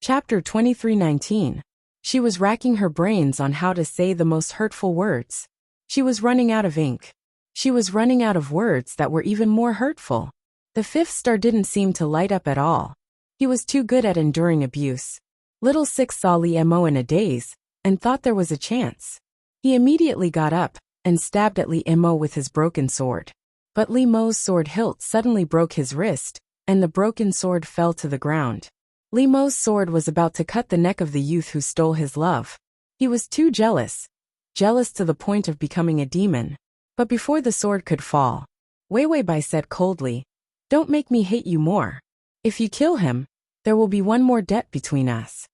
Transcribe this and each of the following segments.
Chapter 23:19. She was racking her brains on how to say the most hurtful words. She was running out of ink. She was running out of words that were even more hurtful. The fifth star didn't seem to light up at all. He was too good at enduring abuse. Little Six saw Lee Mo in a daze, and thought there was a chance. He immediately got up, and stabbed at Lee Mo with his broken sword. But Lee Mo's sword hilt suddenly broke his wrist, and the broken sword fell to the ground. Lee Mo's sword was about to cut the neck of the youth who stole his love. He was too jealous. Jealous to the point of becoming a demon. But before the sword could fall, Wei Wei Bai said coldly, "Don't make me hate you more. If you kill him, there will be one more debt between us."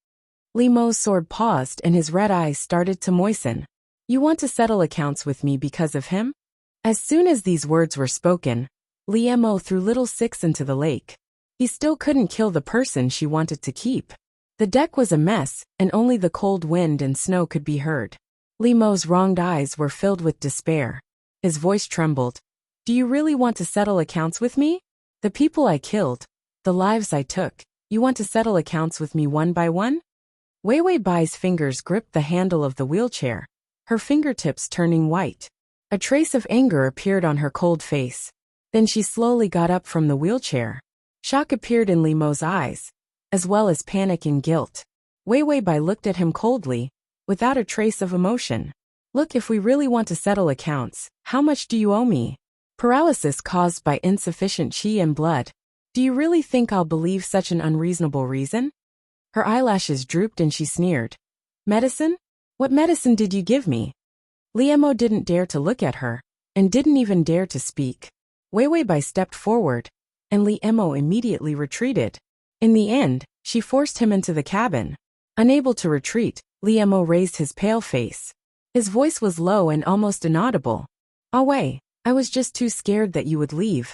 Lee Mo's sword paused and his red eyes started to moisten. "You want to settle accounts with me because of him?" As soon as these words were spoken, Lee Mo threw Little Six into the lake. He still couldn't kill the person she wanted to keep. The deck was a mess, and only the cold wind and snow could be heard. Lee Mo's wronged eyes were filled with despair. His voice trembled. "Do you really want to settle accounts with me? The people I killed, the lives I took, you want to settle accounts with me one by one?" Wei Wei Bai's fingers gripped the handle of the wheelchair, her fingertips turning white. A trace of anger appeared on her cold face. Then she slowly got up from the wheelchair. Shock appeared in Lee Mo's eyes, as well as panic and guilt. Wei Wei Bai looked at him coldly, without a trace of emotion. "Look, if we really want to settle accounts, how much do you owe me? Paralysis caused by insufficient qi and blood. Do you really think I'll believe such an unreasonable reason?" Her eyelashes drooped and she sneered. "Medicine? What medicine did you give me?" Lee Mo didn't dare to look at her, and didn't even dare to speak. Wei Wei Bai stepped forward, and Lee Mo immediately retreated. In the end, she forced him into the cabin. Unable to retreat, Lee Mo raised his pale face. His voice was low and almost inaudible. "Ah Wei, I was just too scared that you would leave."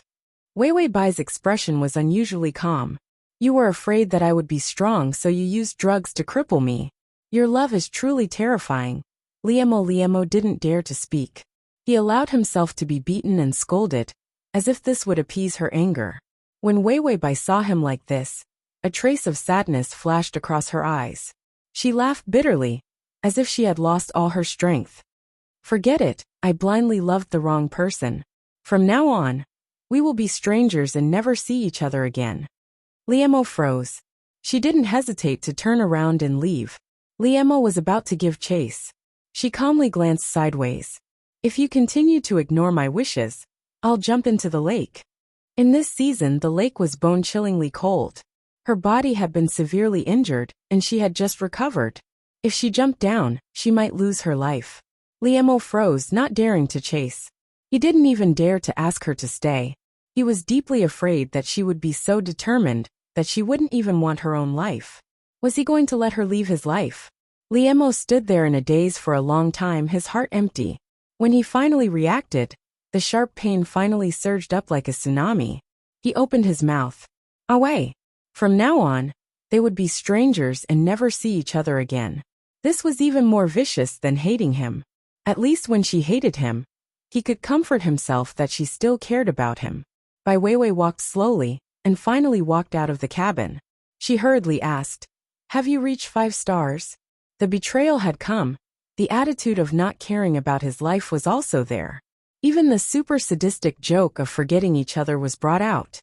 Wei Wei Bai's expression was unusually calm. "You were afraid that I would be strong, so you used drugs to cripple me. Your love is truly terrifying." Lee Mo didn't dare to speak. He allowed himself to be beaten and scolded, as if this would appease her anger. When Wei Wei Bai saw him like this, a trace of sadness flashed across her eyes. She laughed bitterly, as if she had lost all her strength. "Forget it, I blindly loved the wrong person. From now on, we will be strangers and never see each other again." Lee Mo froze. She didn't hesitate to turn around and leave. Lee Mo was about to give chase. She calmly glanced sideways. "If you continue to ignore my wishes, I'll jump into the lake." In this season, the lake was bone-chillingly cold. Her body had been severely injured, and she had just recovered. If she jumped down, she might lose her life. Lee Mo froze, not daring to chase. He didn't even dare to ask her to stay. He was deeply afraid that she would be so determined that she wouldn't even want her own life. Was he going to let her leave his life? Lee Mo stood there in a daze for a long time, his heart empty. When he finally reacted, the sharp pain finally surged up like a tsunami. He opened his mouth. "Ah Wei." From now on, they would be strangers and never see each other again. This was even more vicious than hating him. At least when she hated him, he could comfort himself that she still cared about him. Bai Weiwei walked slowly, and finally walked out of the cabin. She hurriedly asked, "Have you reached 5 stars? The betrayal had come. The attitude of not caring about his life was also there. Even the super sadistic joke of forgetting each other was brought out.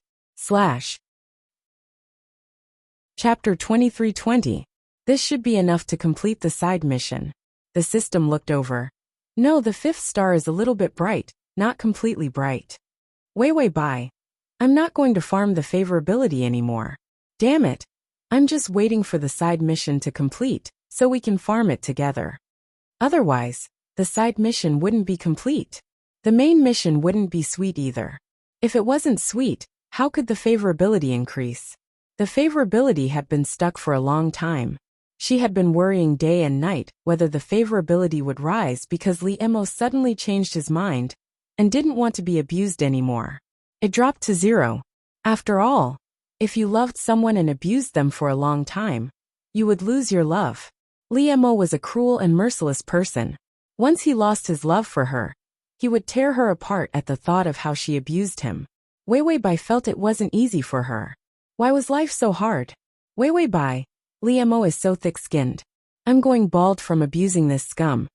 Chapter 23:20. This should be enough to complete the side mission. The system looked over. No, the 5th star is a little bit bright, not completely bright. Wei Wei Bai. I'm not going to farm the favorability anymore. Damn it. I'm just waiting for the side mission to complete, so we can farm it together. Otherwise, the side mission wouldn't be complete. The main mission wouldn't be sweet either. If it wasn't sweet, how could the favorability increase? The favorability had been stuck for a long time. She had been worrying day and night whether the favorability would rise because Lee Mo suddenly changed his mind and didn't want to be abused anymore. It dropped to 0. After all, if you loved someone and abused them for a long time, you would lose your love. Lee Mo was a cruel and merciless person. Once he lost his love for her, he would tear her apart at the thought of how she abused him. Wei Wei Bai felt it wasn't easy for her. Why was life so hard? Wei Wei Bai, Li Mo is so thick-skinned. I'm going bald from abusing this scum.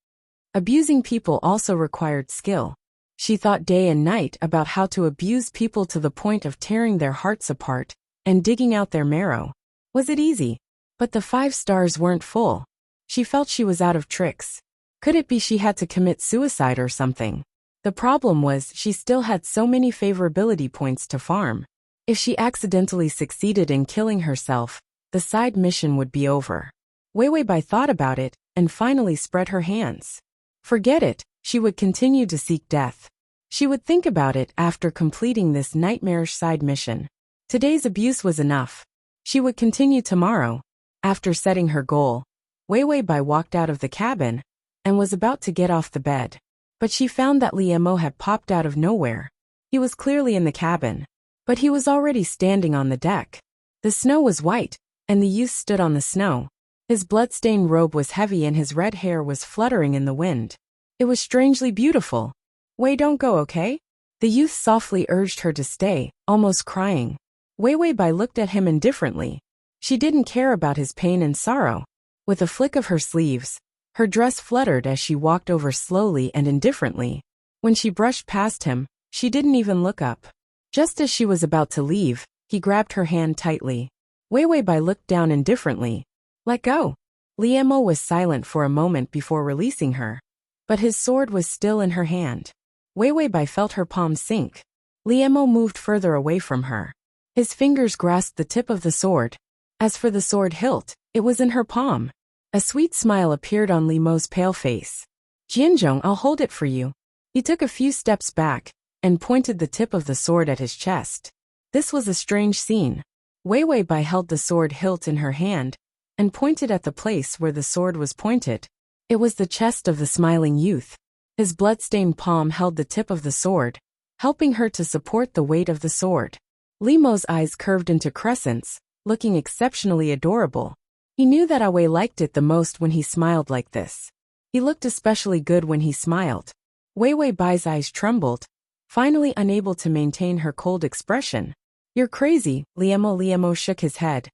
Abusing people also required skill. She thought day and night about how to abuse people to the point of tearing their hearts apart and digging out their marrow. Was it easy? But the 5 stars weren't full. She felt she was out of tricks. Could it be she had to commit suicide or something? The problem was she still had so many favorability points to farm. If she accidentally succeeded in killing herself, the side mission would be over. Weiwei thought about it and finally spread her hands. Forget it, she would continue to seek death. She would think about it after completing this nightmarish side mission. Today's abuse was enough. She would continue tomorrow. After setting her goal, Weiwei walked out of the cabin and was about to get off the bed. But she found that Li Mo had popped out of nowhere. He was clearly in the cabin, but he was already standing on the deck. The snow was white, and the youth stood on the snow. His blood-stained robe was heavy and his red hair was fluttering in the wind. It was strangely beautiful. Wei, don't go, okay? The youth softly urged her to stay, almost crying. Weiwei looked at him indifferently. She didn't care about his pain and sorrow. With a flick of her sleeves, her dress fluttered as she walked over slowly and indifferently. When she brushed past him, she didn't even look up. Just as she was about to leave, he grabbed her hand tightly. Weiwei looked down indifferently. Let go. Li Mo was silent for a moment before releasing her. But his sword was still in her hand. Weiwei felt her palm sink. Li Mo moved further away from her. His fingers grasped the tip of the sword. As for the sword hilt, it was in her palm. A sweet smile appeared on Li Mo's pale face. Jianzhong, I'll hold it for you. He took a few steps back and pointed the tip of the sword at his chest. This was a strange scene. Weiwei held the sword hilt in her hand and pointed at the place where the sword was pointed. It was the chest of the smiling youth. His blood-stained palm held the tip of the sword, helping her to support the weight of the sword. Li Mo's eyes curved into crescents, looking exceptionally adorable. He knew that Wei liked it the most when he smiled like this. He looked especially good when he smiled. Weiwei's eyes trembled, finally unable to maintain her cold expression. You're crazy, Li Mo shook his head.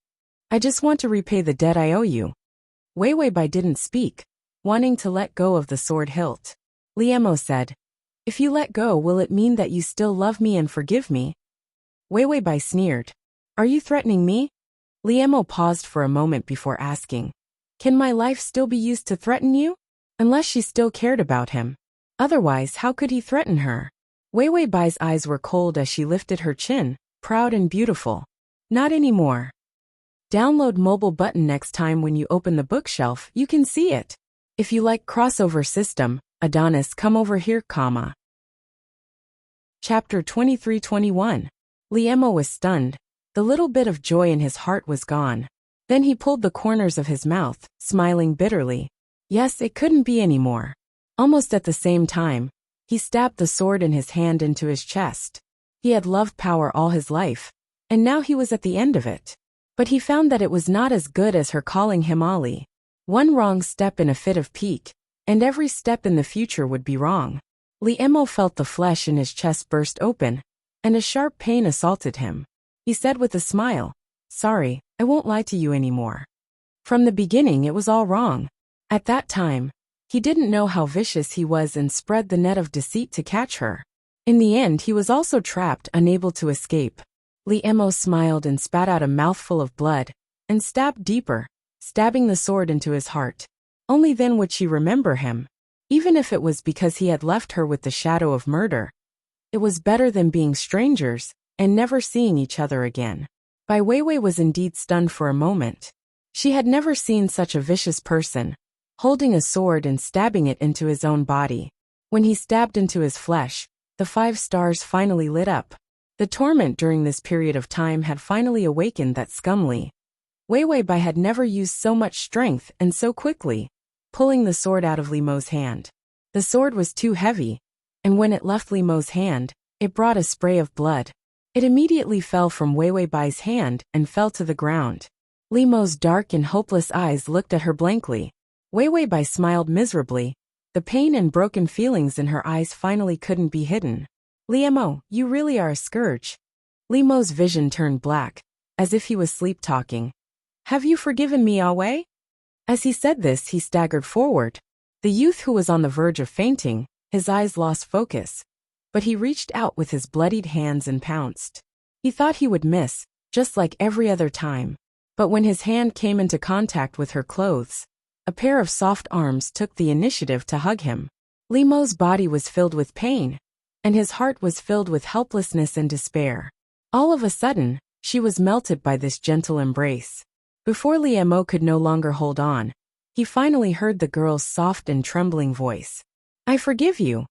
I just want to repay the debt I owe you. Weiwei didn't speak, wanting to let go of the sword hilt. Li Mo said, If you let go, will it mean that you still love me and forgive me? Weiwei sneered. Are you threatening me? Li Mo paused for a moment before asking, Can my life still be used to threaten you? Unless she still cared about him. Otherwise, how could he threaten her? Weiwei's eyes were cold as she lifted her chin, proud and beautiful. Not anymore. Download mobile button next time when you open the bookshelf, you can see it. If you like crossover system, Adonis, come over here, comma. Chapter 23-21. Li Mo was stunned. The little bit of joy in his heart was gone. Then he pulled the corners of his mouth, smiling bitterly. Yes, it couldn't be anymore. Almost at the same time, he stabbed the sword in his hand into his chest. He had loved power all his life, and now he was at the end of it. But he found that it was not as good as her calling him Ali. One wrong step in a fit of pique, and every step in the future would be wrong. Li Mo felt the flesh in his chest burst open, and a sharp pain assaulted him. He said with a smile, Sorry, I won't lie to you anymore. From the beginning it was all wrong. At that time, he didn't know how vicious he was and spread the net of deceit to catch her. In the end he was also trapped, unable to escape. Li Mo smiled and spat out a mouthful of blood, and stabbed deeper, stabbing the sword into his heart. Only then would she remember him. Even if it was because he had left her with the shadow of murder. It was better than being strangers, and never seeing each other again. Bai Weiwei was indeed stunned for a moment. She had never seen such a vicious person, holding a sword and stabbing it into his own body. When he stabbed into his flesh, the 5 stars finally lit up. The torment during this period of time had finally awakened that scumly. Weiwei had never used so much strength and so quickly, pulling the sword out of Li Mo's hand. The sword was too heavy, and when it left Li Mo's hand, it brought a spray of blood. It immediately fell from Weiwei's hand and fell to the ground. Li Mo's dark and hopeless eyes looked at her blankly. Weiwei smiled miserably. The pain and broken feelings in her eyes finally couldn't be hidden. Li Mo, you really are a scourge. Li Mo's vision turned black, as if he was sleep-talking. Have you forgiven me, Awe? As he said this, he staggered forward. The youth, who was on the verge of fainting, his eyes lost focus. But he reached out with his bloodied hands and pounced. He thought he would miss, just like every other time. But when his hand came into contact with her clothes, a pair of soft arms took the initiative to hug him. Limo's body was filled with pain, and his heart was filled with helplessness and despair. All of a sudden, she was melted by this gentle embrace. Before Limo could no longer hold on, he finally heard the girl's soft and trembling voice. I forgive you.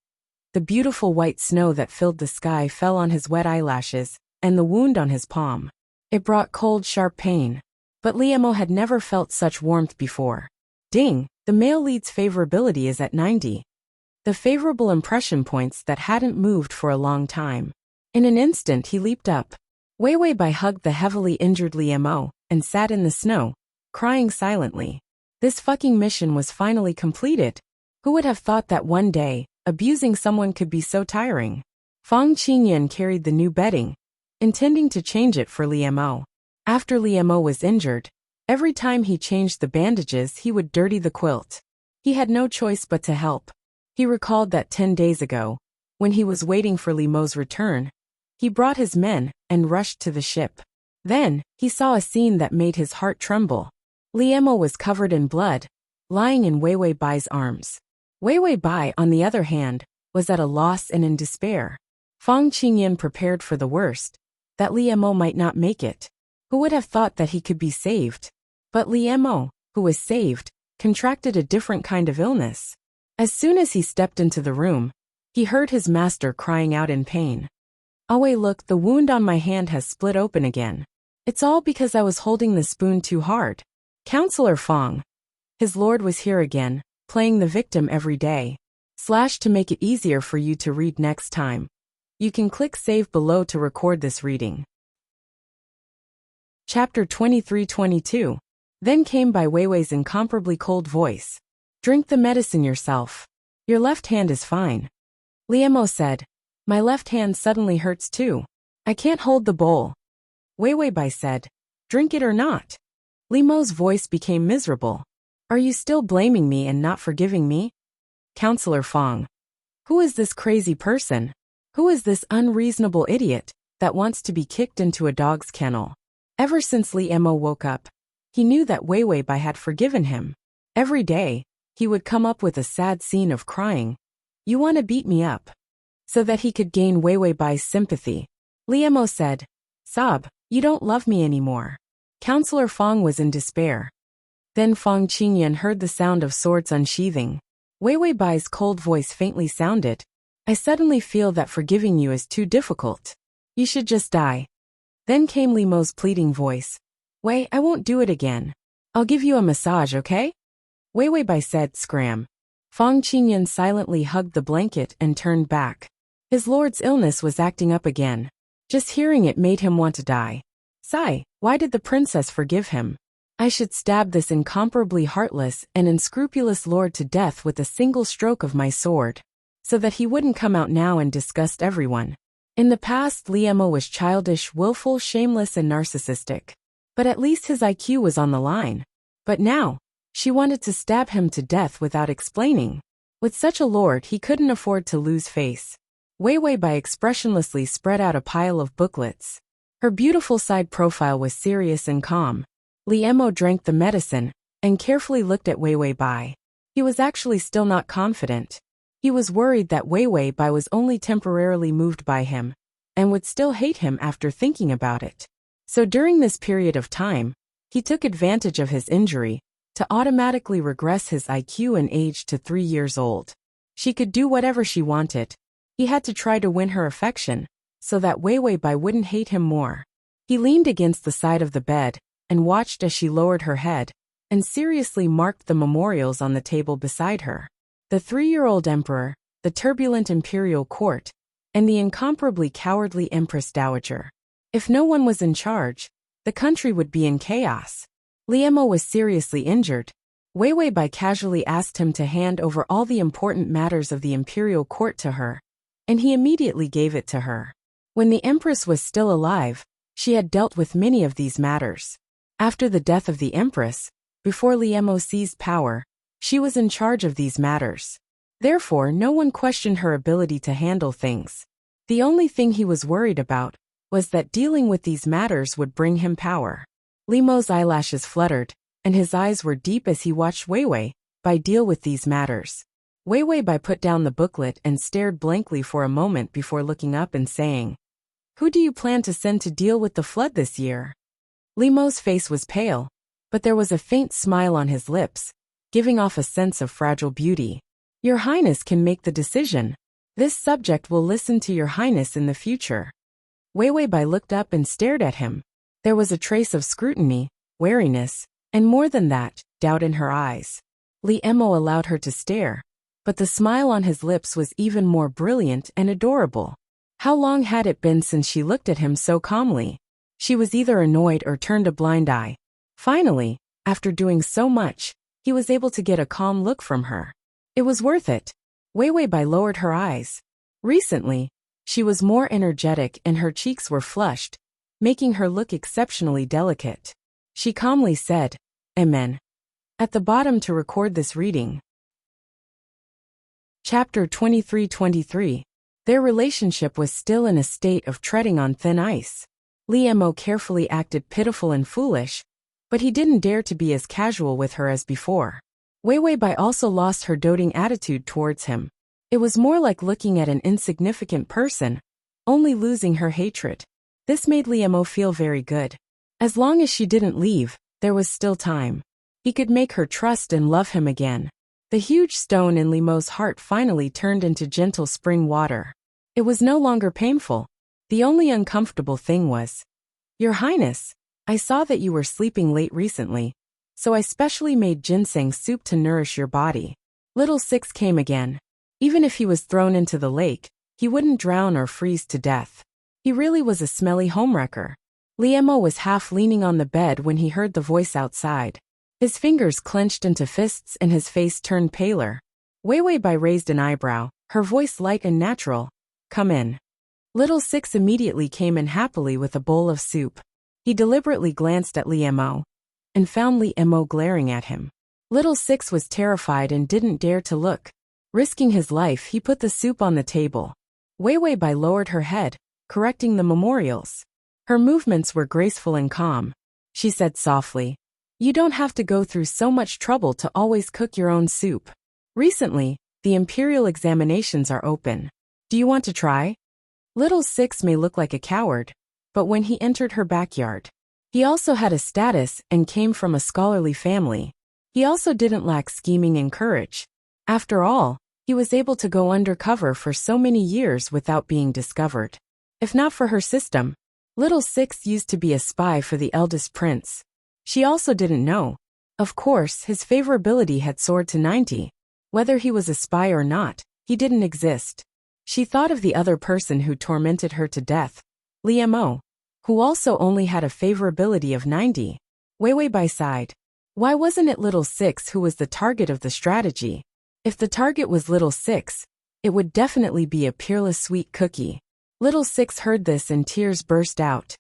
The beautiful white snow that filled the sky fell on his wet eyelashes and the wound on his palm. It brought cold, sharp pain. But Limo had never felt such warmth before. Ding, the male lead's favorability is at 90. The favorable impression points that hadn't moved for a long time. In an instant he leaped up. Wei Bai hugged the heavily injured Limo and sat in the snow, crying silently. This fucking mission was finally completed. Who would have thought that one day, abusing someone could be so tiring? Fang Qingyan carried the new bedding, intending to change it for Limo. After Limo was injured, every time he changed the bandages he would dirty the quilt. He had no choice but to help. He recalled that 10 days ago, when he was waiting for Limo's return, he brought his men and rushed to the ship. Then, he saw a scene that made his heart tremble. Limo was covered in blood, lying in Wei Bai's arms. Wei Bai, on the other hand, was at a loss and in despair. Fang Qingyan prepared for the worst, that Limo might not make it. Who would have thought that he could be saved? But Limo, who was saved, contracted a different kind of illness. As soon as he stepped into the room, he heard his master crying out in pain. Awe, look, the wound on my hand has split open again. It's all because I was holding the spoon too hard. Counselor Fang. His lord was here again, playing the victim every day. / to make it easier for you to read next time. You can click save below to record this reading. Chapter 23-22. Then came by Weiwei's incomparably cold voice. Drink the medicine yourself. Your left hand is fine. Limo said. My left hand suddenly hurts too. I can't hold the bowl. Wei Bai said. Drink it or not. Limo's voice became miserable. Are you still blaming me and not forgiving me? Counselor Fang. Who is this crazy person? Who is this unreasonable idiot that wants to be kicked into a dog's kennel? Ever since Limo woke up, he knew that Wei Bai had forgiven him. Every day, he would come up with a sad scene of crying. You want to beat me up? So that he could gain Wei Bai's sympathy. Limo said. Sob, you don't love me anymore. Counselor Fang was in despair. Then Fang Qingyan heard the sound of swords unsheathing. Wei Bai's cold voice faintly sounded. I suddenly feel that forgiving you is too difficult. You should just die. Then came Limo's pleading voice. Wei, I won't do it again. I'll give you a massage, okay? Wei Bai said, scram. Fang Qingyan silently hugged the blanket and turned back. His lord's illness was acting up again. Just hearing it made him want to die. Sigh, why did the princess forgive him? I should stab this incomparably heartless and unscrupulous lord to death with a single stroke of my sword, so that he wouldn't come out now and disgust everyone. In the past, Limo was childish, willful, shameless, and narcissistic. But at least his IQ was on the line. But now, she wanted to stab him to death without explaining. With such a lord, he couldn't afford to lose face. Wei Bai expressionlessly spread out a pile of booklets. Her beautiful side profile was serious and calm. Limo drank the medicine and carefully looked at Wei Bai. He was actually still not confident. He was worried that Wei Bai was only temporarily moved by him and would still hate him after thinking about it. So during this period of time, he took advantage of his injury to automatically regress his IQ and age to 3 years old. She could do whatever she wanted. He had to try to win her affection, so that Wei Bai wouldn't hate him more. He leaned against the side of the bed and watched as she lowered her head and seriously marked the memorials on the table beside her. The 3-year-old emperor, the turbulent imperial court, and the incomparably cowardly empress dowager. If no one was in charge, the country would be in chaos. Limo was seriously injured. Wei Bai casually asked him to hand over all the important matters of the imperial court to her, and he immediately gave it to her. When the empress was still alive, she had dealt with many of these matters. After the death of the Empress, before Liemo seized power, she was in charge of these matters. Therefore, no one questioned her ability to handle things. The only thing he was worried about was that dealing with these matters would bring him power. Liemo's eyelashes fluttered, and his eyes were deep as he watched Weiwei Bai deal with these matters. Weiwei Bai put down the booklet and stared blankly for a moment before looking up and saying, "Who do you plan to send to deal with the flood this year?" Liemo's face was pale, but there was a faint smile on his lips, giving off a sense of fragile beauty. "Your Highness can make the decision. This subject will listen to Your Highness in the future." Weiwei Bai looked up and stared at him. There was a trace of scrutiny, wariness, and more than that, doubt in her eyes. Liemo allowed her to stare, but the smile on his lips was even more brilliant and adorable. How long had it been since she looked at him so calmly? She was either annoyed or turned a blind eye. Finally, after doing so much, he was able to get a calm look from her. It was worth it. Weiwei Bai lowered her eyes. Recently, she was more energetic and her cheeks were flushed, making her look exceptionally delicate. She calmly said, "Amen." At the bottom to record this reading. Chapter 23-23. Their relationship was still in a state of treading on thin ice. Liemo carefully acted pitiful and foolish, but he didn't dare to be as casual with her as before. Weiwei Bai also lost her doting attitude towards him. It was more like looking at an insignificant person, only losing her hatred. This made Liemo feel very good. As long as she didn't leave, there was still time. He could make her trust and love him again. The huge stone in Liemo's heart finally turned into gentle spring water. It was no longer painful. The only uncomfortable thing was, "Your Highness, I saw that you were sleeping late recently, so I specially made ginseng soup to nourish your body." Little Six came again. Even if he was thrown into the lake, he wouldn't drown or freeze to death. He really was a smelly homewrecker. Liemo was half leaning on the bed when he heard the voice outside. His fingers clenched into fists and his face turned paler. Weiwei Bai raised an eyebrow, her voice light and natural. "Come in." Little Six immediately came in happily with a bowl of soup. He deliberately glanced at Liemo and found Liemo glaring at him. Little Six was terrified and didn't dare to look. Risking his life, he put the soup on the table. Weiwei Bai lowered her head, correcting the memorials. Her movements were graceful and calm. She said softly, "You don't have to go through so much trouble to always cook your own soup. Recently, the imperial examinations are open. Do you want to try?" Little Six may look like a coward, but when he entered her backyard, he also had a status and came from a scholarly family. He also didn't lack scheming and courage. After all, he was able to go undercover for so many years without being discovered. If not for her system, Little Six used to be a spy for the eldest prince. She also didn't know. Of course, his favorability had soared to 90. Whether he was a spy or not, he didn't exist. She thought of the other person who tormented her to death, Liemo, who also only had a favorability of 90. Weiwei Bai sighed. Why wasn't it Little Six who was the target of the strategy? If the target was Little Six, it would definitely be a peerless sweet cookie. Little Six heard this and tears burst out.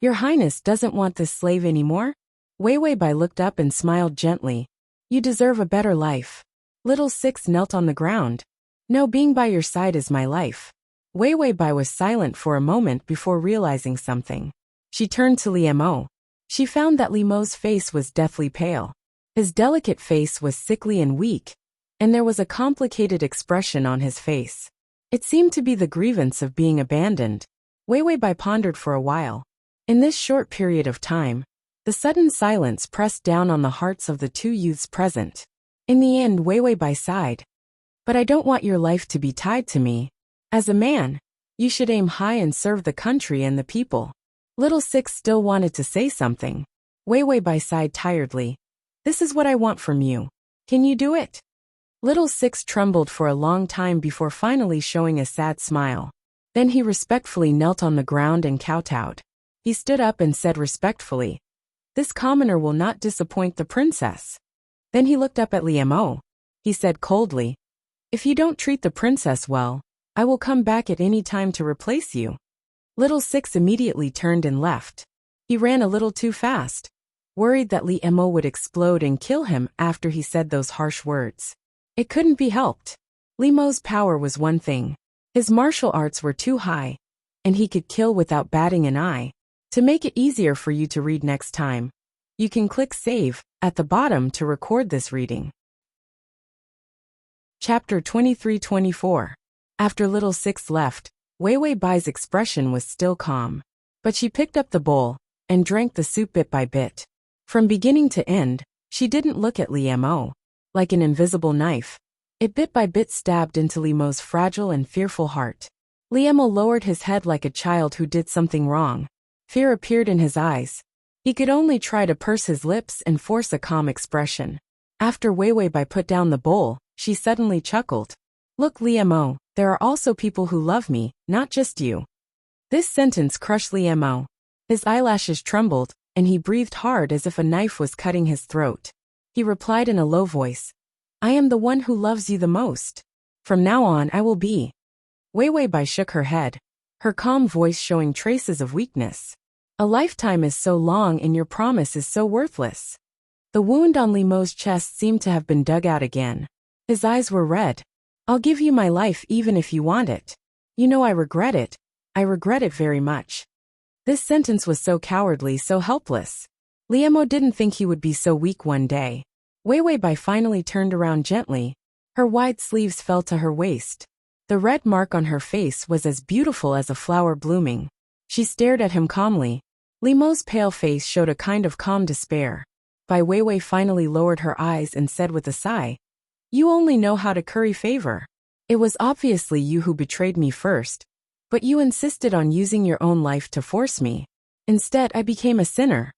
"Your Highness doesn't want this slave anymore?" Weiwei Bai looked up and smiled gently. "You deserve a better life." Little Six knelt on the ground. "No, being by your side is my life." Weiwei Bai was silent for a moment before realizing something. She turned to Liemo. She found that Liemo's face was deathly pale. His delicate face was sickly and weak, and there was a complicated expression on his face. It seemed to be the grievance of being abandoned. Weiwei Bai pondered for a while. In this short period of time, the sudden silence pressed down on the hearts of the two youths present. In the end, Weiwei Bai sighed. "But I don't want your life to be tied to me. As a man, you should aim high and serve the country and the people." Little Six still wanted to say something. Weiwei Bai sighed tiredly. "This is what I want from you. Can you do it?" Little Six trembled for a long time before finally showing a sad smile. Then he respectfully knelt on the ground and kowtowed. He stood up and said respectfully, "This commoner will not disappoint the princess." Then he looked up at Liemo. He said coldly, "If you don't treat the princess well, I will come back at any time to replace you." Little Six immediately turned and left. He ran a little too fast. worried that Li Mo would explode and kill him after he said those harsh words. It couldn't be helped. Li Mo's power was one thing. His martial arts were too high, and he could kill without batting an eye. To make it easier for you to read next time, you can click Save at the bottom to record this reading. Chapter 23-24. After little Six left, Wei Wei Bai's expression was still calm. But she picked up the bowl and drank the soup bit by bit. From beginning to end, she didn't look at Li Mo. Like an invisible knife, it bit by bit stabbed into Li Mo's fragile and fearful heart. Li Mo lowered his head like a child who did something wrong. Fear appeared in his eyes. He could only try to purse his lips and force a calm expression. After Wei Wei Bai put down the bowl, she suddenly chuckled. Look, Li Mo, there are also people who love me, not just you. This sentence crushed Li Mo. His eyelashes trembled, and he breathed hard as if a knife was cutting his throat. He replied in a low voice, I am the one who loves you the most. From now on I will be. Wei Wei Bai shook her head, her calm voice showing traces of weakness. A lifetime is so long and your promise is so worthless. The wound on Li Mo's chest seemed to have been dug out again. His eyes were red. I'll give you my life even if you want it. You know I regret it. I regret it very much. This sentence was so cowardly, so helpless. Li Mo didn't think he would be so weak one day. Wei Wei Bai finally turned around gently. Her wide sleeves fell to her waist. The red mark on her face was as beautiful as a flower blooming. She stared at him calmly. Li Mo's pale face showed a kind of calm despair. Bai Wei Wei finally lowered her eyes and said with a sigh, You only know how to curry favor. It was obviously you who betrayed me first. But you insisted on using your own life to force me. Instead, I became a sinner.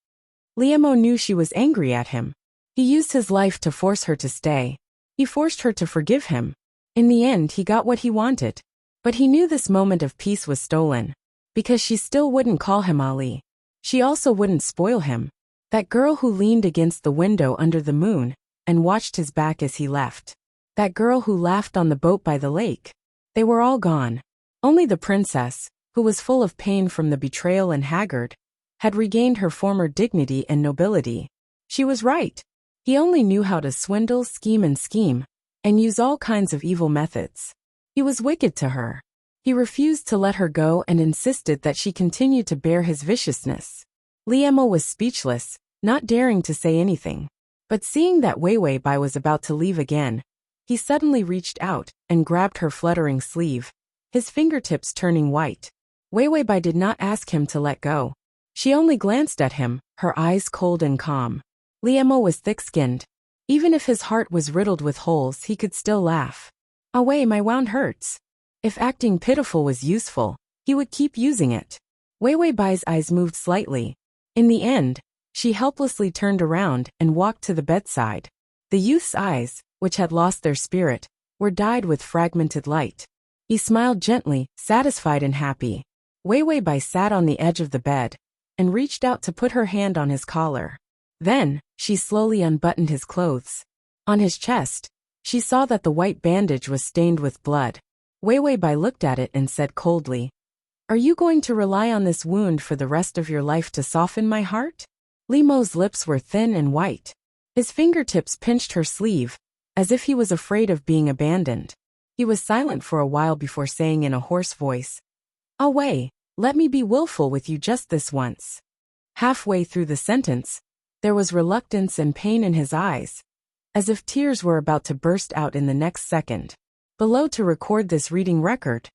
Li Mo knew she was angry at him. He used his life to force her to stay. He forced her to forgive him. In the end, he got what he wanted. But he knew this moment of peace was stolen. Because she still wouldn't call him Ali. She also wouldn't spoil him. That girl who leaned against the window under the moon and watched his back as he left. That girl who laughed on the boat by the lake. They were all gone. Only the princess, who was full of pain from the betrayal and haggard, had regained her former dignity and nobility. She was right. He only knew how to swindle, scheme, and use all kinds of evil methods. He was wicked to her. He refused to let her go and insisted that she continue to bear his viciousness. Li Mo was speechless, not daring to say anything. But seeing that Wei Wei Bai was about to leave again, he suddenly reached out and grabbed her fluttering sleeve, his fingertips turning white. Wei Wei Bai did not ask him to let go. She only glanced at him, her eyes cold and calm. Li Mo was thick-skinned. Even if his heart was riddled with holes, he could still laugh. Away, my wound hurts. If acting pitiful was useful, he would keep using it. Wei Wei Bai's eyes moved slightly. In the end, she helplessly turned around and walked to the bedside. The youth's eyes, which had lost their spirit, were dyed with fragmented light. He smiled gently, satisfied and happy. Wei Wei Bai sat on the edge of the bed and reached out to put her hand on his collar. Then, she slowly unbuttoned his clothes. On his chest, she saw that the white bandage was stained with blood. Wei Wei Bai looked at it and said coldly, Are you going to rely on this wound for the rest of your life to soften my heart? Li Mo's lips were thin and white. His fingertips pinched her sleeve, as if he was afraid of being abandoned. He was silent for a while before saying in a hoarse voice, Wei, let me be willful with you just this once. Halfway through the sentence, there was reluctance and pain in his eyes, as if tears were about to burst out in the next second. Below to record this reading record.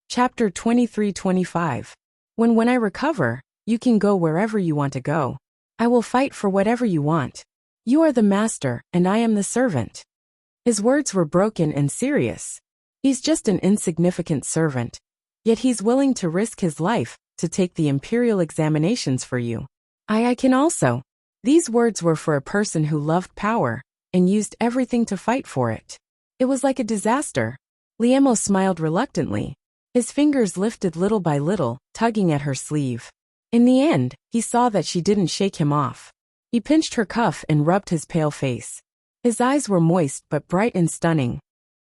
Chapter 23-25. When I recover, you can go wherever you want to go. I will fight for whatever you want. You are the master, and I am the servant. His words were broken and serious. He's just an insignificant servant. Yet he's willing to risk his life to take the imperial examinations for you. I can also. These words were for a person who loved power and used everything to fight for it. It was like a disaster. Li Mo smiled reluctantly. His fingers lifted little by little, tugging at her sleeve. In the end, he saw that she didn't shake him off. He pinched her cuff and rubbed his pale face. His eyes were moist but bright and stunning.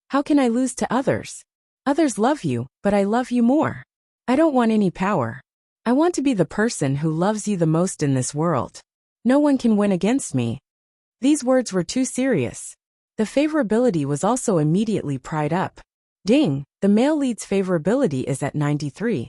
How can I lose to others? Others love you, but I love you more. I don't want any power. I want to be the person who loves you the most in this world. No one can win against me. These words were too serious. The favorability was also immediately pried up. Ding, the male lead's favorability is at 93.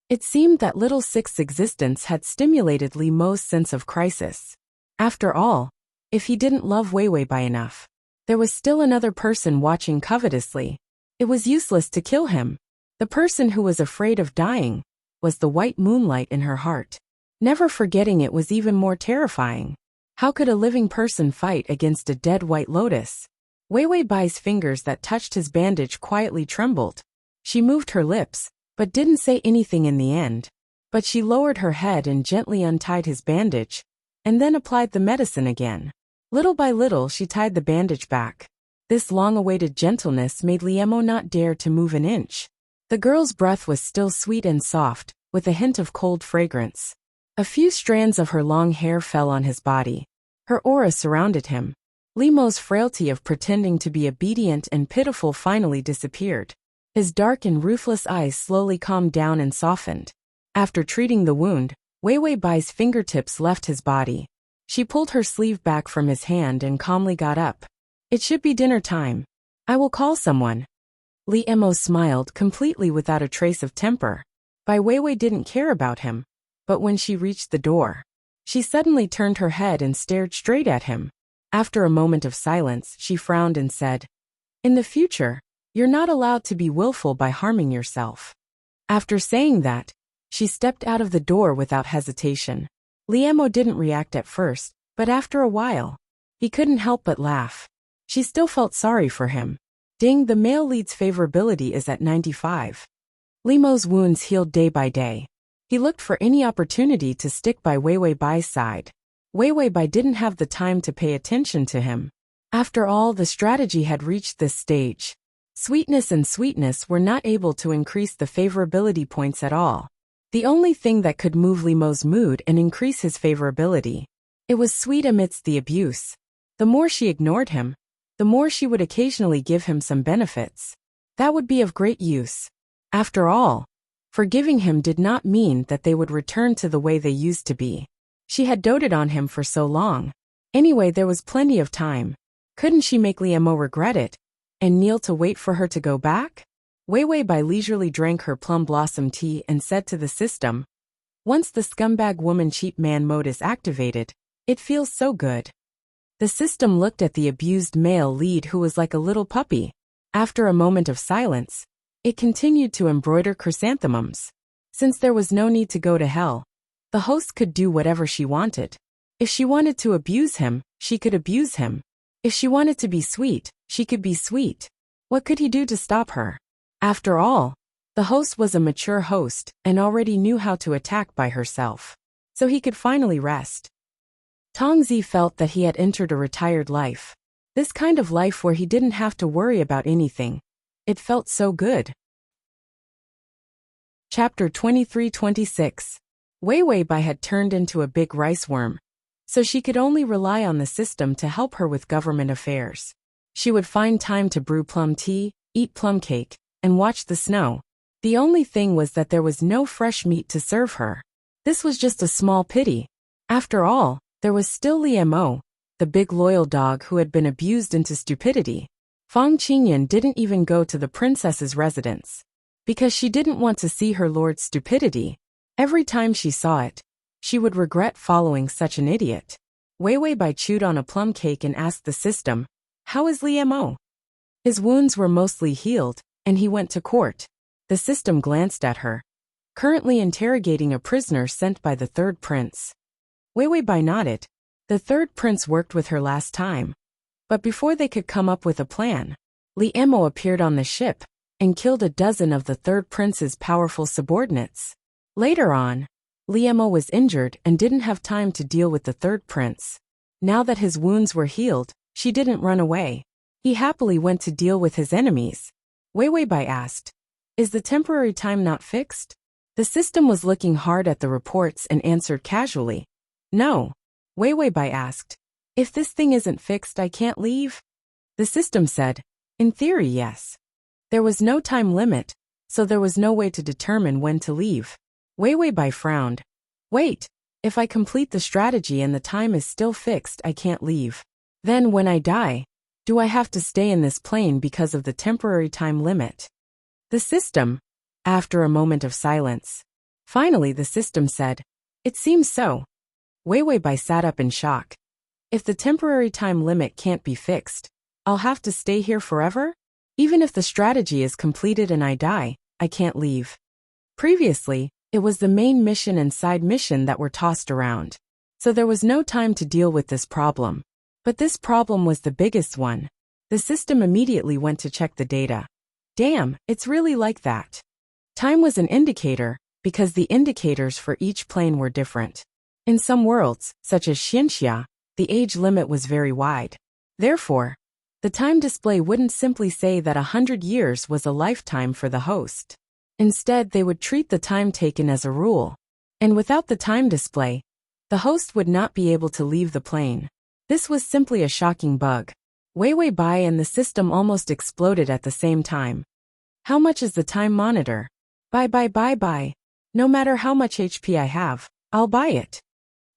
It seemed that Little Six's existence had stimulated Li Mo's sense of crisis. After all, if he didn't love Wei Wei by enough, there was still another person watching covetously. It was useless to kill him. The person who was afraid of dying was the white moonlight in her heart. Never forgetting it was even more terrifying. How could a living person fight against a dead white lotus? Wei Wei Bai's fingers that touched his bandage quietly trembled. She moved her lips, but didn't say anything in the end. But she lowered her head and gently untied his bandage, and then applied the medicine again. Little by little she tied the bandage back. This long-awaited gentleness made Liemo not dare to move an inch. The girl's breath was still sweet and soft, with a hint of cold fragrance. A few strands of her long hair fell on his body. Her aura surrounded him. Liemo's frailty of pretending to be obedient and pitiful finally disappeared. His dark and ruthless eyes slowly calmed down and softened. After treating the wound, Wei Wei Bai's fingertips left his body. She pulled her sleeve back from his hand and calmly got up. It should be dinner time. I will call someone. Liemo smiled completely without a trace of temper. Bai Weiwei didn't care about him, but when she reached the door, she suddenly turned her head and stared straight at him. After a moment of silence, she frowned and said, "In the future, you're not allowed to be willful by harming yourself." After saying that, she stepped out of the door without hesitation. Liemo didn't react at first, but after a while, he couldn't help but laugh. She still felt sorry for him. Ding, the male lead's favorability is at 95. Liemo's wounds healed day by day. He looked for any opportunity to stick by Wei Wei Bai's side. Wei Wei Bai didn't have the time to pay attention to him. After all, the strategy had reached this stage. Sweetness and sweetness were not able to increase the favorability points at all. The only thing that could move Liemo's mood and increase his favorability. It was sweet amidst the abuse. The more she ignored him, the more she would occasionally give him some benefits. That would be of great use. After all, forgiving him did not mean that they would return to the way they used to be. She had doted on him for so long. Anyway, there was plenty of time. Couldn't she make Liemo regret it, and kneel to wait for her to go back? Wei Wei Bai leisurely drank her plum blossom tea and said to the system, "Once the scumbag woman cheat man mode is activated, it feels so good." The system looked at the abused male lead who was like a little puppy. After a moment of silence, it continued to embroider chrysanthemums. Since there was no need to go to hell, the host could do whatever she wanted. If she wanted to abuse him, she could abuse him. If she wanted to be sweet, she could be sweet. What could he do to stop her? After all, the host was a mature host and already knew how to attack by herself. So he could finally rest. Tongzi felt that he had entered a retired life. This kind of life where he didn't have to worry about anything. It felt so good. Chapter 23-26. Wei Wei Bai had turned into a big rice worm, so she could only rely on the system to help her with government affairs. She would find time to brew plum tea, eat plum cake, and watch the snow. The only thing was that there was no fresh meat to serve her. This was just a small pity. After all, there was still Liemo, the big loyal dog who had been abused into stupidity. Fang Qingyan didn't even go to the princess's residence, because she didn't want to see her lord's stupidity. Every time she saw it, she would regret following such an idiot. Wei Wei Bai chewed on a plum cake and asked the system, "How is Liemo?" His wounds were mostly healed, and he went to court. The system glanced at her. Currently interrogating a prisoner sent by the third prince. Wei Wei Bai nodded. The third prince worked with her last time. But before they could come up with a plan, Liemo appeared on the ship and killed a dozen of the third prince's powerful subordinates. Later on, Liemo was injured and didn't have time to deal with the third prince. Now that his wounds were healed, she didn't run away. He happily went to deal with his enemies. Wei Wei Bai asked, "Is the temporary time not fixed?" The system was looking hard at the reports and answered casually, "No." Wei Wei Bai asked, "If this thing isn't fixed, I can't leave?" The system said, "In theory, yes." There was no time limit, so there was no way to determine when to leave. Wei Weibai frowned. Wait, if I complete the strategy and the time is still fixed, I can't leave. Then when I die, do I have to stay in this plane because of the temporary time limit? The system, after a moment of silence. Finally the system said, it seems so. Wei Weibai sat up in shock. If the temporary time limit can't be fixed, I'll have to stay here forever? Even if the strategy is completed and I die, I can't leave. Previously, it was the main mission and side mission that were tossed around. So there was no time to deal with this problem. But this problem was the biggest one. The system immediately went to check the data. Damn, it's really like that. Time was an indicator, because the indicators for each plane were different. In some worlds, such as Xianxia, the age limit was very wide. Therefore, the time display wouldn't simply say that 100 years was a lifetime for the host. Instead, they would treat the time taken as a rule. And without the time display, the host would not be able to leave the plane. This was simply a shocking bug. Wei Weibai and the system almost exploded at the same time. How much is the time monitor? Bye. No matter how much HP I have, I'll buy it.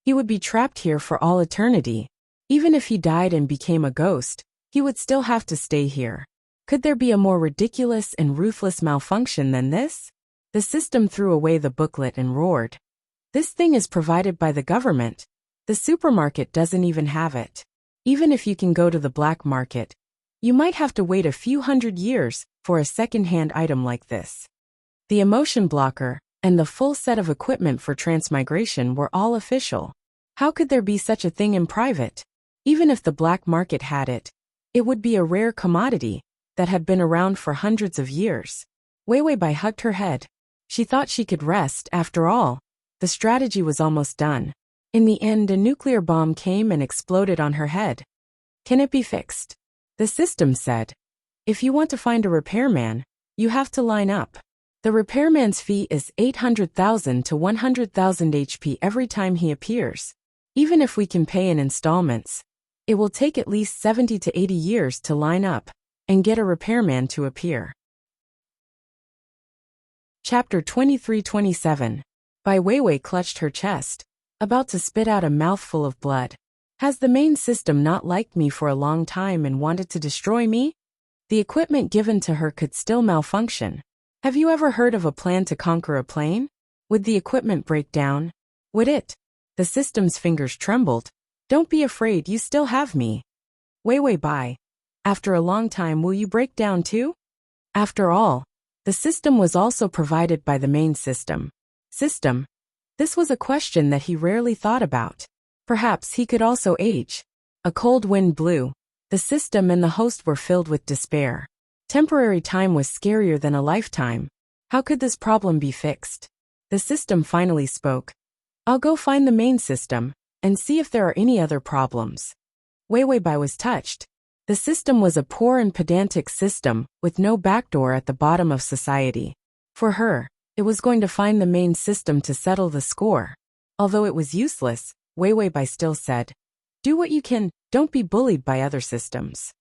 He would be trapped here for all eternity. Even if he died and became a ghost, he would still have to stay here. Could there be a more ridiculous and ruthless malfunction than this? The system threw away the booklet and roared. This thing is provided by the government. The supermarket doesn't even have it. Even if you can go to the black market, you might have to wait a few hundred years for a second-hand item like this. The emotion blocker and the full set of equipment for transmigration were all official. How could there be such a thing in private? Even if the black market had it, it would be a rare commodity that had been around for hundreds of years. Wei Weibai hugged her head. She thought she could rest. After all, the strategy was almost done. In the end, a nuclear bomb came and exploded on her head. Can it be fixed? The system said. If you want to find a repairman, you have to line up. The repairman's fee is 800,000 to 100,000 HP every time he appears. Even if we can pay in installments, it will take at least 70 to 80 years to line up and get a repairman to appear. Chapter 23-27. Bai Weiwei clutched her chest, about to spit out a mouthful of blood. Has the main system not liked me for a long time and wanted to destroy me? The equipment given to her could still malfunction. Have you ever heard of a plan to conquer a plane? Would the equipment break down? Would it? The system's fingers trembled. Don't be afraid, you still have me. Wei Weibai. After a long time, will you break down too? After all, the system was also provided by the main system. System? This was a question that he rarely thought about. Perhaps he could also age. A cold wind blew. The system and the host were filled with despair. Temporary time was scarier than a lifetime. How could this problem be fixed? The system finally spoke. I'll go find the main system and see if there are any other problems. Wei Weibai was touched. The system was a poor and pedantic system with no backdoor at the bottom of society. For her, it was going to find the main system to settle the score. Although it was useless, Wei Weibai still said, do what you can, don't be bullied by other systems.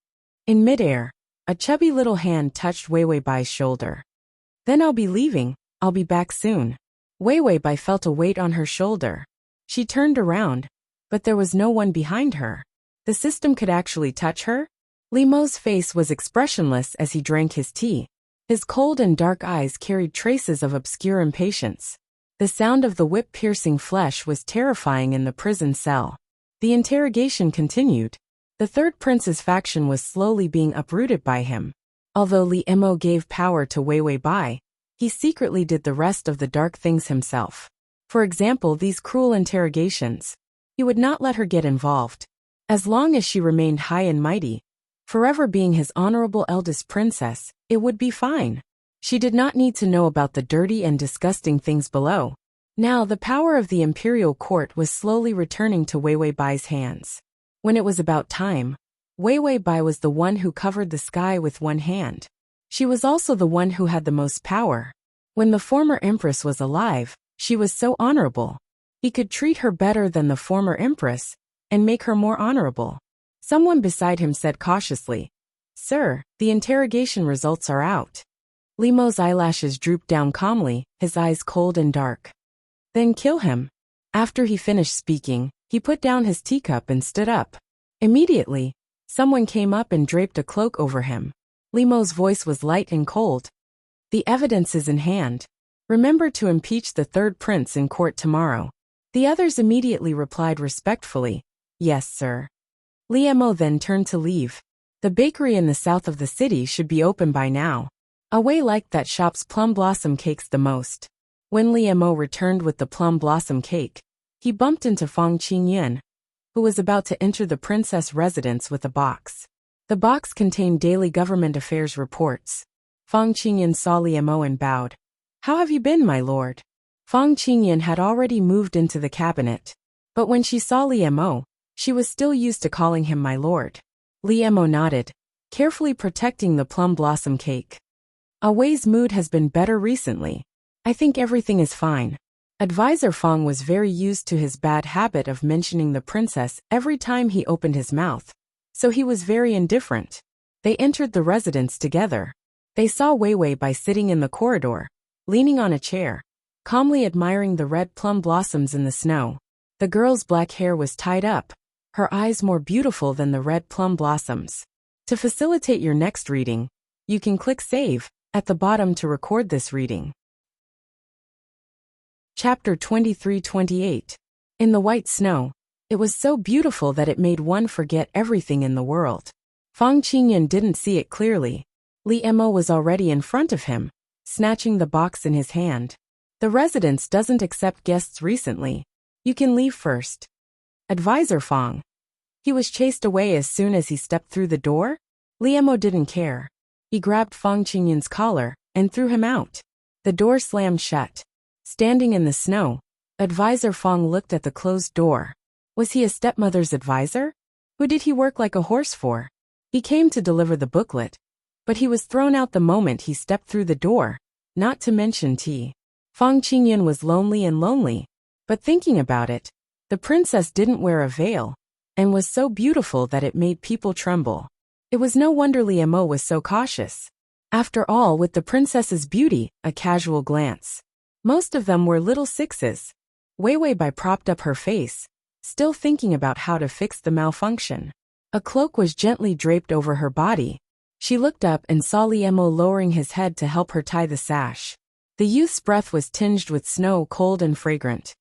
In midair, a chubby little hand touched Wei Weibai's shoulder. Then I'll be leaving, I'll be back soon. Wei Weibai felt a weight on her shoulder. She turned around, but there was no one behind her. The system could actually touch her? Li Mo's face was expressionless as he drank his tea. His cold and dark eyes carried traces of obscure impatience. The sound of the whip-piercing flesh was terrifying in the prison cell. The interrogation continued. The third prince's faction was slowly being uprooted by him. Although Li Mo gave power to Wei Weibai, he secretly did the rest of the dark things himself. For example, these cruel interrogations. He would not let her get involved. As long as she remained high and mighty, forever being his honorable eldest princess, it would be fine. She did not need to know about the dirty and disgusting things below. Now the power of the imperial court was slowly returning to Wei Weibai's hands. When it was about time, Wei Weibai was the one who covered the sky with one hand. She was also the one who had the most power. When the former empress was alive, she was so honorable. He could treat her better than the former empress and make her more honorable. Someone beside him said cautiously, Sir, the interrogation results are out. Li Mo's eyelashes drooped down calmly, his eyes cold and dark. Then kill him. After he finished speaking, he put down his teacup and stood up. Immediately, someone came up and draped a cloak over him. Limo's voice was light and cold. The evidence is in hand. Remember to impeach the third prince in court tomorrow. The others immediately replied respectfully, "Yes, sir." Limo then turned to leave. The bakery in the south of the city should be open by now. Away liked that shop's plum blossom cakes the most. When Limo returned with the plum blossom cake, he bumped into Fang Qingyan, who was about to enter the princess residence with a box. The box contained daily government affairs reports. Fang Qingyan saw Limo and bowed. "How have you been, my lord?" Fang Qingyan had already moved into the cabinet. But when she saw Limo, she was still used to calling him my lord. Limo nodded, carefully protecting the plum blossom cake. Away's mood has been better recently. I think everything is fine. Advisor Fang was very used to his bad habit of mentioning the princess every time he opened his mouth, so he was very indifferent. They entered the residence together. They saw Wei Bai sitting in the corridor, leaning on a chair, calmly admiring the red plum blossoms in the snow. The girl's black hair was tied up, her eyes more beautiful than the red plum blossoms. To facilitate your next reading, you can click Save at the bottom to record this reading. Chapter 23-28. In the white snow, it was so beautiful that it made one forget everything in the world. Fang Qingyan didn't see it clearly. Limo was already in front of him, snatching the box in his hand. The residence doesn't accept guests recently. You can leave first. Advisor Fang. He was chased away as soon as he stepped through the door? Limo didn't care. He grabbed Fang Qingyan's collar and threw him out. The door slammed shut. Standing in the snow, Advisor Fang looked at the closed door. Was he a stepmother's advisor? Who did he work like a horse for? He came to deliver the booklet, but he was thrown out the moment he stepped through the door, not to mention tea. Fang Qingyan was lonely, but thinking about it, the princess didn't wear a veil, and was so beautiful that it made people tremble. It was no wonder Limo was so cautious. After all, with the princess's beauty, a casual glance. Most of them were little sixes. Wei Bai propped up her face, still thinking about how to fix the malfunction. A cloak was gently draped over her body. She looked up and saw Limo lowering his head to help her tie the sash. The youth's breath was tinged with snow, cold and fragrant.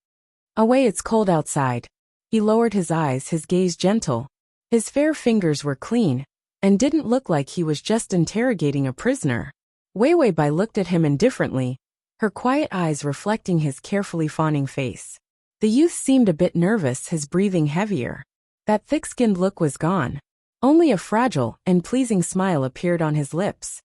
"Away, it's cold outside." He lowered his eyes, his gaze gentle. His fair fingers were clean, and didn't look like he was just interrogating a prisoner. Wei Bai looked at him indifferently, her quiet eyes reflecting his carefully fawning face. The youth seemed a bit nervous, his breathing heavier. That thick-skinned look was gone. Only a fragile and pleasing smile appeared on his lips.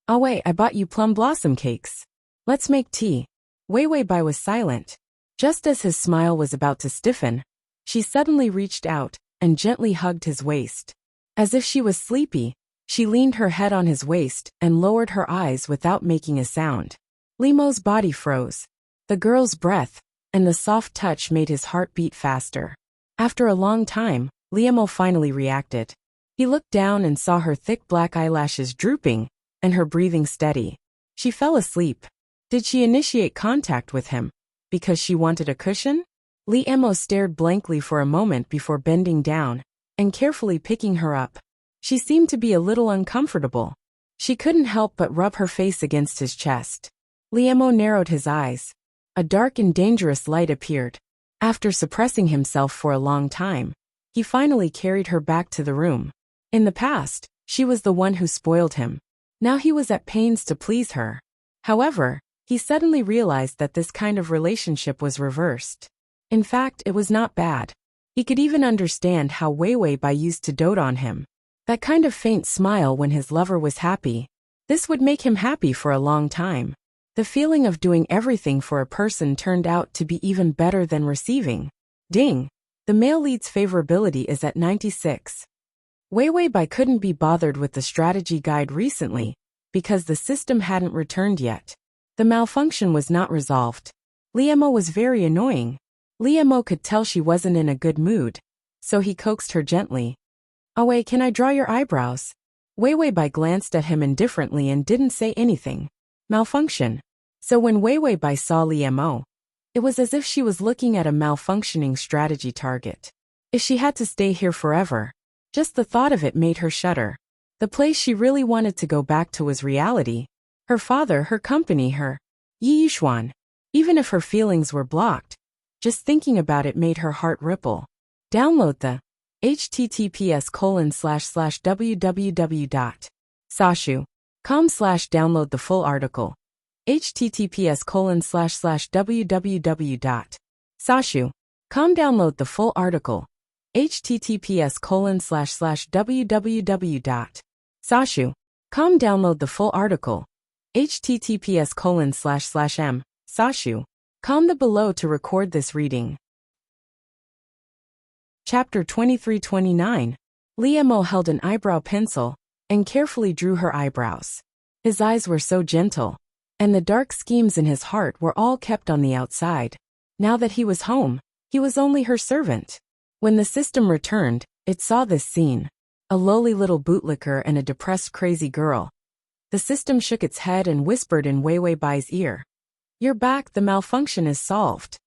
"Away, I bought you plum blossom cakes. Let's make tea." Wei Bai was silent. Just as his smile was about to stiffen, she suddenly reached out and gently hugged his waist. As if she was sleepy, she leaned her head on his waist and lowered her eyes without making a sound. Limo's body froze. The girl's breath and the soft touch made his heart beat faster. After a long time, Limo finally reacted. He looked down and saw her thick black eyelashes drooping and her breathing steady. She fell asleep. Did she initiate contact with him because she wanted a cushion? Limo stared blankly for a moment before bending down and carefully picking her up. She seemed to be a little uncomfortable. She couldn't help but rub her face against his chest. Limo narrowed his eyes. A dark and dangerous light appeared. After suppressing himself for a long time, he finally carried her back to the room. In the past, she was the one who spoiled him. Now he was at pains to please her. However, he suddenly realized that this kind of relationship was reversed. In fact, it was not bad. He could even understand how Wei Bai used to dote on him. That kind of faint smile when his lover was happy. This would make him happy for a long time. The feeling of doing everything for a person turned out to be even better than receiving. Ding! The male lead's favorability is at 96. Wei Bai couldn't be bothered with the strategy guide recently, because the system hadn't returned yet. The malfunction was not resolved. Limo was very annoying. Limo could tell she wasn't in a good mood, so he coaxed her gently. "Away, can I draw your eyebrows?" Wei Bai glanced at him indifferently and didn't say anything. Malfunction. So when Wei Bai saw Limo, It was as if she was looking at a malfunctioning strategy target. If she had to stay here forever, just the thought of it made her shudder. The place she really wanted to go back to was reality. Her father, her company, her Yi Yuxuan. Even if her feelings were blocked, just thinking about it made her heart ripple. Download the https://www.sashu.com/download the full article. https://www.sashu.com download the full article. https://www.sashu.com download the full article. https://m/sashu.com the below to record this reading. Chapter 23-29. Liemo held an eyebrow pencil and carefully drew her eyebrows. His eyes were so gentle, and the dark schemes in his heart were all kept on the outside. Now that he was home, he was only her servant. When the system returned, it saw this scene. A lowly little bootlicker and a depressed crazy girl. The system shook its head and whispered in Weiwei Bai's ear. "You're back, the malfunction is solved."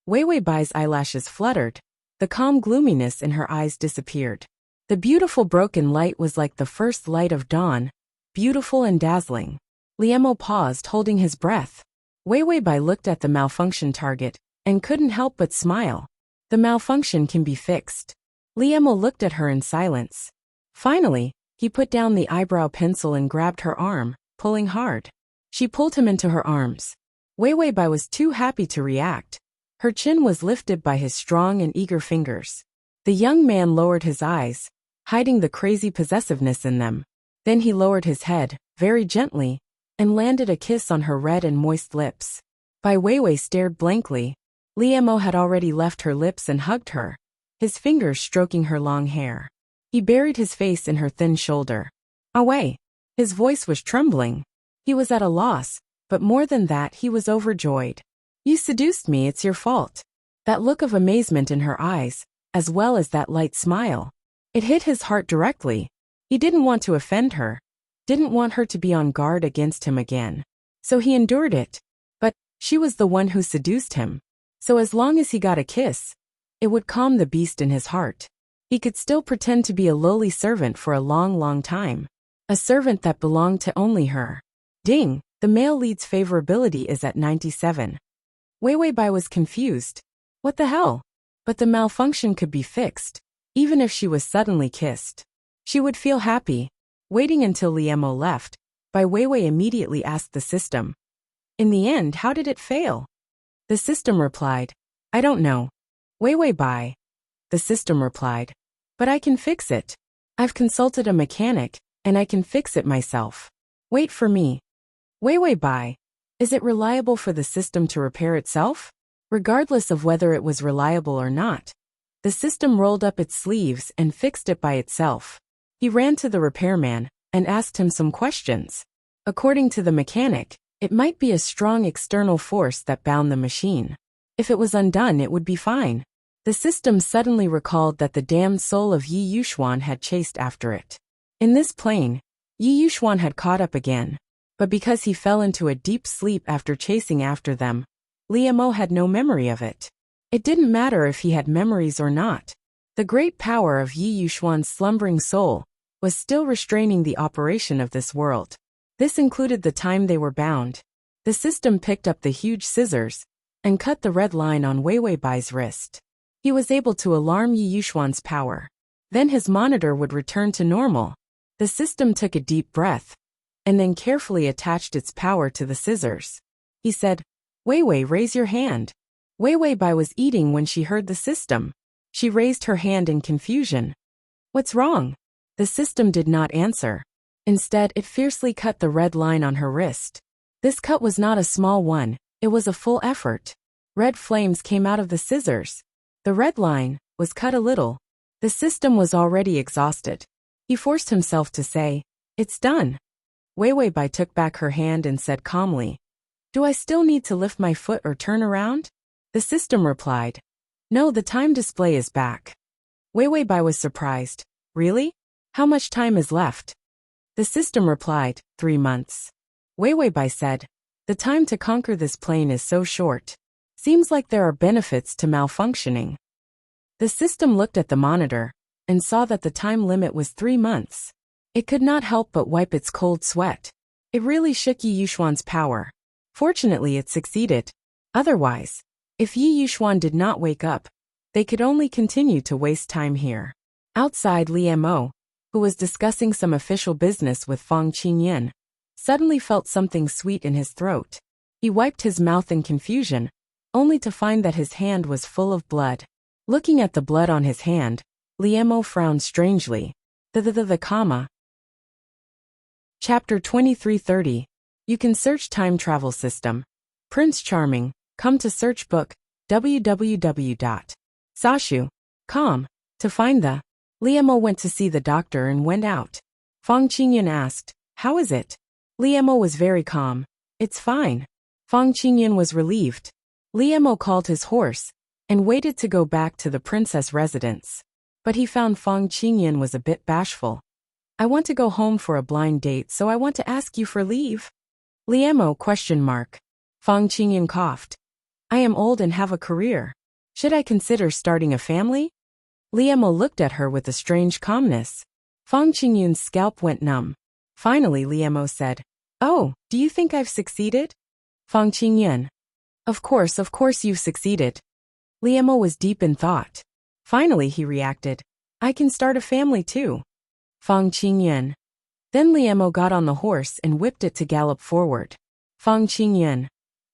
Weiwei Bai's eyelashes fluttered. The calm gloominess in her eyes disappeared. The beautiful broken light was like the first light of dawn, beautiful and dazzling. Liemo paused, holding his breath. Weiwei Bai looked at the malfunction target and couldn't help but smile. The malfunction can be fixed. Liemo looked at her in silence. Finally, he put down the eyebrow pencil and grabbed her arm, pulling hard. She pulled him into her arms. Weiwei Bai was too happy to react. Her chin was lifted by his strong and eager fingers. The young man lowered his eyes, hiding the crazy possessiveness in them. Then he lowered his head, very gently, and landed a kiss on her red and moist lips. Bai Weiwei stared blankly. Liemo had already left her lips and hugged her, his fingers stroking her long hair. He buried his face in her thin shoulder. "Away!" His voice was trembling. He was at a loss, but more than that he was overjoyed. "You seduced me, it's your fault." That look of amazement in her eyes, as well as that light smile. It hit his heart directly. He didn't want to offend her, didn't want her to be on guard against him again. So he endured it. But she was the one who seduced him. So as long as he got a kiss, it would calm the beast in his heart. He could still pretend to be a lowly servant for a long, long time. A servant that belonged to only her. Ding! The male lead's favorability is at 97. Weiwei Bai was confused. What the hell? But the malfunction could be fixed. Even if she was suddenly kissed, she would feel happy. Waiting until Liemo left, Bai Weiwei immediately asked the system. "In the end, how did it fail?" The system replied, "I don't know." "Weiwei Bai." The system replied, "But I can fix it. I've consulted a mechanic, and I can fix it myself. Wait for me." "Weiwei Bai, is it reliable for the system to repair itself?" Regardless of whether it was reliable or not, the system rolled up its sleeves and fixed it by itself. He ran to the repairman and asked him some questions. According to the mechanic, it might be a strong external force that bound the machine. If it was undone, it would be fine. The system suddenly recalled that the damned soul of Yi Yuxuan had chased after it. In this plane, Yi Yuxuan had caught up again. But because he fell into a deep sleep after chasing after them, Liemo had no memory of it. It didn't matter if he had memories or not. The great power of Yi Yuxuan's slumbering soul was still restraining the operation of this world. This included the time they were bound. The system picked up the huge scissors and cut the red line on Weiwei Bai's wrist. He was able to alarm Yi Yuxuan's power. Then his monitor would return to normal. The system took a deep breath and then carefully attached its power to the scissors. He said, "Weiwei, raise your hand." Weiwei Bai was eating when she heard the system. She raised her hand in confusion. "What's wrong?" The system did not answer. Instead, it fiercely cut the red line on her wrist. This cut was not a small one, it was a full effort. Red flames came out of the scissors. The red line was cut a little. The system was already exhausted. He forced himself to say, "It's done." Weiwei Bai took back her hand and said calmly, "Do I still need to lift my foot or turn around?" The system replied, "No, the time display is back." Weiwei Bai was surprised. "Really? How much time is left?" The system replied, 3 months. Weiwei Bai said, "The time to conquer this plane is so short. Seems like there are benefits to malfunctioning. The system looked at the monitor and saw that the time limit was 3 months. It could not help but wipe its cold sweat. It really shook Yi Yuxuan's power. Fortunately, it succeeded. Otherwise, if Yi Yuxuan did not wake up, they could only continue to waste time here. Outside, Li Mo, who was discussing some official business with Fang Qingyan, suddenly felt something sweet in his throat. He wiped his mouth in confusion, only to find that his hand was full of blood. Looking at the blood on his hand, Li Mo frowned strangely. The comma. Chapter 2330. You can search time travel system. Prince Charming, come to search book, www.sashu.com, to find the. Li Mo went to see the doctor and went out. Fang Qingyan asked, how is it? Li Mo was very calm. It's fine. Fang Qingyan was relieved. Li Mo called his horse and waited to go back to the princess residence. But he found Fang Qingyan was a bit bashful. I want to go home for a blind date, so I want to ask you for leave. Li Mo ? Fang Qingyan coughed. I am old and have a career. Should I consider starting a family? Li Mo looked at her with a strange calmness. Fang Qingyan's scalp went numb. Finally, Li Mo said, oh, do you think I've succeeded? Fang Qingyan. Of course you've succeeded. Li Mo was deep in thought. Finally, he reacted. I can start a family too. Fang Qingyan. Then Li Mo got on the horse and whipped it to gallop forward. Fang Qingyan.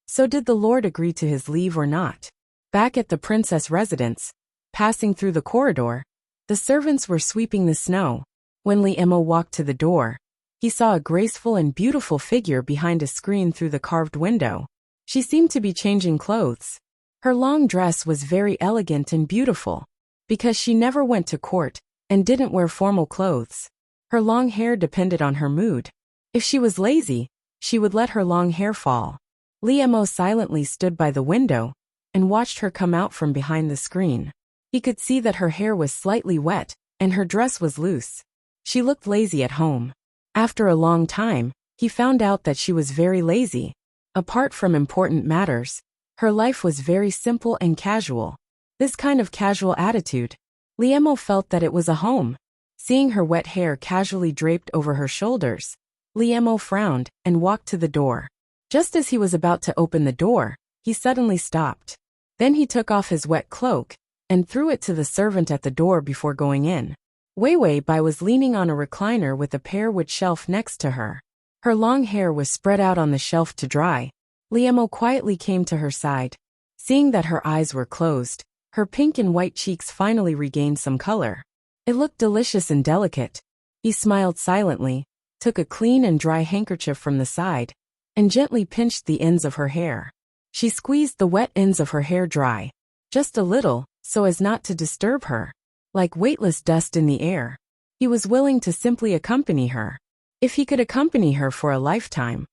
So did the Lord agree to his leave or not? Back at the princess residence, passing through the corridor, the servants were sweeping the snow. When Li Mo walked to the door, he saw a graceful and beautiful figure behind a screen through the carved window. She seemed to be changing clothes. Her long dress was very elegant and beautiful, because she never went to court and didn't wear formal clothes. Her long hair depended on her mood. If she was lazy, she would let her long hair fall. Li Mo silently stood by the window and watched her come out from behind the screen. He could see that her hair was slightly wet and her dress was loose. She looked lazy at home. After a long time, he found out that she was very lazy. Apart from important matters, her life was very simple and casual. This kind of casual attitude, Li Mo felt that it was a home. Seeing her wet hair casually draped over her shoulders, Li Mo frowned and walked to the door. Just as he was about to open the door, he suddenly stopped. Then he took off his wet cloak and threw it to the servant at the door before going in. Wei Bai was leaning on a recliner with a pear-wood shelf next to her. Her long hair was spread out on the shelf to dry. Li Mo quietly came to her side. Seeing that her eyes were closed, her pink and white cheeks finally regained some color. It looked delicious and delicate. He smiled silently, took a clean and dry handkerchief from the side, and gently pinched the ends of her hair. She squeezed the wet ends of her hair dry, just a little, so as not to disturb her. Like weightless dust in the air, he was willing to simply accompany her. If he could accompany her for a lifetime.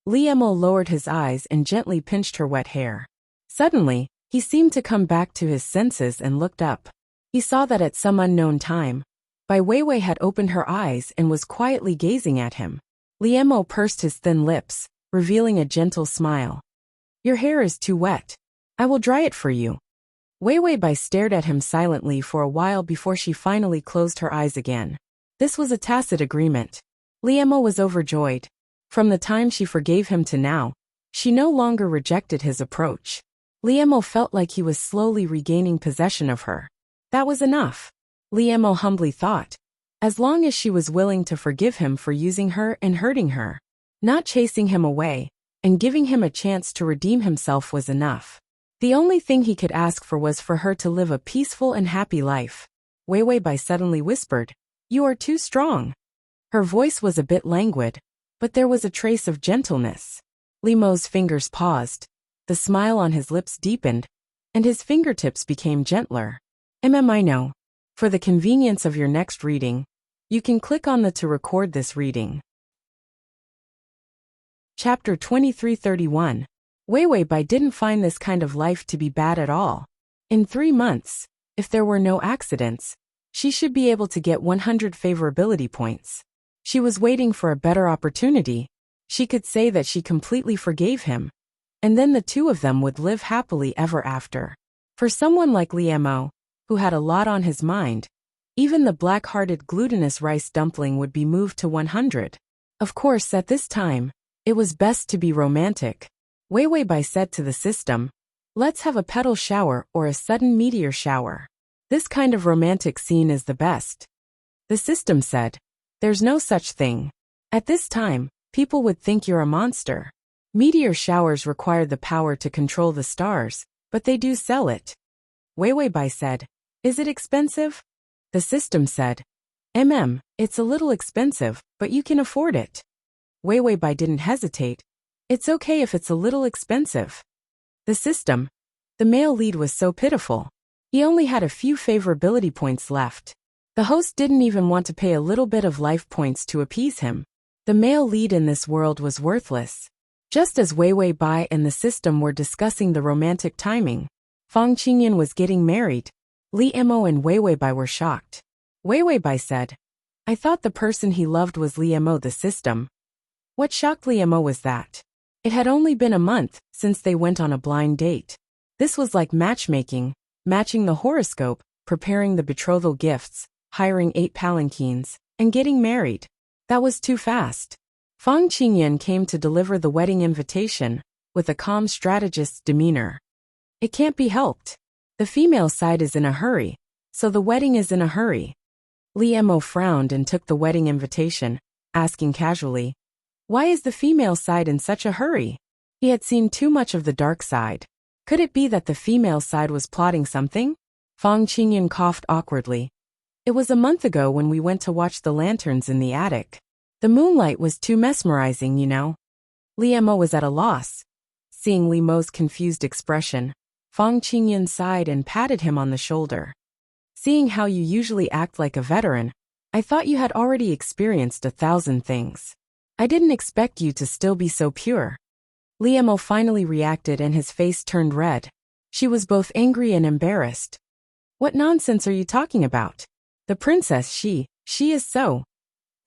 Li Mo lowered his eyes and gently pinched her wet hair. Suddenly, he seemed to come back to his senses and looked up. He saw that at some unknown time, Bai Weiwei had opened her eyes and was quietly gazing at him. Li Mo pursed his thin lips, revealing a gentle smile. Your hair is too wet. I will dry it for you. Weiwei Bai stared at him silently for a while before she finally closed her eyes again. This was a tacit agreement. Li Mo was overjoyed. From the time she forgave him to now, she no longer rejected his approach. Li Mo felt like he was slowly regaining possession of her. That was enough. Li Mo humbly thought. As long as she was willing to forgive him for using her and hurting her, not chasing him away, and giving him a chance to redeem himself was enough. The only thing he could ask for was for her to live a peaceful and happy life. Weiwei Bai suddenly whispered, You are too strong. Her voice was a bit languid, but there was a trace of gentleness. Li Mo's fingers paused. The smile on his lips deepened, and his fingertips became gentler. MMI. For the convenience of your next reading, you can click on the to record this reading. Chapter 2331. Weiwei Bai didn't find this kind of life to be bad at all. In 3 months, if there were no accidents, she should be able to get 100 favorability points. She was waiting for a better opportunity. She could say that she completely forgave him. and then the two of them would live happily ever after. For someone like Liemo, who had a lot on his mind, even the black-hearted glutinous rice dumpling would be moved to 100. Of course, at this time, it was best to be romantic. Wei Wei Bai said to the system, "Let's have a petal shower or a sudden meteor shower. This kind of romantic scene is the best." The system said, "There's no such thing. At this time, people would think you're a monster. Meteor showers require the power to control the stars, but they do sell it." Wei Wei Bai said, "Is it expensive?" The system said, It's a little expensive, but you can afford it." Wei Wei Bai didn't hesitate. "It's okay if it's a little expensive." The system. The male lead was so pitiful. He only had a few favorability points left. The host didn't even want to pay a little bit of life points to appease him. The male lead in this world was worthless. Just as Wei Wei Bai and the system were discussing the romantic timing, Fang Qingyan was getting married. Liemo and Wei Wei Bai were shocked. Wei Wei Bai said, "I thought the person he loved was Liemo the system." What shocked Liemo was that it had only been a month since they went on a blind date. This was like matchmaking, matching the horoscope, preparing the betrothal gifts, hiring 8 palanquins, and getting married. That was too fast. Fang Qingyan came to deliver the wedding invitation with a calm strategist's demeanor. It can't be helped. The female side is in a hurry, so the wedding is in a hurry. Liemo frowned and took the wedding invitation, asking casually, "Why is the female side in such a hurry?" He had seen too much of the dark side. Could it be that the female side was plotting something? Fang Qingyan coughed awkwardly. "It was a month ago when we went to watch the lanterns in the attic. The moonlight was too mesmerizing, you know." Liemo was at a loss. Seeing Liemo's confused expression, Fang Qingyan sighed and patted him on the shoulder. "Seeing how you usually act like a veteran, I thought you had already experienced 1,000 things. I didn't expect you to still be so pure." Liemo finally reacted and his face turned red. She was both angry and embarrassed. "What nonsense are you talking about? The princess, she is so..."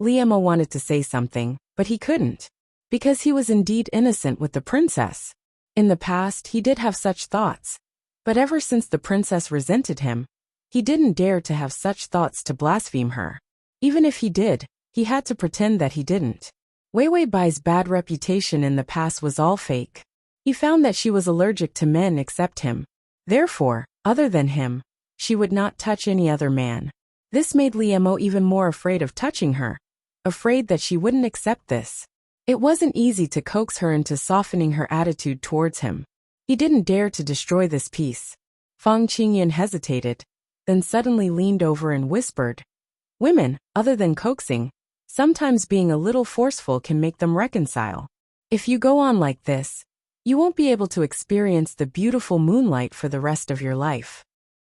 Liemo wanted to say something, but he couldn't. Because he was indeed innocent with the princess. In the past, he did have such thoughts. But ever since the princess resented him, he didn't dare to have such thoughts to blaspheme her. Even if he did, he had to pretend that he didn't. Wei Wei Bai's bad reputation in the past was all fake. He found that she was allergic to men except him. Therefore, other than him, she would not touch any other man. This made Liemo even more afraid of touching her, afraid that she wouldn't accept this. It wasn't easy to coax her into softening her attitude towards him. He didn't dare to destroy this peace. Fang Qingyan hesitated, then suddenly leaned over and whispered, "Women, other than coaxing, sometimes being a little forceful can make them reconcile. If you go on like this, you won't be able to experience the beautiful moonlight for the rest of your life."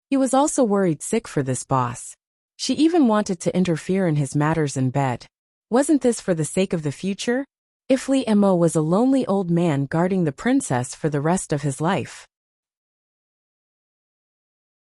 He was also worried sick for this boss. She even wanted to interfere in his matters in bed. Wasn't this for the sake of the future? If Liemo was a lonely old man guarding the princess for the rest of his life.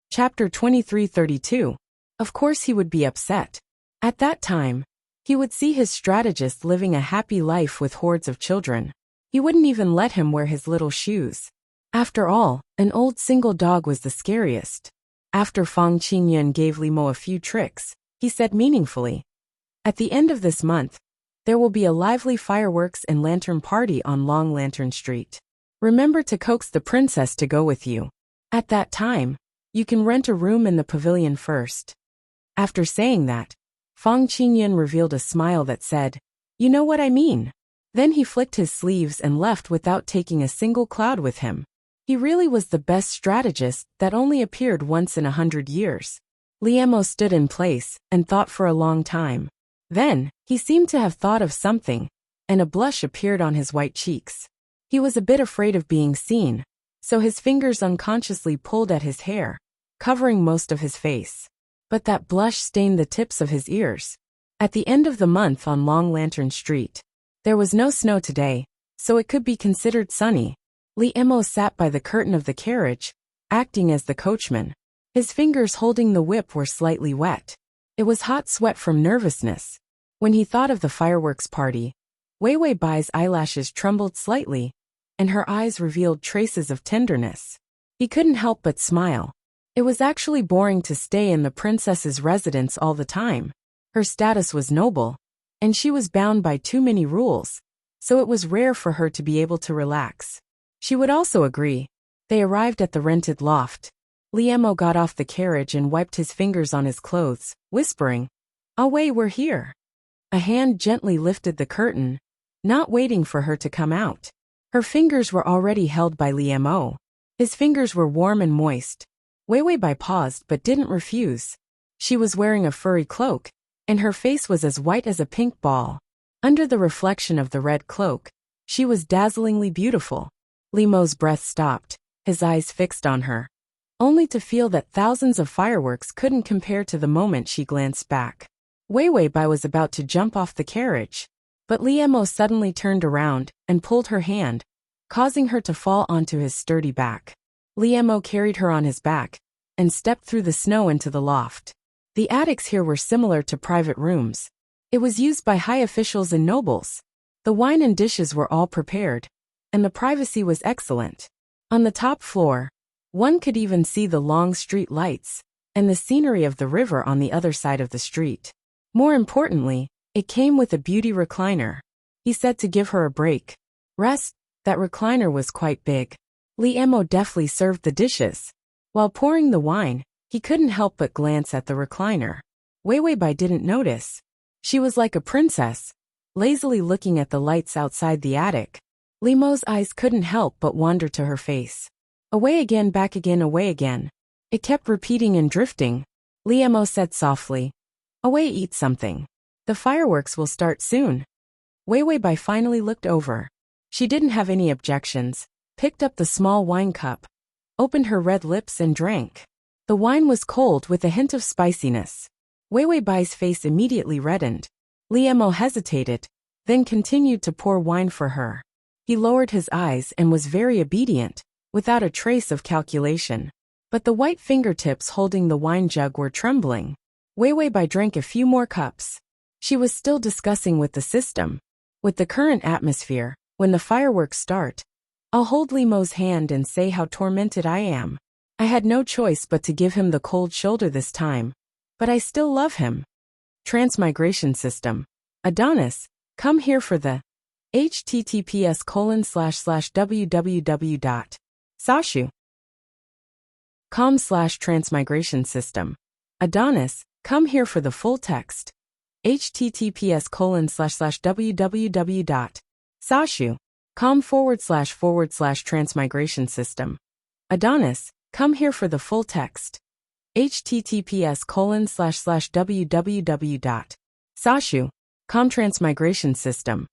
Chapter 2332. Of course he would be upset. At that time, he would see his strategist living a happy life with hordes of children. He wouldn't even let him wear his little shoes. After all, an old single dog was the scariest. After Fang Qingyan gave Liemo a few tricks, he said meaningfully, "At the end of this month, there will be a lively fireworks and lantern party on Long Lantern Street. Remember to coax the princess to go with you. At that time, you can rent a room in the pavilion first." After saying that, Fang Qingyan revealed a smile that said, "You know what I mean." Then he flicked his sleeves and left without taking a single cloud with him. He really was the best strategist that only appeared once in 100 years. Liemo stood in place and thought for a long time. Then, he seemed to have thought of something, and a blush appeared on his white cheeks. He was a bit afraid of being seen, so his fingers unconsciously pulled at his hair, covering most of his face. But that blush stained the tips of his ears. At the end of the month on Long Lantern Street, there was no snow today, so it could be considered sunny. Liemo sat by the curtain of the carriage, acting as the coachman. His fingers holding the whip were slightly wet. It was hot sweat from nervousness. When he thought of the fireworks party, Wei Wei Bai's eyelashes trembled slightly. and her eyes revealed traces of tenderness. He couldn't help but smile. It was actually boring to stay in the princess's residence all the time. Her status was noble, and she was bound by too many rules, so it was rare for her to be able to relax. She would also agree. They arrived at the rented loft. Liemo got off the carriage and wiped his fingers on his clothes, whispering, "Away, we're here." A hand gently lifted the curtain, not waiting for her to come out. Her fingers were already held by Liemo. His fingers were warm and moist. Weiwei paused but didn't refuse. She was wearing a furry cloak, and her face was as white as a pink ball. Under the reflection of the red cloak, she was dazzlingly beautiful. Liemo's breath stopped, his eyes fixed on her, only to feel that thousands of fireworks couldn't compare to the moment she glanced back. Weiwei was about to jump off the carriage, but Liemo suddenly turned around and pulled her hand, causing her to fall onto his sturdy back. Liemo carried her on his back and stepped through the snow into the loft. The attics here were similar to private rooms. It was used by high officials and nobles. The wine and dishes were all prepared, and the privacy was excellent. On the top floor, one could even see the long street lights and the scenery of the river on the other side of the street. More importantly, it came with a beauty recliner. He said to give her a break. Rest, that recliner was quite big. Liemo deftly served the dishes. While pouring the wine, he couldn't help but glance at the recliner. Weiwei didn't notice. She was like a princess, lazily looking at the lights outside the attic. Liemo's eyes couldn't help but wander to her face. Away again, back again, away again. It kept repeating and drifting. Liemo said softly, "Away, eat something. The fireworks will start soon." Weiwei finally looked over. She didn't have any objections, picked up the small wine cup, opened her red lips and drank. The wine was cold with a hint of spiciness. Weiwei's face immediately reddened. Liemo hesitated, then continued to pour wine for her. He lowered his eyes and was very obedient, without a trace of calculation. But the white fingertips holding the wine jug were trembling. Weiwei drank a few more cups. She was still discussing with the system. With the current atmosphere, when the fireworks start, I'll hold Liemo's hand and say how tormented I am. I had no choice but to give him the cold shoulder this time. But I still love him. Transmigration system. Adonis, come here for the https://www.sashu.com/transmigration system. Adonis, come here for the full text. https://www.sashu.com/transmigration system. Adonis, come here for the full text. https://www.sashu.com/transmigration system.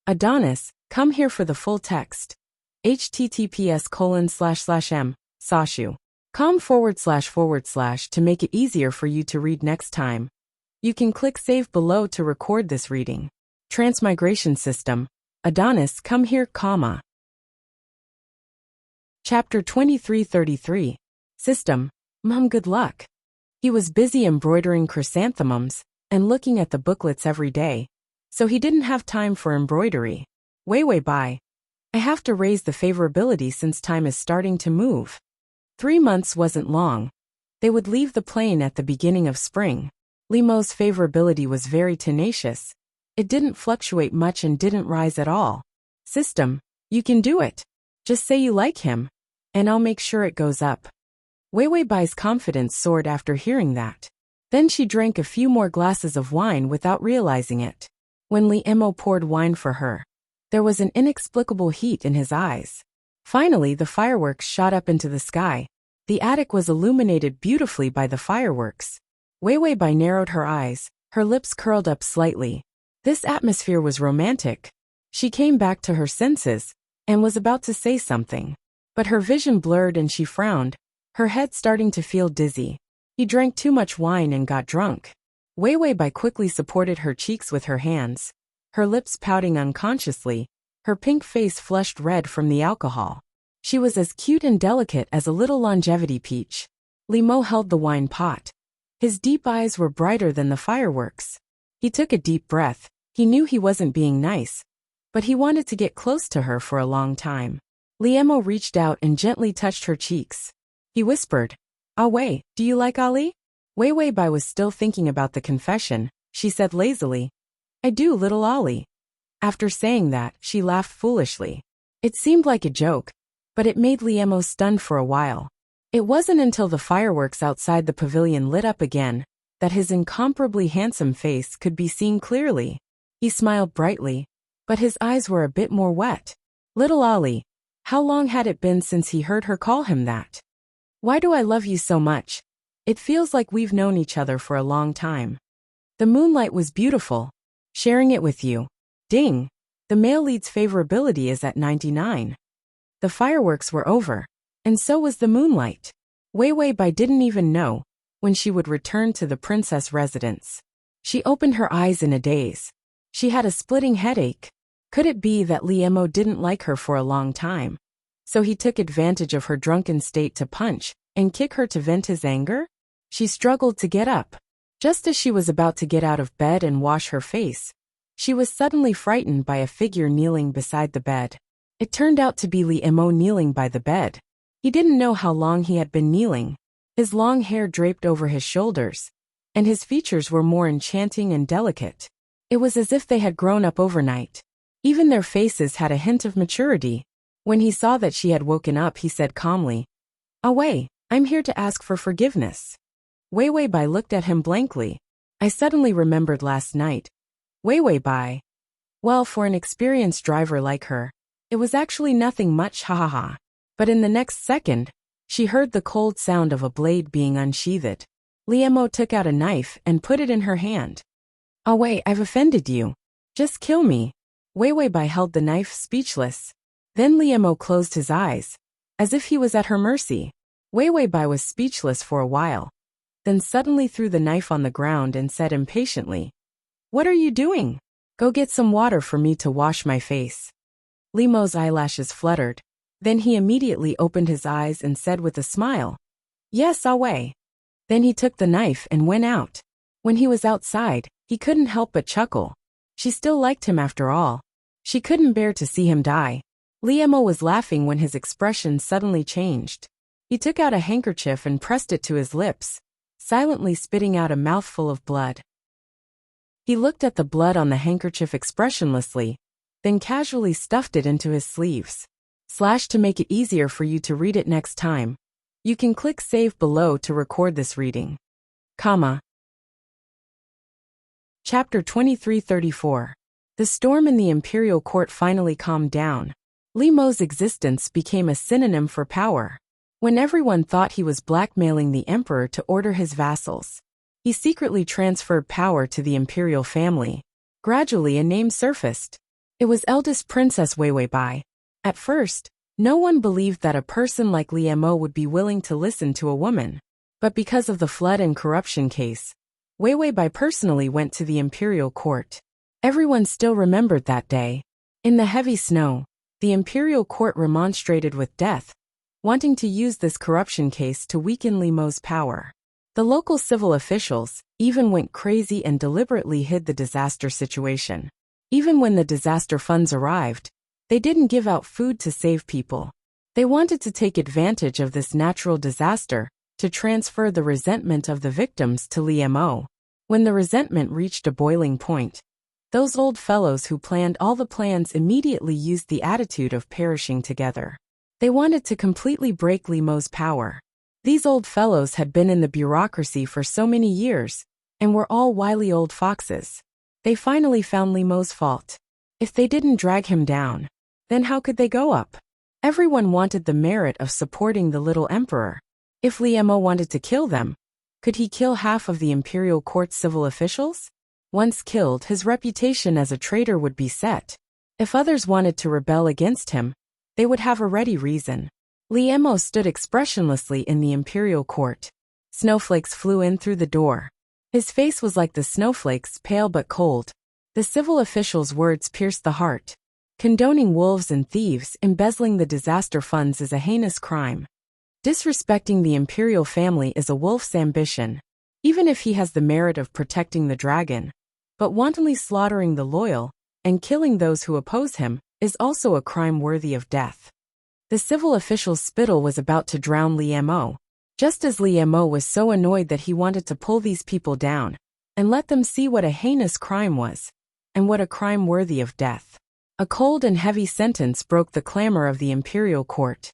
Adonis, come here for the full text. https://m/sashu.com// to make it easier for you to read next time. You can click save below to record this reading. Transmigration system. Adonis, come here, comma. Chapter 2333. System. Mom, good luck. He was busy embroidering chrysanthemums and looking at the booklets every day, so he didn't have time for embroidery. Weiwei. I have to raise the favorability since time is starting to move. 3 months wasn't long. They would leave the plane at the beginning of spring. Liemo's favorability was very tenacious. It didn't fluctuate much and didn't rise at all. System, you can do it. Just say you like him, and I'll make sure it goes up. Weiwei's confidence soared after hearing that. Then she drank a few more glasses of wine without realizing it. When Liemo poured wine for her, there was an inexplicable heat in his eyes. Finally, the fireworks shot up into the sky. The attic was illuminated beautifully by the fireworks. Weiwei narrowed her eyes, her lips curled up slightly. This atmosphere was romantic. She came back to her senses and was about to say something, but her vision blurred and she frowned, her head starting to feel dizzy. He drank too much wine and got drunk. Weiwei quickly supported her cheeks with her hands, her lips pouting unconsciously, her pink face flushed red from the alcohol. She was as cute and delicate as a little longevity peach. Liemo held the wine pot. His deep eyes were brighter than the fireworks. He took a deep breath. He knew he wasn't being nice, but he wanted to get close to her for a long time. Liemo reached out and gently touched her cheeks. He whispered, "Ah Wei, do you like Ali?" Wei Wei Bai was still thinking about the confession. She said lazily, "I do, little Ali." After saying that, she laughed foolishly. It seemed like a joke, but it made Liemo stunned for a while. It wasn't until the fireworks outside the pavilion lit up again that his incomparably handsome face could be seen clearly. He smiled brightly, but his eyes were a bit more wet. Little Ali, how long had it been since he heard her call him that? Why do I love you so much? It feels like we've known each other for a long time. The moonlight was beautiful. Sharing it with you. Ding! The male lead's favorability is at 99. The fireworks were over, and so was the moonlight. Wei Wei Bai didn't even know when she would return to the princess residence. She opened her eyes in a daze. She had a splitting headache. Could it be that Liemo didn't like her for a long time? So he took advantage of her drunken state to punch and kick her to vent his anger? She struggled to get up. Just as she was about to get out of bed and wash her face, she was suddenly frightened by a figure kneeling beside the bed. It turned out to be Liemo kneeling by the bed. He didn't know how long he had been kneeling. His long hair draped over his shoulders, and his features were more enchanting and delicate. It was as if they had grown up overnight. Even their faces had a hint of maturity. When he saw that she had woken up, he said calmly, "Ah Wei, I'm here to ask for forgiveness." Wei Wei Bai looked at him blankly. "I suddenly remembered last night." Wei Wei Bai. Well, for an experienced driver like her, it was actually nothing much, ha ha ha. But in the next second, she heard the cold sound of a blade being unsheathed. Liemo took out a knife and put it in her hand. "Ah Wei, I've offended you. Just kill me." Wei Wei Bai held the knife speechless. Then Liemo closed his eyes, as if he was at her mercy. Wei Wei Bai was speechless for a while, then suddenly threw the knife on the ground and said impatiently, "What are you doing? Go get some water for me to wash my face." Liemo's eyelashes fluttered. Then he immediately opened his eyes and said with a smile, "Yes, Ah Wei." Then he took the knife and went out. When he was outside, he couldn't help but chuckle. She still liked him after all. She couldn't bear to see him die. Liemo was laughing when his expression suddenly changed. He took out a handkerchief and pressed it to his lips, silently spitting out a mouthful of blood. He looked at the blood on the handkerchief expressionlessly, then casually stuffed it into his sleeves. To make it easier for you to read it next time, you can click save below to record this reading. Chapter 2334. The storm in the imperial court finally calmed down. Liemo's existence became a synonym for power. When everyone thought he was blackmailing the emperor to order his vassals, he secretly transferred power to the imperial family. Gradually a name surfaced. It was eldest Princess Wei Wei Bai. At first, no one believed that a person like Liemo would be willing to listen to a woman. But because of the flood and corruption case, Wei Wei Bai personally went to the imperial court. Everyone still remembered that day. In the heavy snow, the imperial court remonstrated with death, wanting to use this corruption case to weaken Liemo's power. The local civil officials even went crazy and deliberately hid the disaster situation. Even when the disaster funds arrived, they didn't give out food to save people. They wanted to take advantage of this natural disaster to transfer the resentment of the victims to Liemo. When the resentment reached a boiling point, those old fellows who planned all the plans immediately used the attitude of perishing together. They wanted to completely break Liemo's power. These old fellows had been in the bureaucracy for so many years, and were all wily old foxes. They finally found Liemo's fault. If they didn't drag him down, then how could they go up? Everyone wanted the merit of supporting the little emperor. If Liemo wanted to kill them, could he kill half of the imperial court's civil officials? Once killed, his reputation as a traitor would be set. If others wanted to rebel against him, they would have a ready reason. Liemo stood expressionlessly in the imperial court. Snowflakes flew in through the door. His face was like the snowflakes, pale but cold. The civil official's words pierced the heart. Condoning wolves and thieves embezzling the disaster funds is a heinous crime. Disrespecting the imperial family is a wolf's ambition, even if he has the merit of protecting the dragon. But wantonly slaughtering the loyal and killing those who oppose him is also a crime worthy of death. The civil official's spittle was about to drown Li Mo. Just as Li Mo was so annoyed that he wanted to pull these people down and let them see what a heinous crime was, and what a crime worthy of death. A cold and heavy sentence broke the clamor of the imperial court.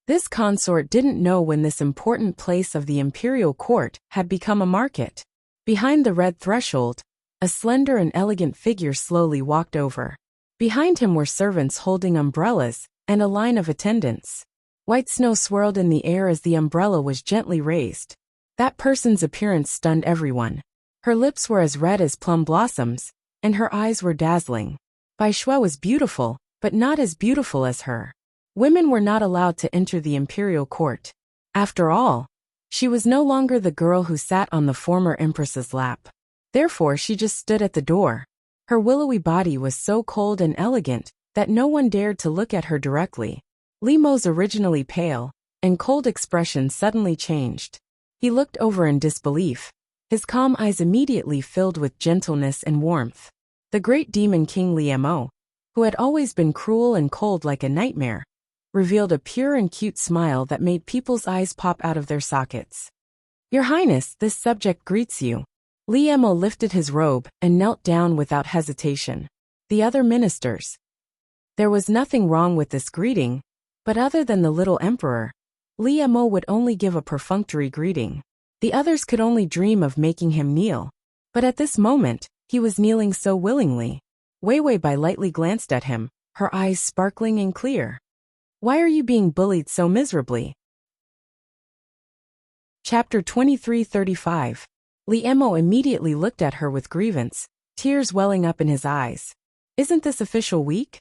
This consort didn't know when this important place of the imperial court had become a market. Behind the red threshold, a slender and elegant figure slowly walked over. Behind him were servants holding umbrellas and a line of attendants. White snow swirled in the air as the umbrella was gently raised. That person's appearance stunned everyone. Her lips were as red as plum blossoms, and her eyes were dazzling. Bai Shui was beautiful, but not as beautiful as her. Women were not allowed to enter the imperial court. After all, she was no longer the girl who sat on the former empress's lap. Therefore she just stood at the door. Her willowy body was so cold and elegant that no one dared to look at her directly. Li Mo's originally pale and cold expression suddenly changed. He looked over in disbelief. His calm eyes immediately filled with gentleness and warmth. The great demon king Li Mo, who had always been cruel and cold like a nightmare, revealed a pure and cute smile that made people's eyes pop out of their sockets. Your Highness, this subject greets you. Li Mo lifted his robe and knelt down without hesitation. The other ministers. There was nothing wrong with this greeting, but other than the little emperor, Li Mo would only give a perfunctory greeting. The others could only dream of making him kneel. But at this moment, he was kneeling so willingly. Wei Wei Bai lightly glanced at him, her eyes sparkling and clear. Why are you being bullied so miserably? Chapter 2335. Li Mo immediately looked at her with grievance, tears welling up in his eyes. Isn't this official weak?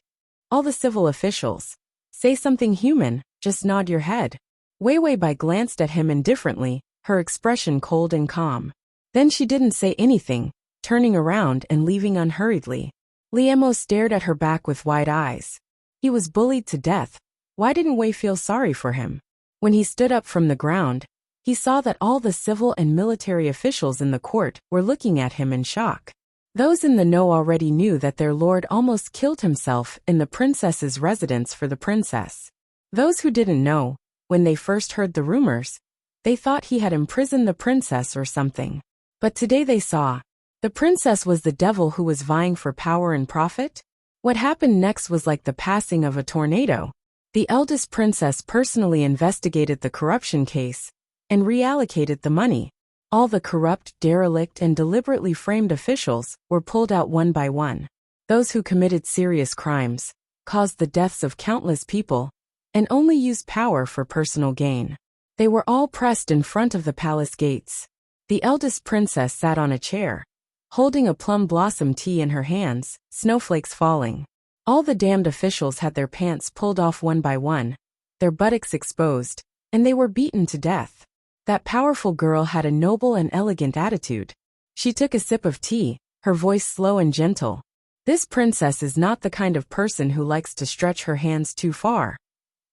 All the civil officials. Say something human, just nod your head. Wei Wei Bai glanced at him indifferently, her expression cold and calm. Then she didn't say anything, turning around and leaving unhurriedly. Li Mo stared at her back with wide eyes. He was bullied to death. Why didn't Wei feel sorry for him? When he stood up from the ground, he saw that all the civil and military officials in the court were looking at him in shock. Those in the know already knew that their lord almost killed himself in the princess's residence for the princess. Those who didn't know, when they first heard the rumors, they thought he had imprisoned the princess or something. But today they saw, the princess was the devil who was vying for power and profit? What happened next was like the passing of a tornado. The eldest princess personally investigated the corruption case and reallocated the money. All the corrupt, derelict, and deliberately framed officials were pulled out one by one. Those who committed serious crimes, caused the deaths of countless people, and only used power for personal gain. They were all pressed in front of the palace gates. The eldest princess sat on a chair, holding a plum blossom tea in her hands, snowflakes falling. All the damned officials had their pants pulled off one by one, their buttocks exposed, and they were beaten to death. That powerful girl had a noble and elegant attitude. She took a sip of tea, her voice slow and gentle. This princess is not the kind of person who likes to stretch her hands too far.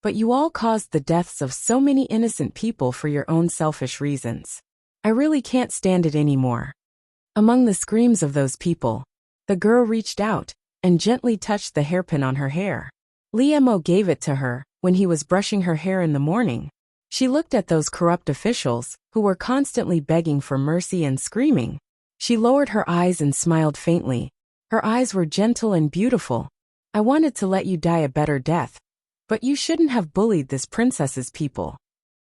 But you all caused the deaths of so many innocent people for your own selfish reasons. I really can't stand it anymore. Among the screams of those people, the girl reached out and gently touched the hairpin on her hair. Li Mo gave it to her when he was brushing her hair in the morning. She looked at those corrupt officials who were constantly begging for mercy and screaming. She lowered her eyes and smiled faintly. Her eyes were gentle and beautiful. I wanted to let you die a better death, but you shouldn't have bullied this princess's people.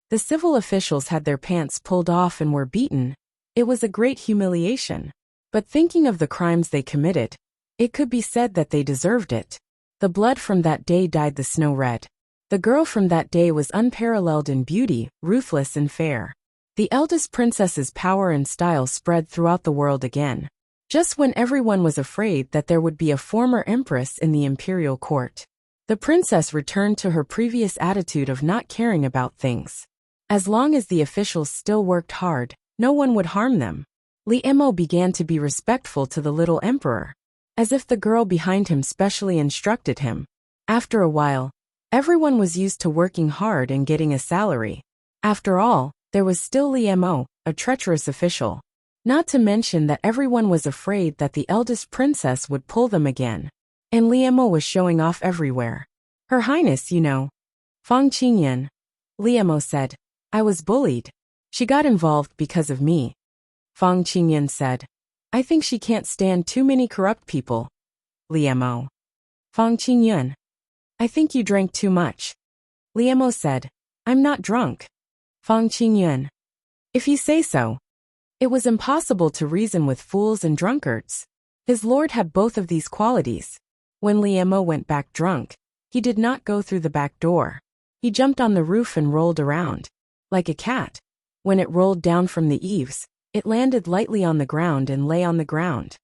The civil officials had their pants pulled off and were beaten. It was a great humiliation. But thinking of the crimes they committed, it could be said that they deserved it. The blood from that day dyed the snow red. The girl from that day was unparalleled in beauty, ruthless and fair. The eldest princess's power and style spread throughout the world again. Just when everyone was afraid that there would be a former empress in the imperial court, the princess returned to her previous attitude of not caring about things. As long as the officials still worked hard, no one would harm them. Li Mo began to be respectful to the little emperor, as if the girl behind him specially instructed him. After a while, everyone was used to working hard and getting a salary. After all, there was still Li Mo, a treacherous official. Not to mention that everyone was afraid that the eldest princess would pull them again. And Li Mo was showing off everywhere. Her Highness, you know. Fang Qingyan. Liemo said. I was bullied. She got involved because of me. Fang Qingyan said. I think she can't stand too many corrupt people. Liemo. Fang Qingyan. I think you drank too much. Liemo said. I'm not drunk. Fang Qingyan. If you say so. It was impossible to reason with fools and drunkards. His lord had both of these qualities. When Liemo went back drunk, he did not go through the back door. He jumped on the roof and rolled around. Like a cat. When it rolled down from the eaves, it landed lightly on the ground and lay on the ground.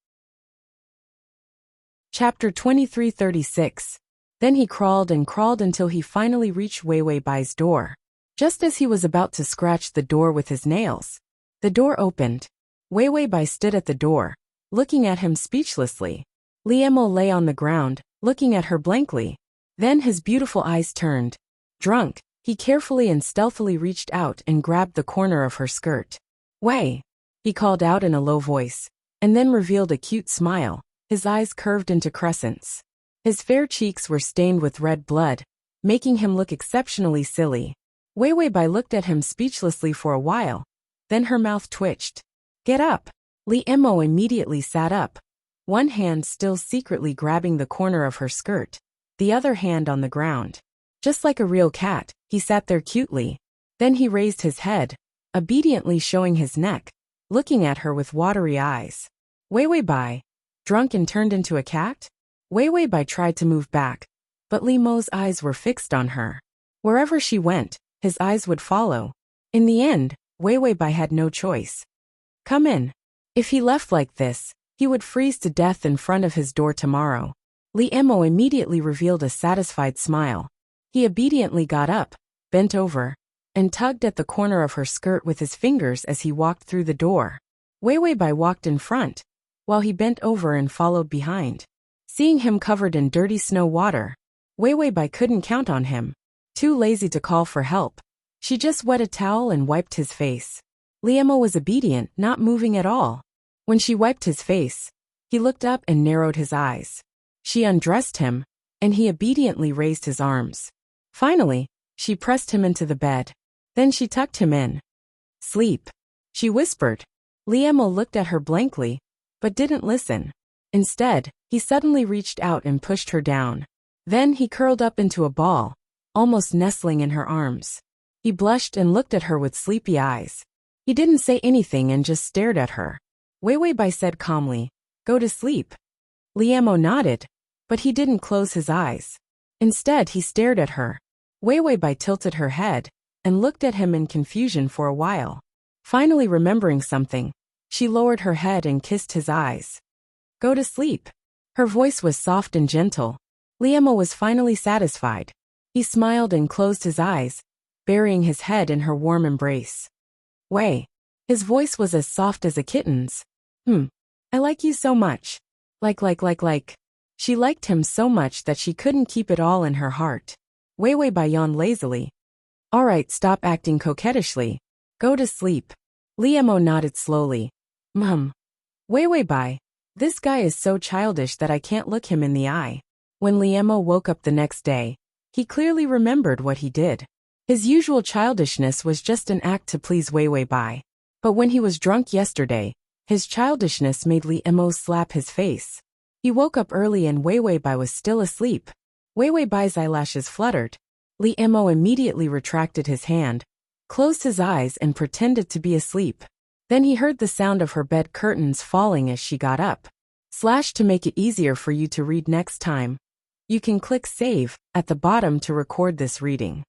Chapter 2336. Then he crawled and crawled until he finally reached Wei Wei Bai's door. Just as he was about to scratch the door with his nails, the door opened. Wei Wei Bai stood at the door, looking at him speechlessly. Liemo lay on the ground, looking at her blankly. Then his beautiful eyes turned. Drunk, he carefully and stealthily reached out and grabbed the corner of her skirt. Wei, he called out in a low voice, and then revealed a cute smile, his eyes curved into crescents. His fair cheeks were stained with red blood, making him look exceptionally silly. Wei Wei Bai looked at him speechlessly for a while. Then her mouth twitched. Get up! Liemo immediately sat up, one hand still secretly grabbing the corner of her skirt, the other hand on the ground. Just like a real cat, he sat there cutely. Then he raised his head, obediently showing his neck, looking at her with watery eyes. Wei Wei Bai, drunk and turned into a cat? Wei Wei Bai tried to move back, but Liemo's eyes were fixed on her. Wherever she went, his eyes would follow. In the end, Wei Wei Bai had no choice. Come in. If he left like this, he would freeze to death in front of his door tomorrow. Liemo immediately revealed a satisfied smile. He obediently got up, bent over, and tugged at the corner of her skirt with his fingers as he walked through the door. Wei Wei Bai walked in front, while he bent over and followed behind. Seeing him covered in dirty snow water, Wei Wei Bai couldn't count on him. Too lazy to call for help, she just wet a towel and wiped his face. Liemo was obedient, not moving at all. When she wiped his face, he looked up and narrowed his eyes. She undressed him, and he obediently raised his arms. Finally, she pressed him into the bed. Then she tucked him in. Sleep, she whispered. Liemo looked at her blankly, but didn't listen. Instead, he suddenly reached out and pushed her down. Then he curled up into a ball, almost nestling in her arms. He blushed and looked at her with sleepy eyes. He didn't say anything and just stared at her. Wei Wei Bai said calmly, Go to sleep. Liemo nodded, but he didn't close his eyes. Instead, he stared at her. Wei Wei Bai tilted her head and looked at him in confusion for a while. Finally remembering something, she lowered her head and kissed his eyes. Go to sleep. Her voice was soft and gentle. Liemo was finally satisfied. He smiled and closed his eyes, burying his head in her warm embrace. Wei. His voice was as soft as a kitten's. I like you so much. Like. She liked him so much that she couldn't keep it all in her heart. Wei Wei Bai yawned lazily. All right, stop acting coquettishly. Go to sleep. Liemo nodded slowly. Wei Wei Bai. This guy is so childish that I can't look him in the eye. When Liemo woke up the next day, he clearly remembered what he did. His usual childishness was just an act to please Wei Wei Bai. But when he was drunk yesterday, his childishness made Liemo slap his face. He woke up early and Wei Wei Bai was still asleep. Wei Wei Bai's eyelashes fluttered. Liemo immediately retracted his hand, closed his eyes and pretended to be asleep. Then he heard the sound of her bed curtains falling as she got up. / to make it easier for you to read next time, you can click save at the bottom to record this reading.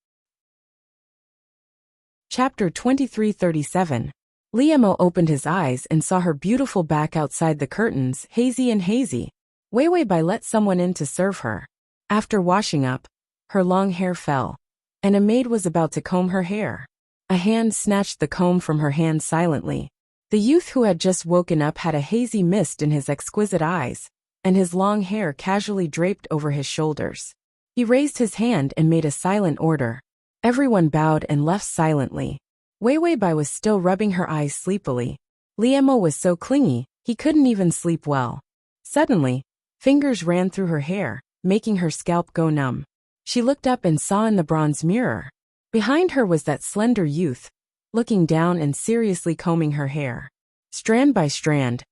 Chapter 2337. Liemo opened his eyes and saw her beautiful back outside the curtains, hazy and hazy. Wei Wei Bai let someone in to serve her. After washing up, her long hair fell, and a maid was about to comb her hair. A hand snatched the comb from her hand silently. The youth who had just woken up had a hazy mist in his exquisite eyes, and his long hair casually draped over his shoulders. He raised his hand and made a silent order. Everyone bowed and left silently. Wei Wei Bai was still rubbing her eyes sleepily. Liemo was so clingy, he couldn't even sleep well. Suddenly, fingers ran through her hair, making her scalp go numb. She looked up and saw in the bronze mirror. Behind her was that slender youth, looking down and seriously combing her hair. Strand by strand,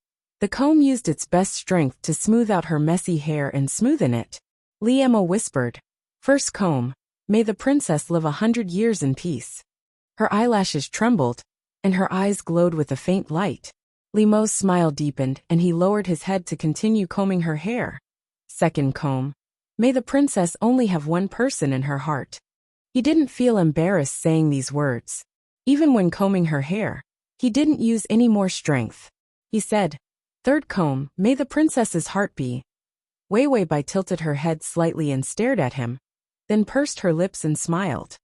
the comb used its best strength to smooth out her messy hair and smoothen it. Liemo whispered, "First comb, may the princess live 100 years in peace." Her eyelashes trembled, and her eyes glowed with a faint light. Liemo's smile deepened, and he lowered his head to continue combing her hair. Second comb, may the princess only have one person in her heart. He didn't feel embarrassed saying these words. Even when combing her hair, he didn't use any more strength. He said, "Third comb, may the princess's heart be." Wei Wei Bai tilted her head slightly and stared at him, then pursed her lips and smiled.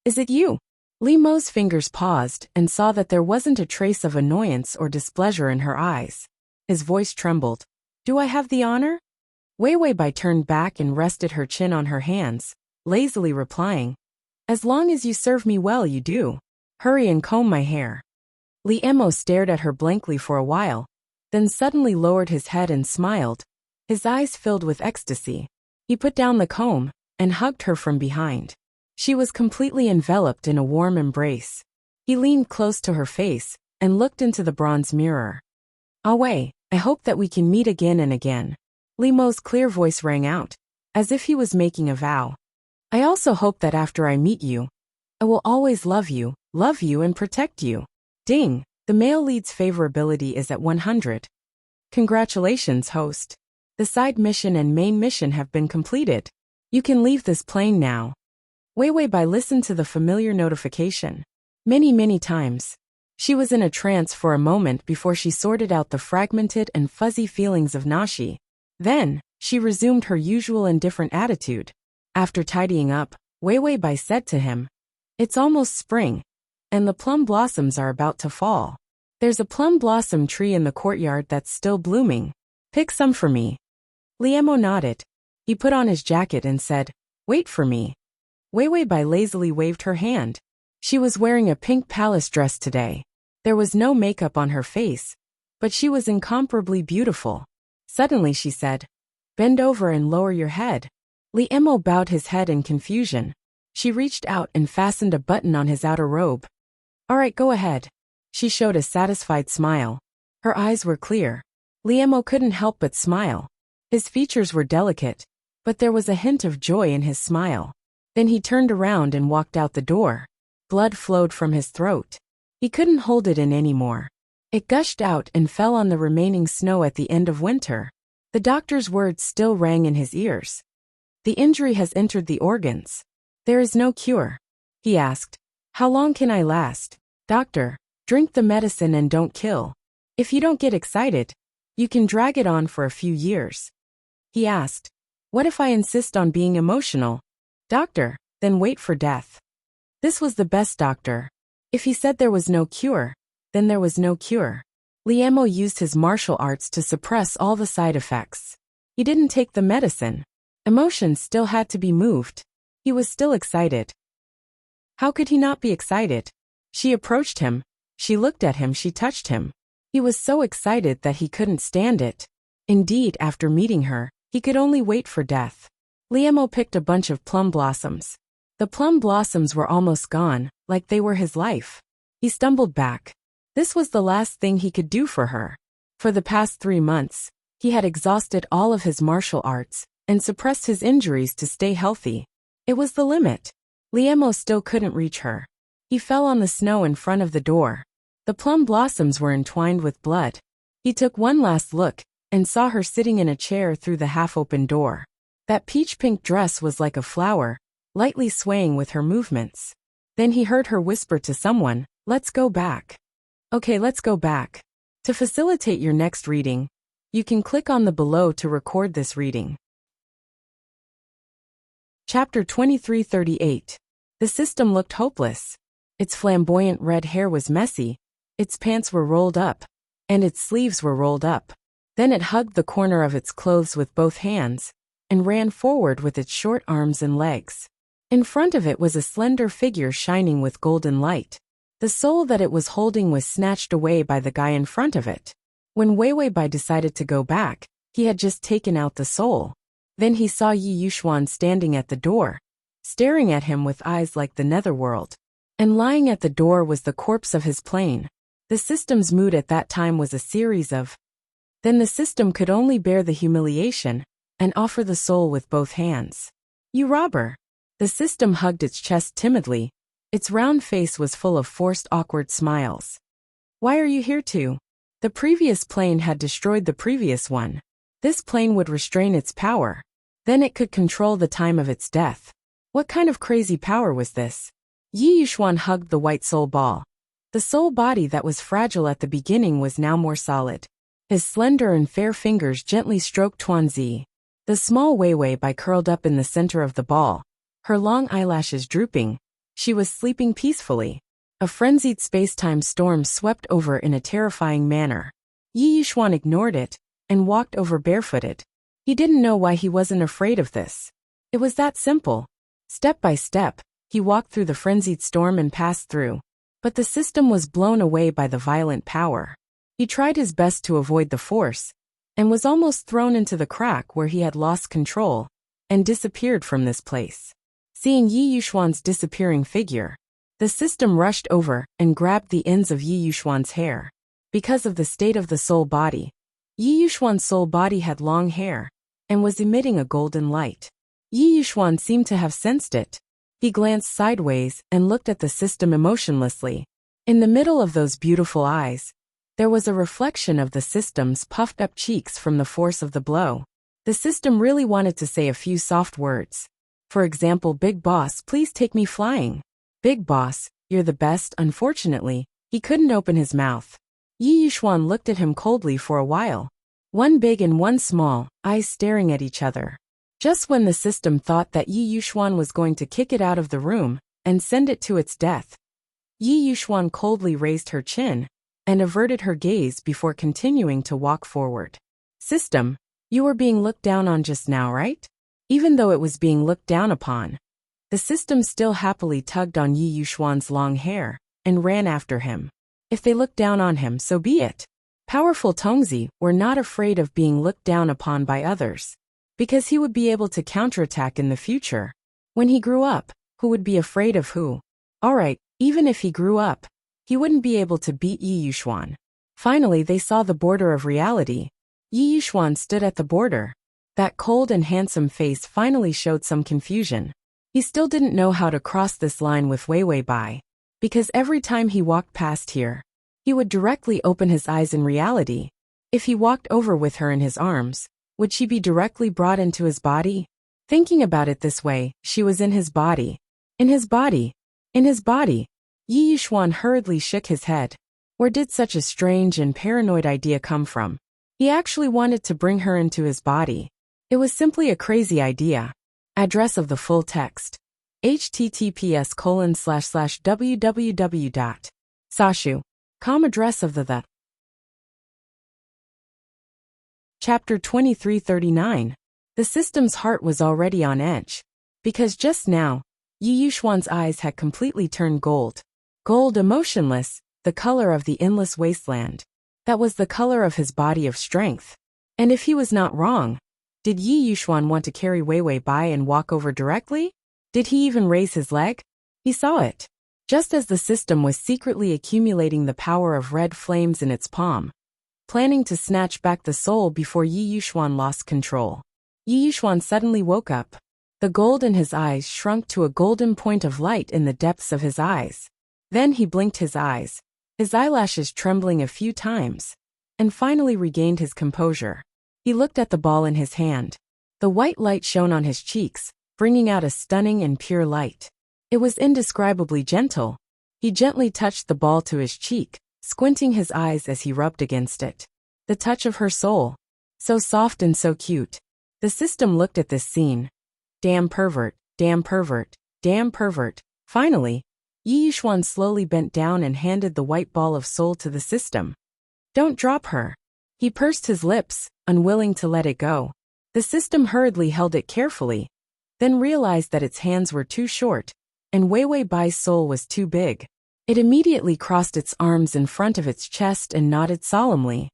"Is it you?" Liemo's fingers paused and saw that there wasn't a trace of annoyance or displeasure in her eyes. His voice trembled. "Do I have the honor?" Wei Wei Bai turned back and rested her chin on her hands, lazily replying, "As long as you serve me well, you do. Hurry and comb my hair." Liemo stared at her blankly for a while, then suddenly lowered his head and smiled, his eyes filled with ecstasy. He put down the comb and hugged her from behind. She was completely enveloped in a warm embrace. He leaned close to her face and looked into the bronze mirror. "Ah Wei, I hope that we can meet again and again." Liemo's clear voice rang out, as if he was making a vow. "I also hope that after I meet you, I will always love you and protect you." Ding, the male lead's favorability is at 100. Congratulations, host. The side mission and main mission have been completed. You can leave this plane now. Wei Wei Bai listened to the familiar notification. Many times. She was in a trance for a moment before she sorted out the fragmented and fuzzy feelings of Nashi. Then, she resumed her usual indifferent attitude. After tidying up, Wei Wei Bai said to him, "It's almost spring, and the plum blossoms are about to fall. There's a plum blossom tree in the courtyard that's still blooming. Pick some for me." Liemo nodded. He put on his jacket and said, "Wait for me." Wei Wei Bai lazily waved her hand. She was wearing a pink palace dress today. There was no makeup on her face, but she was incomparably beautiful. Suddenly she said, "Bend over and lower your head." Liemo bowed his head in confusion. She reached out and fastened a button on his outer robe. "All right, go ahead." She showed a satisfied smile. Her eyes were clear. Liemo couldn't help but smile. His features were delicate, but there was a hint of joy in his smile. Then he turned around and walked out the door. Blood flowed from his throat. He couldn't hold it in anymore. It gushed out and fell on the remaining snow at the end of winter. The doctor's words still rang in his ears. "The injury has entered the organs. There is no cure." He asked, "How long can I last?" "Doctor, drink the medicine and don't kill. If you don't get excited, you can drag it on for a few years." He asked, "What if I insist on being emotional?" "Doctor, then wait for death." This was the best doctor. If he said there was no cure, then there was no cure. Liemo used his martial arts to suppress all the side effects. He didn't take the medicine. Emotions still had to be moved. He was still excited. How could he not be excited? She approached him. She looked at him. She touched him. He was so excited that he couldn't stand it. Indeed, after meeting her, he could only wait for death. Liemo picked a bunch of plum blossoms. The plum blossoms were almost gone, like they were his life. He stumbled back. This was the last thing he could do for her. For the past 3 months, he had exhausted all of his martial arts and suppressed his injuries to stay healthy. It was the limit. Liemo still couldn't reach her. He fell on the snow in front of the door. The plum blossoms were entwined with blood. He took one last look and saw her sitting in a chair through the half-open door. That peach-pink dress was like a flower, lightly swaying with her movements. Then he heard her whisper to someone, "Let's go back." "Okay, let's go back." To facilitate your next reading, you can click on the below to record this reading. Chapter 2338. The system looked hopeless. Its flamboyant red hair was messy, its pants were rolled up, and its sleeves were rolled up. Then it hugged the corner of its clothes with both hands, and ran forward with its short arms and legs. In front of it was a slender figure shining with golden light. The soul that it was holding was snatched away by the guy in front of it. When Wei Wei Bai decided to go back, he had just taken out the soul. Then he saw Yi Yuxuan standing at the door, staring at him with eyes like the netherworld. And lying at the door was the corpse of his plane. The system's mood at that time was a series of. Then the system could only bear the humiliation and offer the soul with both hands. You robber! The system hugged its chest timidly. Its round face was full of forced awkward smiles. Why are you here too? The previous plane had destroyed the previous one. This plane would restrain its power. Then it could control the time of its death. What kind of crazy power was this? Yi Yuxuan hugged the white soul ball. The soul body that was fragile at the beginning was now more solid. His slender and fair fingers gently stroked Tuanzi. The small Wei Bai curled up in the center of the ball, her long eyelashes drooping. She was sleeping peacefully. A frenzied space-time storm swept over in a terrifying manner. Yi Yuxuan ignored it and walked over barefooted. He didn't know why he wasn't afraid of this. It was that simple. Step by step, he walked through the frenzied storm and passed through. But the system was blown away by the violent power. He tried his best to avoid the force, and was almost thrown into the crack where he had lost control, and disappeared from this place. Seeing Yi Yuxuan's disappearing figure, the system rushed over and grabbed the ends of Yi Yuxuan's hair. Because of the state of the soul body, Yi Yuxuan's soul body had long hair, and was emitting a golden light. Yi Yuxuan seemed to have sensed it. He glanced sideways and looked at the system emotionlessly. In the middle of those beautiful eyes, there was a reflection of the system's puffed-up cheeks from the force of the blow. The system really wanted to say a few soft words. For example, Big Boss, please take me flying. Big Boss, you're the best. Unfortunately, he couldn't open his mouth. Yi Yuxuan looked at him coldly for a while. One big and one small, eyes staring at each other. Just when the system thought that Yi Yuxuan was going to kick it out of the room and send it to its death, Yi Yuxuan coldly raised her chin and averted her gaze before continuing to walk forward. System, you were being looked down on just now, right? Even though it was being looked down upon, the system still happily tugged on Yi Yuxuan's long hair and ran after him. If they looked down on him, so be it. Powerful Tongzi were not afraid of being looked down upon by others, because he would be able to counterattack in the future. When he grew up, who would be afraid of who? Alright, even if he grew up, he wouldn't be able to beat Yi Yuxuan. Finally, they saw the border of reality. Yi Yuxuan stood at the border. That cold and handsome face finally showed some confusion. He still didn't know how to cross this line with Wei Bai, because every time he walked past here, he would directly open his eyes in reality. If he walked over with her in his arms, would she be directly brought into his body? Thinking about it this way, she was in his body. In his body. In his body. Yi Yuxuan hurriedly shook his head. Where did such a strange and paranoid idea come from? He actually wanted to bring her into his body. It was simply a crazy idea. Address of the full text. https://www.sashu.com. Address of the. Chapter 2339. The system's heart was already on edge. Because just now, Yi Yuxuan's eyes had completely turned gold. Gold, emotionless, the color of the endless wasteland. That was the color of his body of strength. And if he was not wrong, did Yi Yuxuan want to carry Wei Bai and walk over directly? Did he even raise his leg? He saw it. Just as the system was secretly accumulating the power of red flames in its palm, planning to snatch back the soul before Yi Yuxuan lost control. Yi Yuxuan suddenly woke up. The gold in his eyes shrunk to a golden point of light in the depths of his eyes. Then he blinked his eyes, his eyelashes trembling a few times, and finally regained his composure. He looked at the ball in his hand. The white light shone on his cheeks, bringing out a stunning and pure light. It was indescribably gentle. He gently touched the ball to his cheek, squinting his eyes as he rubbed against it. The touch of her soul. So soft and so cute. The system looked at this scene. Damn pervert, damn pervert, damn pervert. Finally, Yi Yuxuan slowly bent down and handed the white ball of soul to the system. Don't drop her. He pursed his lips, unwilling to let it go. The system hurriedly held it carefully, then realized that its hands were too short, and Wei Bai's soul was too big. It immediately crossed its arms in front of its chest and nodded solemnly.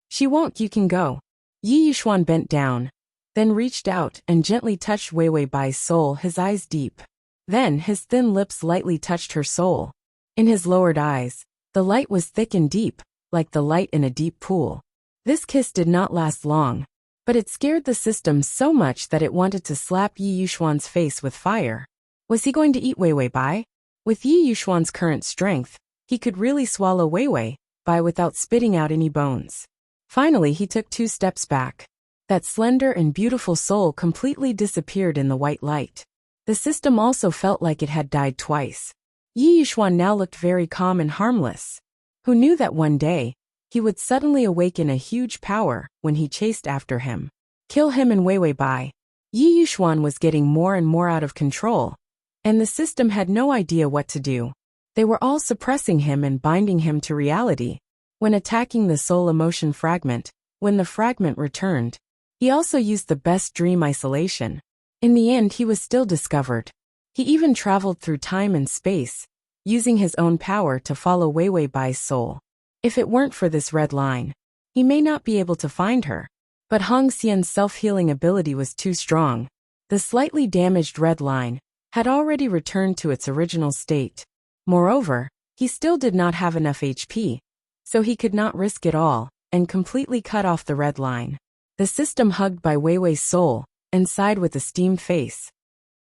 She won't, you can go. Yi Yuxuan bent down, then reached out and gently touched Wei Bai's soul, his eyes deep. Then his thin lips lightly touched her soul. In his lowered eyes, the light was thick and deep, like the light in a deep pool. This kiss did not last long, but it scared the system so much that it wanted to slap Yi Yuxuan's face with fire. Was he going to eat Wei Wei Bai? With Yi Yuxuan's current strength, he could really swallow Wei Wei Bai without spitting out any bones. Finally, he took 2 steps back. That slender and beautiful soul completely disappeared in the white light. The system also felt like it had died twice. Yi Yuxuan now looked very calm and harmless. Who knew that one day, he would suddenly awaken a huge power when he chased after him. Kill him and Wei Wei Bai. Yi Yuxuan was getting more and more out of control, and the system had no idea what to do. They were all suppressing him and binding him to reality. When attacking the soul emotion fragment, when the fragment returned, he also used the best dream isolation. In the end, he was still discovered. He even traveled through time and space, using his own power to follow Wei Wei Bai's soul. If it weren't for this red line, he may not be able to find her. But Hong Xian's self-healing ability was too strong. The slightly damaged red line had already returned to its original state. Moreover, he still did not have enough HP, so he could not risk it all and completely cut off the red line. The system hugged by Wei Wei's soul and sighed with a steamed face.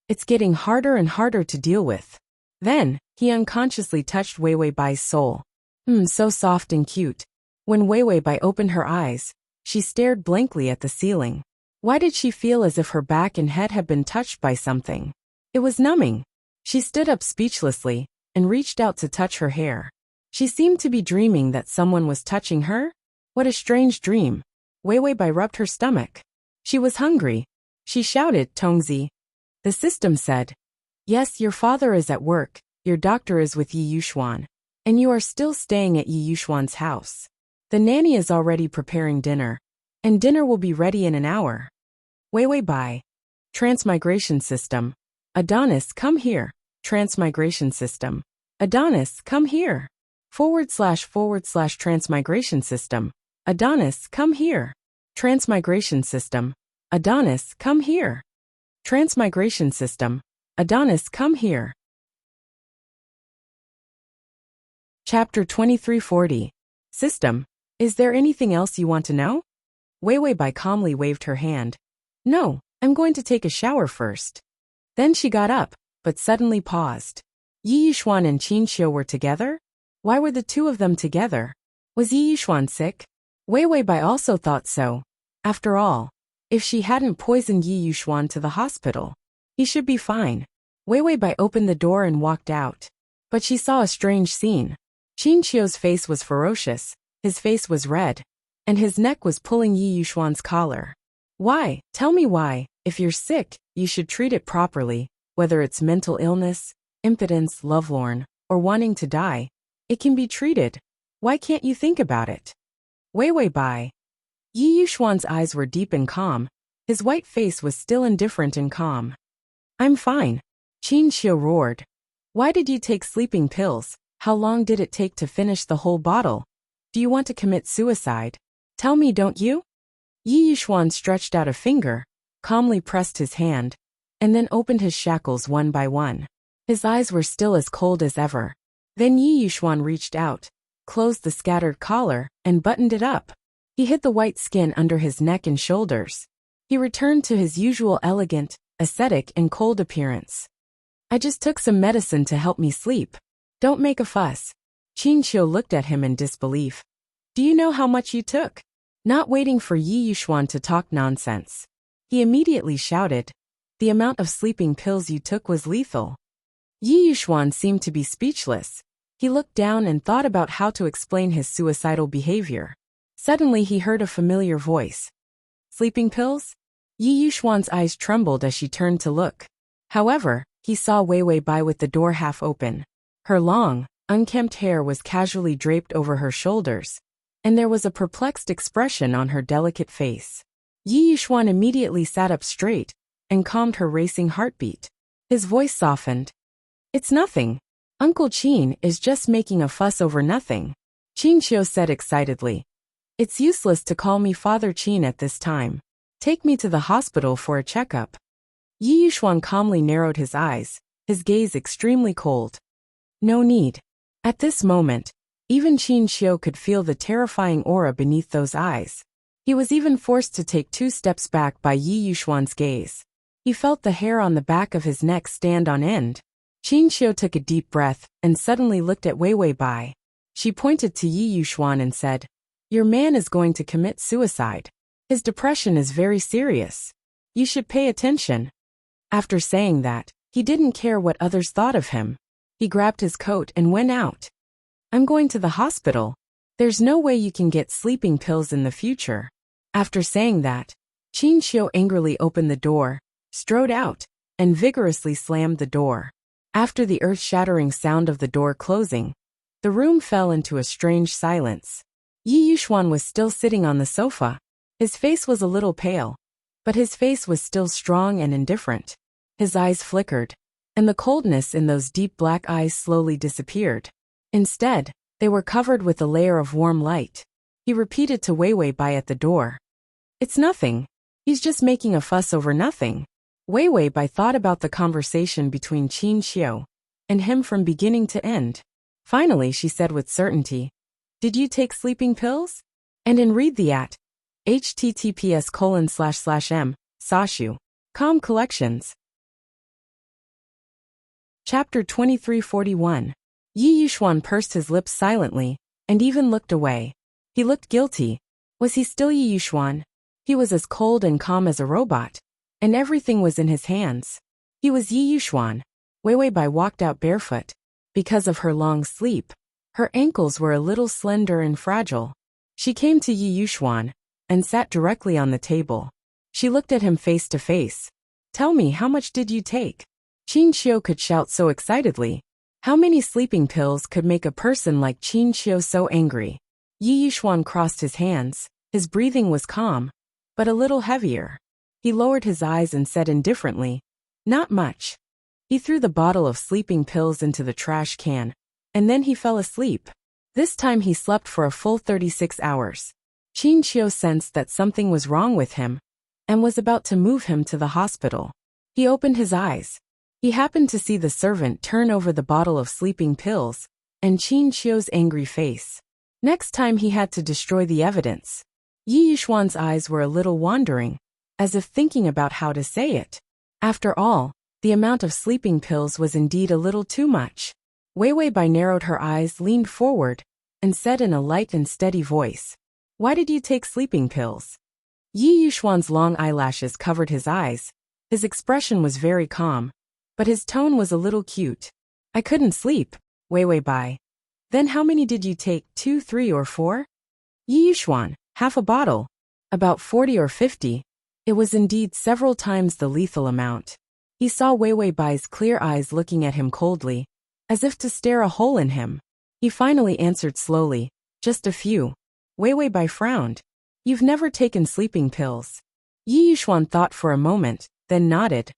It's getting harder and harder to deal with. Then, he unconsciously touched Wei Wei Bai's soul. So soft and cute. When Wei Wei Bai opened her eyes, she stared blankly at the ceiling. Why did she feel as if her back and head had been touched by something? It was numbing. She stood up speechlessly and reached out to touch her hair. She seemed to be dreaming that someone was touching her. What a strange dream. Wei Wei Bai rubbed her stomach. She was hungry. She shouted, "Tongzi." The system said, "Yes, your father is at work, your doctor is with Yi Yuxuan, and you are still staying at Yi Yuxuan's house. The nanny is already preparing dinner, and dinner will be ready in an hour." Wei Wei Bai. Transmigration system. Adonis, come here. Transmigration system. Adonis, come here. / transmigration system. Adonis, come here. Transmigration system. Adonis, come here. Transmigration system. Adonis, come here. Chapter 2340. System. Is there anything else you want to know? Wei Wei Bai calmly waved her hand. No, I'm going to take a shower first. Then she got up, but suddenly paused. Yi Yuxuan and Qin Xiu were together? Why were the two of them together? Was Yi Yuxuan sick? Wei Wei Bai also thought so. After all, if she hadn't poisoned Yi Yuxuan to the hospital, he should be fine. Wei Wei Bai opened the door and walked out. But she saw a strange scene. Qin Xiu's face was ferocious, his face was red, and his neck was pulling Yi Yuxuan's collar. Why? Tell me why. If you're sick, you should treat it properly, whether it's mental illness, impotence, lovelorn, or wanting to die. It can be treated. Why can't you think about it? Wei Wei Bai. Yi Yuxuan's eyes were deep and calm. His white face was still indifferent and calm. I'm fine. Qin Xiu roared. Why did you take sleeping pills? How long did it take to finish the whole bottle? Do you want to commit suicide? Tell me, don't you? Yi Yuxuan stretched out a finger, calmly pressed his hand, and then opened his shackles one by one. His eyes were still as cold as ever. Then Yi Yuxuan reached out, closed the scattered collar, and buttoned it up. He hid the white skin under his neck and shoulders. He returned to his usual elegant, ascetic and cold appearance. I just took some medicine to help me sleep. Don't make a fuss. Qin Xiu looked at him in disbelief. Do you know how much you took? Not waiting for Yi Yuxuan to talk nonsense, he immediately shouted, the amount of sleeping pills you took was lethal. Yi Yuxuan seemed to be speechless. He looked down and thought about how to explain his suicidal behavior. Suddenly he heard a familiar voice. Sleeping pills? Yi Yuxuan's eyes trembled as she turned to look. However, he saw Wei Wei Bai with the door half open. Her long, unkempt hair was casually draped over her shoulders, and there was a perplexed expression on her delicate face. Yi Yuxuan immediately sat up straight and calmed her racing heartbeat. His voice softened. It's nothing. Uncle Qin is just making a fuss over nothing. Qin Xiu said excitedly. It's useless to call me Father Qin at this time. Take me to the hospital for a checkup. Yi Yuxuan calmly narrowed his eyes, his gaze extremely cold. No need. At this moment, even Qin Xiu could feel the terrifying aura beneath those eyes. He was even forced to take 2 steps back by Yi Yuxuan's gaze. He felt the hair on the back of his neck stand on end. Qin Xiu took a deep breath and suddenly looked at Wei Bai. She pointed to Yi Yuxuan and said, "Your man is going to commit suicide. His depression is very serious. You should pay attention." After saying that, he didn't care what others thought of him. He grabbed his coat and went out. "I'm going to the hospital. There's no way you can get sleeping pills in the future." After saying that, Qin Xiu angrily opened the door, strode out, and vigorously slammed the door. After the earth-shattering sound of the door closing, the room fell into a strange silence. Yi Yuxuan was still sitting on the sofa. His face was a little pale, but his face was still strong and indifferent. His eyes flickered, and the coldness in those deep black eyes slowly disappeared. Instead, they were covered with a layer of warm light. He repeated to Wei Bai at the door, "It's nothing. He's just making a fuss over nothing." Wei Bai thought about the conversation between Qin Xiu and him from beginning to end. Finally, she said with certainty, "Did you take sleeping pills?" And in read the at https://m Sashu. Com Collections. Chapter 2341. Yi Yuxuan pursed his lips silently and even looked away. He looked guilty. Was he still Yi Yuxuan? He was as cold and calm as a robot, and everything was in his hands. He was Yi Yuxuan. Wei Bai walked out barefoot. Because of her long sleep, her ankles were a little slender and fragile. She came to Yi Yuxuan and sat directly on the table. She looked at him face to face. "Tell me, how much did you take?" Qin Xiu could shout so excitedly. How many sleeping pills could make a person like Qin Xiu so angry? Yi Yuxuan crossed his hands. His breathing was calm, but a little heavier. He lowered his eyes and said indifferently, "Not much." He threw the bottle of sleeping pills into the trash can, and then he fell asleep. This time he slept for a full 36 hours. Qin Xiu sensed that something was wrong with him and was about to move him to the hospital. He opened his eyes. He happened to see the servant turn over the bottle of sleeping pills and Qin Xiu's angry face. Next time he had to destroy the evidence. Yi Yuxuan's eyes were a little wandering, as if thinking about how to say it. After all, the amount of sleeping pills was indeed a little too much. Wei Bai narrowed her eyes, leaned forward, and said in a light and steady voice, "Why did you take sleeping pills?" Yi Yuxuan's long eyelashes covered his eyes. His expression was very calm, but his tone was a little cute. "I couldn't sleep, Wei Bai." "Then how many did you take, 2, 3, or 4? Yi Yuxuan, half a bottle. About 40 or 50. It was indeed several times the lethal amount. He saw Wei Bai's clear eyes looking at him coldly, as if to stare a hole in him. He finally answered slowly, "Just a few." Wei Bai frowned. "You've never taken sleeping pills." Yi Yuxuan thought for a moment, then nodded,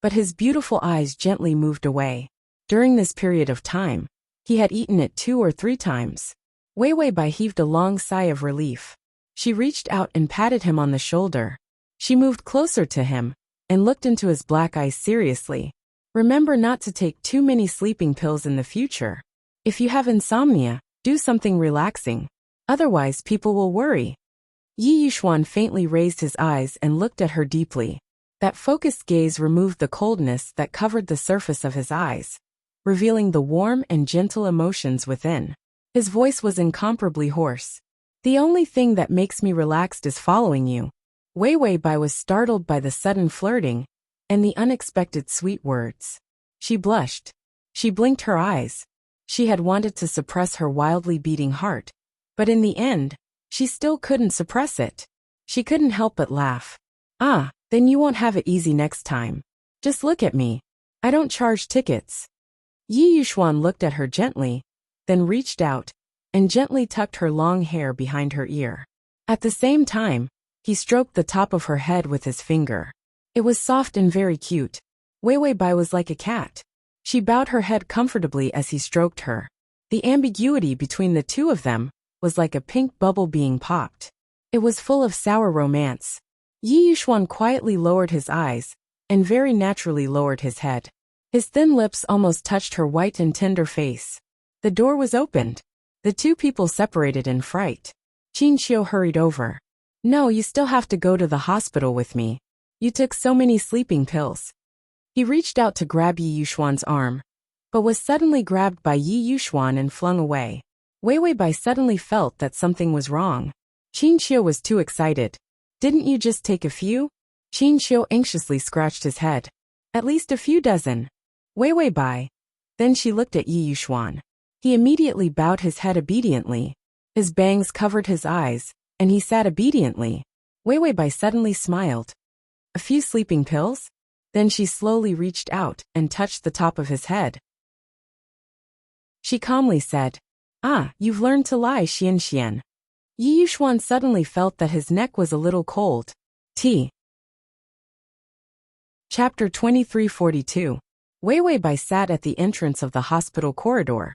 but his beautiful eyes gently moved away. During this period of time, he had eaten it 2 or 3 times. Wei Bai heaved a long sigh of relief. She reached out and patted him on the shoulder. She moved closer to him and looked into his black eyes seriously. "Remember not to take too many sleeping pills in the future. If you have insomnia, do something relaxing. Otherwise, people will worry." Yi Yuxuan faintly raised his eyes and looked at her deeply. That focused gaze removed the coldness that covered the surface of his eyes, revealing the warm and gentle emotions within. His voice was incomparably hoarse. "The only thing that makes me relaxed is following you." Wei Bai was startled by the sudden flirting and the unexpected sweet words. She blushed. She blinked her eyes. She had wanted to suppress her wildly beating heart, but in the end, she still couldn't suppress it. She couldn't help but laugh. "Ah, then you won't have it easy next time. Just look at me. I don't charge tickets." Yi Yuxuan looked at her gently, then reached out and gently tucked her long hair behind her ear. At the same time, he stroked the top of her head with his finger. It was soft and very cute. Wei Bai was like a cat. She bowed her head comfortably as he stroked her. The ambiguity between the two of them was like a pink bubble being popped. It was full of sour romance. Yi Yuxuan quietly lowered his eyes and very naturally lowered his head. His thin lips almost touched her white and tender face. The door was opened. The two people separated in fright. Qin Xiu hurried over. No, you still have to go to the hospital with me. You took so many sleeping pills. He reached out to grab Yi Yuxuan's arm, but was suddenly grabbed by Yi Yuxuan and flung away. Wei Wei Bai suddenly felt that something was wrong. Qin Xiu was too excited. Didn't you just take a few? Qin Xiu anxiously scratched his head. At least a few dozen. Wei Wei Bai. Then she looked at Yi Yuxuan. He immediately bowed his head obediently. His bangs covered his eyes, and he sat obediently. Wei Wei Bai suddenly smiled. A few sleeping pills? Then she slowly reached out and touched the top of his head. She calmly said, Ah, you've learned to lie, Xian Xian. Yi Yuxuan suddenly felt that his neck was a little cold. T. Chapter 2342. Wei Wei Bai sat at the entrance of the hospital corridor,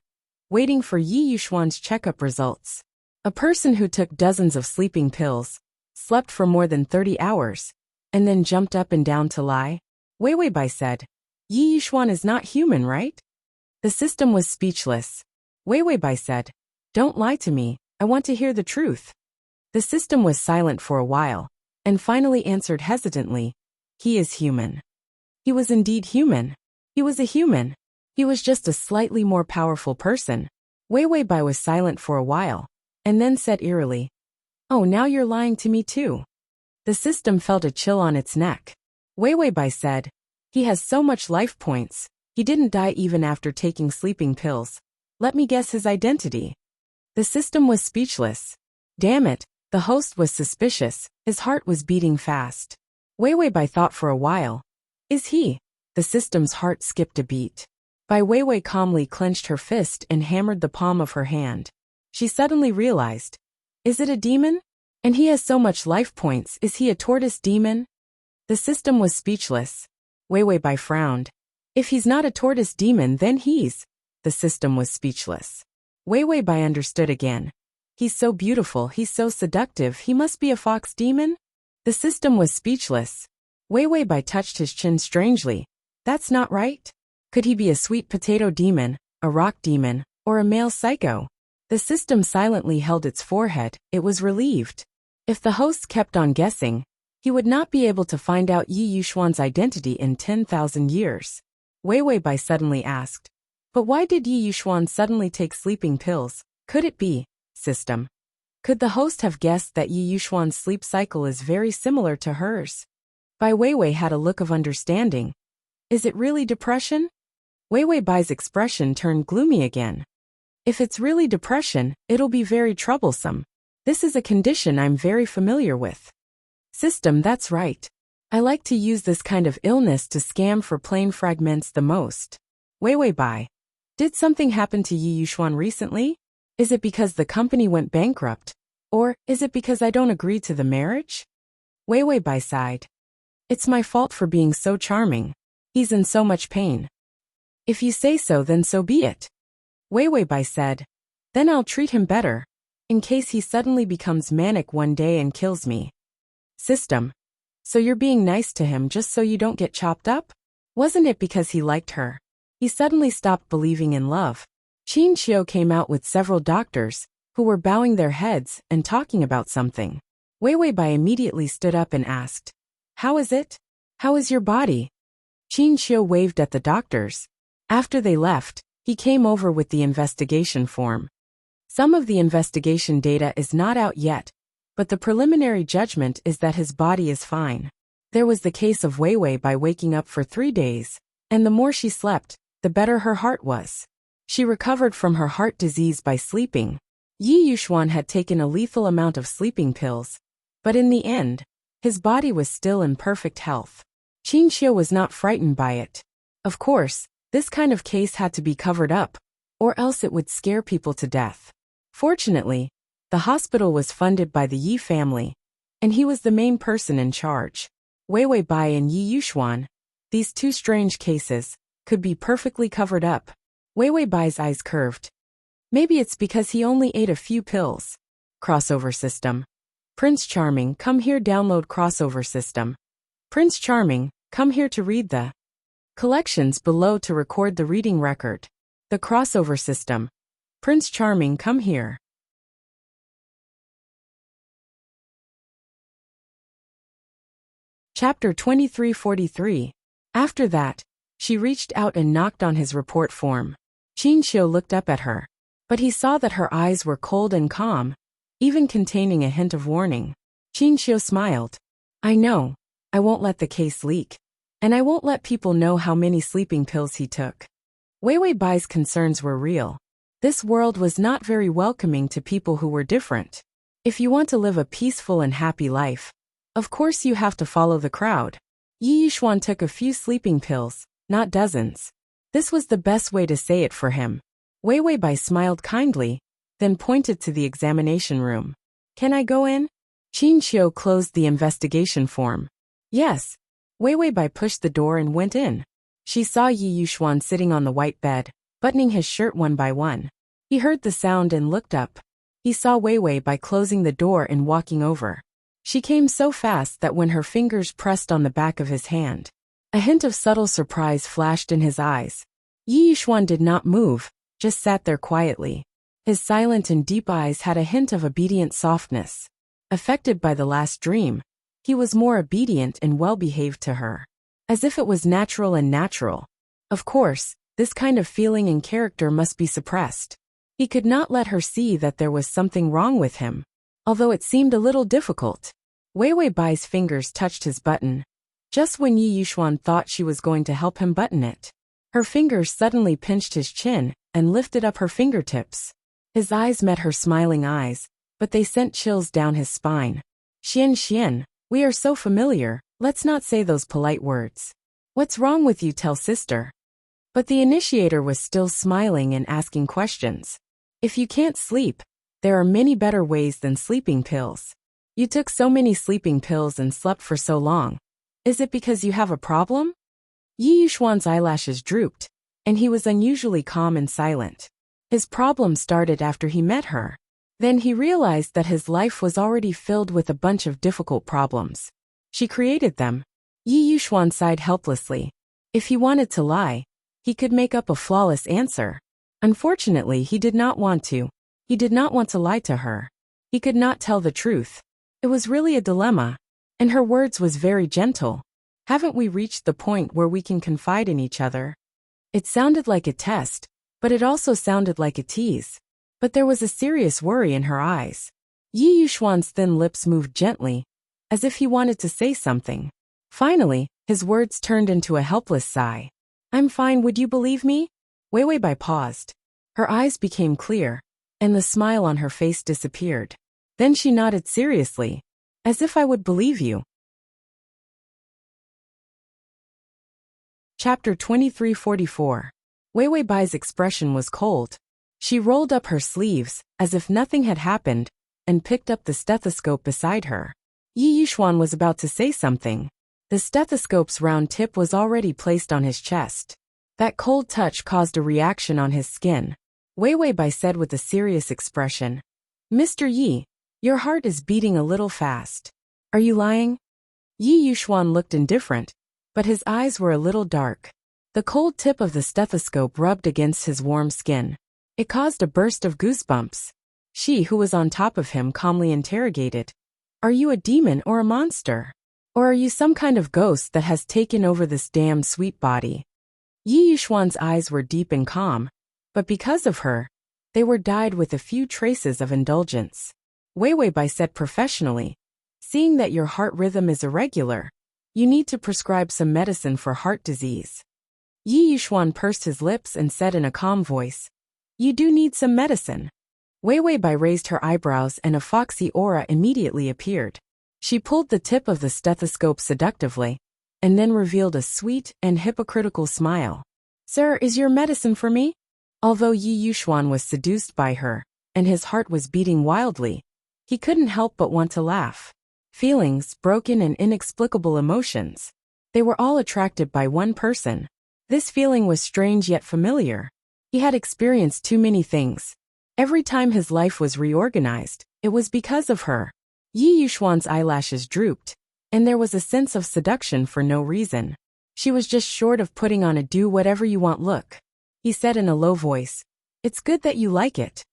waiting for Yi Yuxuan's checkup results. A person who took dozens of sleeping pills, slept for more than 30 hours, and then jumped up and down to lie? Wei Wei Bai said, Yi Yuxuan is not human, right? The system was speechless. Wei Wei Bai said, Don't lie to me, I want to hear the truth. The system was silent for a while, and finally answered hesitantly, He is human. He was indeed human. He was a human. He was just a slightly more powerful person. Wei Wei Bai was silent for a while, and then said eerily, Oh, now you're lying to me too. The system felt a chill on its neck. Wei Wei Bai said, He has so much life points. He didn't die even after taking sleeping pills. Let me guess his identity. The system was speechless. Damn it, the host was suspicious. His heart was beating fast. Wei Wei Bai thought for a while. Is he? The system's heart skipped a beat. Bai Weiwei calmly clenched her fist and hammered the palm of her hand. She suddenly realized. Is it a demon? And he has so much life points, is he a tortoise demon? The system was speechless. Wei Wei Bai frowned. If he's not a tortoise demon, then he's. The system was speechless. Wei Wei Bai understood again. He's so beautiful, he's so seductive, he must be a fox demon? The system was speechless. Wei Wei Bai touched his chin strangely. That's not right. Could he be a sweet potato demon, a rock demon, or a male psycho? The system silently held its forehead. It was relieved. If the host kept on guessing, he would not be able to find out Yi Yuxuan's identity in 10,000 years. Wei Wei Bai suddenly asked, But why did Yi Yuxuan suddenly take sleeping pills? Could it be, system? Could the host have guessed that Yi Yuxuan's sleep cycle is very similar to hers? Bai Weiwei had a look of understanding. Is it really depression? Wei Wei Bai's expression turned gloomy again. If it's really depression, it'll be very troublesome. This is a condition I'm very familiar with. System, that's right. I like to use this kind of illness to scam for plane fragments the most. Wei Wei Bai. Did something happen to Yi Yuxuan recently? Is it because the company went bankrupt? Or is it because I don't agree to the marriage? Wei Wei Bai sighed. It's my fault for being so charming. He's in so much pain. If you say so, then so be it. Wei Wei Bai said. Then I'll treat him better, in case he suddenly becomes manic one day and kills me. System. So you're being nice to him just so you don't get chopped up? Wasn't it because he liked her? He suddenly stopped believing in love. Qin Xiu came out with several doctors, who were bowing their heads and talking about something. Wei Wei Bai immediately stood up and asked, How is it? How is your body? Qin Xiu waved at the doctors. After they left, he came over with the investigation form. Some of the investigation data is not out yet, but the preliminary judgment is that his body is fine. There was the case of Wei Wei Bai waking up for 3 days, and the more she slept, the better her heart was. She recovered from her heart disease by sleeping. Yi Yuxuan had taken a lethal amount of sleeping pills, but in the end, his body was still in perfect health. Qin Xiu was not frightened by it. Of course, this kind of case had to be covered up, or else it would scare people to death. Fortunately, the hospital was funded by the Yi family, and he was the main person in charge. Wei Wei Bai and Yi Yuxuan, these two strange cases, could be perfectly covered up. Wei Wei Bai's eyes curved. Maybe it's because he only ate a few pills. Crossover system. Prince Charming, come here, download crossover system. Prince Charming, come here to read the Collections below to record the reading record. The crossover system. Prince Charming, come here. Chapter 2343. After that, she reached out and knocked on his report form. Qin Xiu looked up at her, but he saw that her eyes were cold and calm, even containing a hint of warning. Qin Xiu smiled. I know. I won't let the case leak. And I won't let people know how many sleeping pills he took. Wei Wei Bai's concerns were real. This world was not very welcoming to people who were different. If you want to live a peaceful and happy life, of course you have to follow the crowd. Yi Yushuan took a few sleeping pills, not dozens. This was the best way to say it for him. Wei Wei Bai smiled kindly, then pointed to the examination room. Can I go in? Qin Xiu closed the investigation form. Yes. Wei Wei Bai pushed the door and went in. She saw Yi Yushuan sitting on the white bed, buttoning his shirt one by one. He heard the sound and looked up. He saw Wei Wei Bai closing the door and walking over. She came so fast that when her fingers pressed on the back of his hand, a hint of subtle surprise flashed in his eyes. Yi Yushuan did not move, just sat there quietly. His silent and deep eyes had a hint of obedient softness. Affected by the last dream, he was more obedient and well-behaved to her. As if it was natural and natural. Of course, this kind of feeling and character must be suppressed. He could not let her see that there was something wrong with him, although it seemed a little difficult. Wei Wei Bai's fingers touched his button, just when Yi Yushuan thought she was going to help him button it. Her fingers suddenly pinched his chin and lifted up her fingertips. His eyes met her smiling eyes, but they sent chills down his spine. Xian, we are so familiar, let's not say those polite words. What's wrong with you, tell sister? But the initiator was still smiling and asking questions. If you can't sleep, there are many better ways than sleeping pills. You took so many sleeping pills and slept for so long. Is it because you have a problem? Yi Yushuan's eyelashes drooped, and he was unusually calm and silent. His problem started after he met her. Then he realized that his life was already filled with a bunch of difficult problems. She created them. Yi Yushuan sighed helplessly. If he wanted to lie, he could make up a flawless answer. Unfortunately, he did not want to. He did not want to lie to her. He could not tell the truth. It was really a dilemma. And her words was very gentle. Haven't we reached the point where we can confide in each other? It sounded like a test, but it also sounded like a tease. But there was a serious worry in her eyes. Yi Yushuan's thin lips moved gently, as if he wanted to say something. Finally, his words turned into a helpless sigh. I'm fine, would you believe me? Wei Wei Bai paused. Her eyes became clear, and the smile on her face disappeared. Then she nodded seriously, as if I would believe you. Chapter 2344. Wei Wei Bai's expression was cold. She rolled up her sleeves, as if nothing had happened, and picked up the stethoscope beside her. Yi Yushuan was about to say something. The stethoscope's round tip was already placed on his chest. That cold touch caused a reaction on his skin. Wei Wei Bai said with a serious expression, Mr. Yi, your heart is beating a little fast. Are you lying? Yi Yushuan looked indifferent, but his eyes were a little dark. The cold tip of the stethoscope rubbed against his warm skin. It caused a burst of goosebumps. She, who was on top of him, calmly interrogated, Are you a demon or a monster? Or are you some kind of ghost that has taken over this damn sweet body? Yi Yushuan's eyes were deep and calm, but because of her, they were dyed with a few traces of indulgence. Wei Wei Bai said professionally, Seeing that your heart rhythm is irregular, you need to prescribe some medicine for heart disease. Yi Yushuan pursed his lips and said in a calm voice, You do need some medicine. Wei Wei Bai raised her eyebrows and a foxy aura immediately appeared. She pulled the tip of the stethoscope seductively, and then revealed a sweet and hypocritical smile. Sir, is your medicine for me? Although Yi Yushuan was seduced by her, and his heart was beating wildly, he couldn't help but want to laugh. Feelings, broken and inexplicable emotions. They were all attracted by one person. This feeling was strange yet familiar. He had experienced too many things. Every time his life was reorganized, it was because of her. Yi Yushuan's eyelashes drooped, and there was a sense of seduction for no reason. She was just short of putting on a do-whatever-you-want look. He said in a low voice, "It's good that you like it."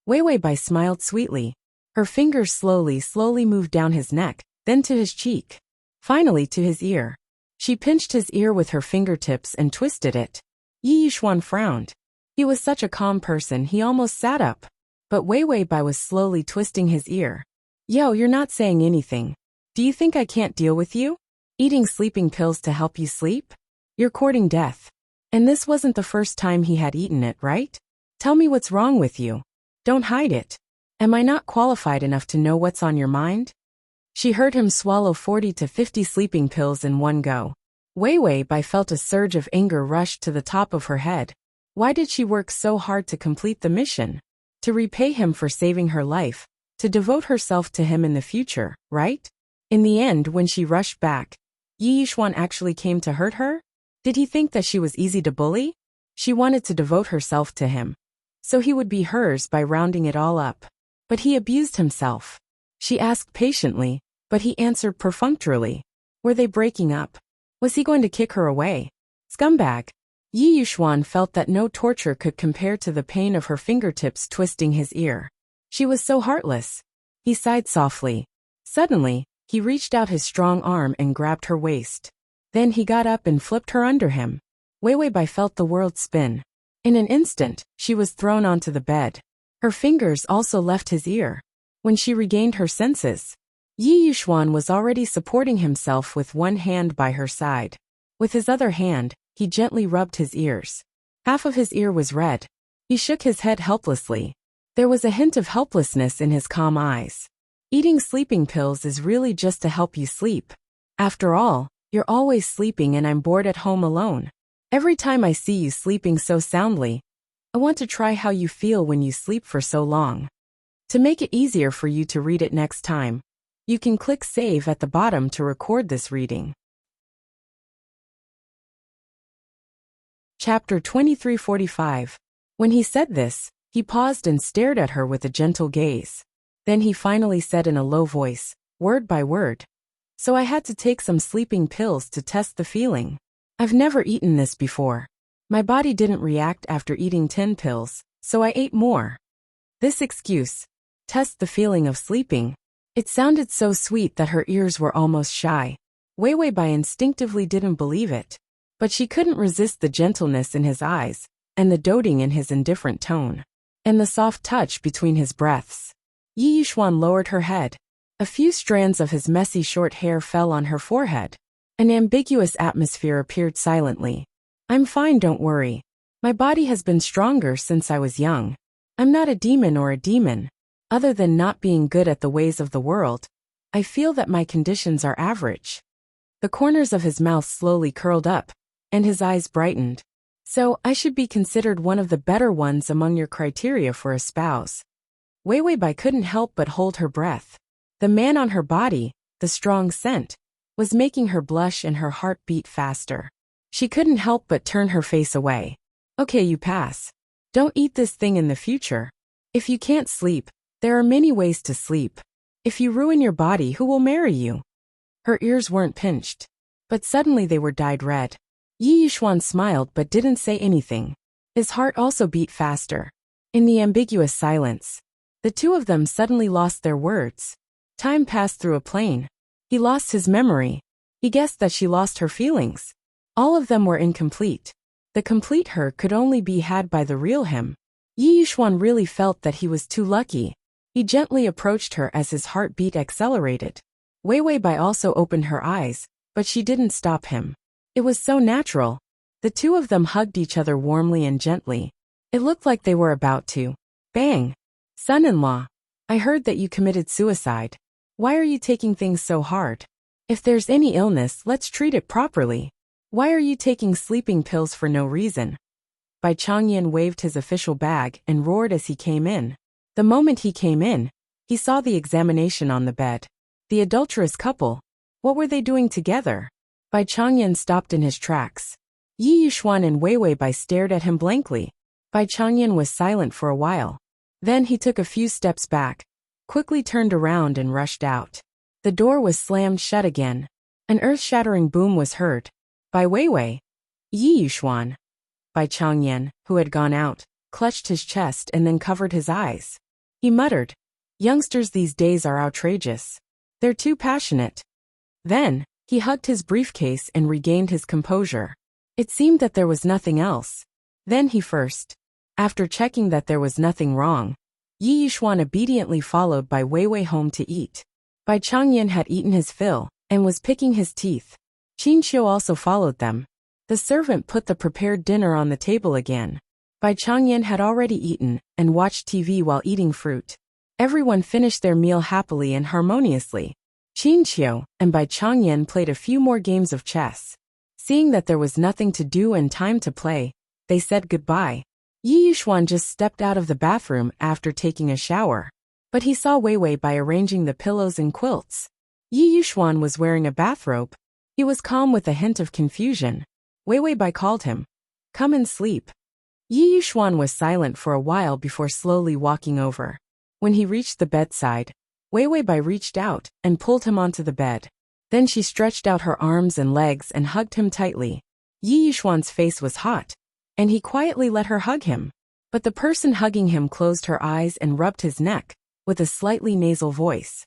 Wei Weibai smiled sweetly. Her fingers slowly moved down his neck, then to his cheek. Finally to his ear. She pinched his ear with her fingertips and twisted it. Yi Yushuan frowned. He was such a calm person he almost sat up. But Wei Weibai was slowly twisting his ear. "Yo, you're not saying anything. Do you think I can't deal with you? Eating sleeping pills to help you sleep? You're courting death. And this wasn't the first time he had eaten it, right? Tell me what's wrong with you. Don't hide it. Am I not qualified enough to know what's on your mind?" She heard him swallow 40 to 50 sleeping pills in one go. Wei Weibai felt a surge of anger rush to the top of her head. Why did she work so hard to complete the mission? To repay him for saving her life, to devote herself to him in the future, right? In the end, when she rushed back, Yi Yushuan actually came to hurt her? Did he think that she was easy to bully? She wanted to devote herself to him, so he would be hers by rounding it all up. But he abused himself. She asked patiently, but he answered perfunctorily. Were they breaking up? Was he going to kick her away? Scumbag. Yi Yushuan felt that no torture could compare to the pain of her fingertips twisting his ear. She was so heartless. He sighed softly. Suddenly, he reached out his strong arm and grabbed her waist. Then he got up and flipped her under him. Wei Weibai felt the world spin. In an instant, she was thrown onto the bed. Her fingers also left his ear. When she regained her senses, Yi Yushuan was already supporting himself with one hand by her side. With his other hand, he gently rubbed his ears. Half of his ear was red. He shook his head helplessly. There was a hint of helplessness in his calm eyes. Eating sleeping pills is really just to help you sleep. After all, you're always sleeping and I'm bored at home alone. Every time I see you sleeping so soundly, I want to try how you feel when you sleep for so long. To make it easier for you to read it next time, you can click save at the bottom to record this reading. Chapter 2345. When he said this, he paused and stared at her with a gentle gaze. Then he finally said in a low voice, word by word. So I had to take some sleeping pills to test the feeling. I've never eaten this before. My body didn't react after eating 10 pills, so I ate more. This excuse, test the feeling of sleeping. It sounded so sweet that her ears were almost shy. Wei Weibai instinctively didn't believe it. But she couldn't resist the gentleness in his eyes, and the doting in his indifferent tone, and the soft touch between his breaths. Yi Yushuan lowered her head. A few strands of his messy short hair fell on her forehead. An ambiguous atmosphere appeared silently. I'm fine, don't worry. My body has been stronger since I was young. I'm not a demon or a demon. Other than not being good at the ways of the world, I feel that my conditions are average. The corners of his mouth slowly curled up, and his eyes brightened. So, I should be considered one of the better ones among your criteria for a spouse. Wei Weibai couldn't help but hold her breath. The man on her body, the strong scent, was making her blush and her heart beat faster. She couldn't help but turn her face away. Okay, you pass. Don't eat this thing in the future. If you can't sleep, there are many ways to sleep. If you ruin your body, who will marry you? Her ears weren't pinched, but suddenly they were dyed red. Yi Yushuan smiled but didn't say anything. His heart also beat faster. In the ambiguous silence, the two of them suddenly lost their words. Time passed through a plane. He lost his memory. He guessed that she lost her feelings. All of them were incomplete. The complete her could only be had by the real him. Yi Yushuan really felt that he was too lucky. He gently approached her as his heartbeat accelerated. Wei Weibai also opened her eyes, but she didn't stop him. It was so natural. The two of them hugged each other warmly and gently. It looked like they were about to. Bang! Son-in-law, I heard that you committed suicide. Why are you taking things so hard? If there's any illness, let's treat it properly. Why are you taking sleeping pills for no reason? Bai Changyan waved his official bag and roared as he came in. The moment he came in, he saw the examination on the bed. The adulterous couple. What were they doing together? Bai Changyan stopped in his tracks. Yi Yushuan and Wei Weibai stared at him blankly. Bai Changyan was silent for a while. Then he took a few steps back, quickly turned around and rushed out. The door was slammed shut again. An earth-shattering boom was heard. By Wei Wei. Yi Yuxuan. By Chang Yan, who had gone out, clutched his chest and then covered his eyes. He muttered, "Youngsters these days are outrageous. They're too passionate." Then, he hugged his briefcase and regained his composure. It seemed that there was nothing else. Then he first. After checking that there was nothing wrong, Yi Yuxuan obediently followed Bai Weiwei home to eat. Bai Changyan had eaten his fill and was picking his teeth. Qin Xiu also followed them. The servant put the prepared dinner on the table again. Bai Changyan had already eaten and watched TV while eating fruit. Everyone finished their meal happily and harmoniously. Qin Xiu and Bai Changyan played a few more games of chess. Seeing that there was nothing to do and time to play, they said goodbye. Yi Yuxuan just stepped out of the bathroom after taking a shower. But he saw Wei Wei by arranging the pillows and quilts. Yi Yuxuan was wearing a bathrobe. He was calm with a hint of confusion. Wei Wei Bai called him. "Come and sleep." Yi Yuxuan was silent for a while before slowly walking over. When he reached the bedside, Wei Wei Bai reached out and pulled him onto the bed. Then she stretched out her arms and legs and hugged him tightly. Yi Yuxuan's face was hot, and he quietly let her hug him. But the person hugging him closed her eyes and rubbed his neck, with a slightly nasal voice.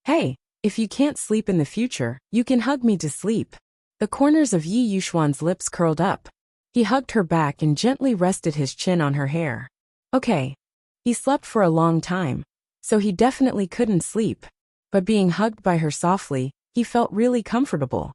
"Hey, if you can't sleep in the future, you can hug me to sleep." The corners of Yi Yuxuan's lips curled up. He hugged her back and gently rested his chin on her hair. Okay. He slept for a long time, so he definitely couldn't sleep. But being hugged by her softly, he felt really comfortable.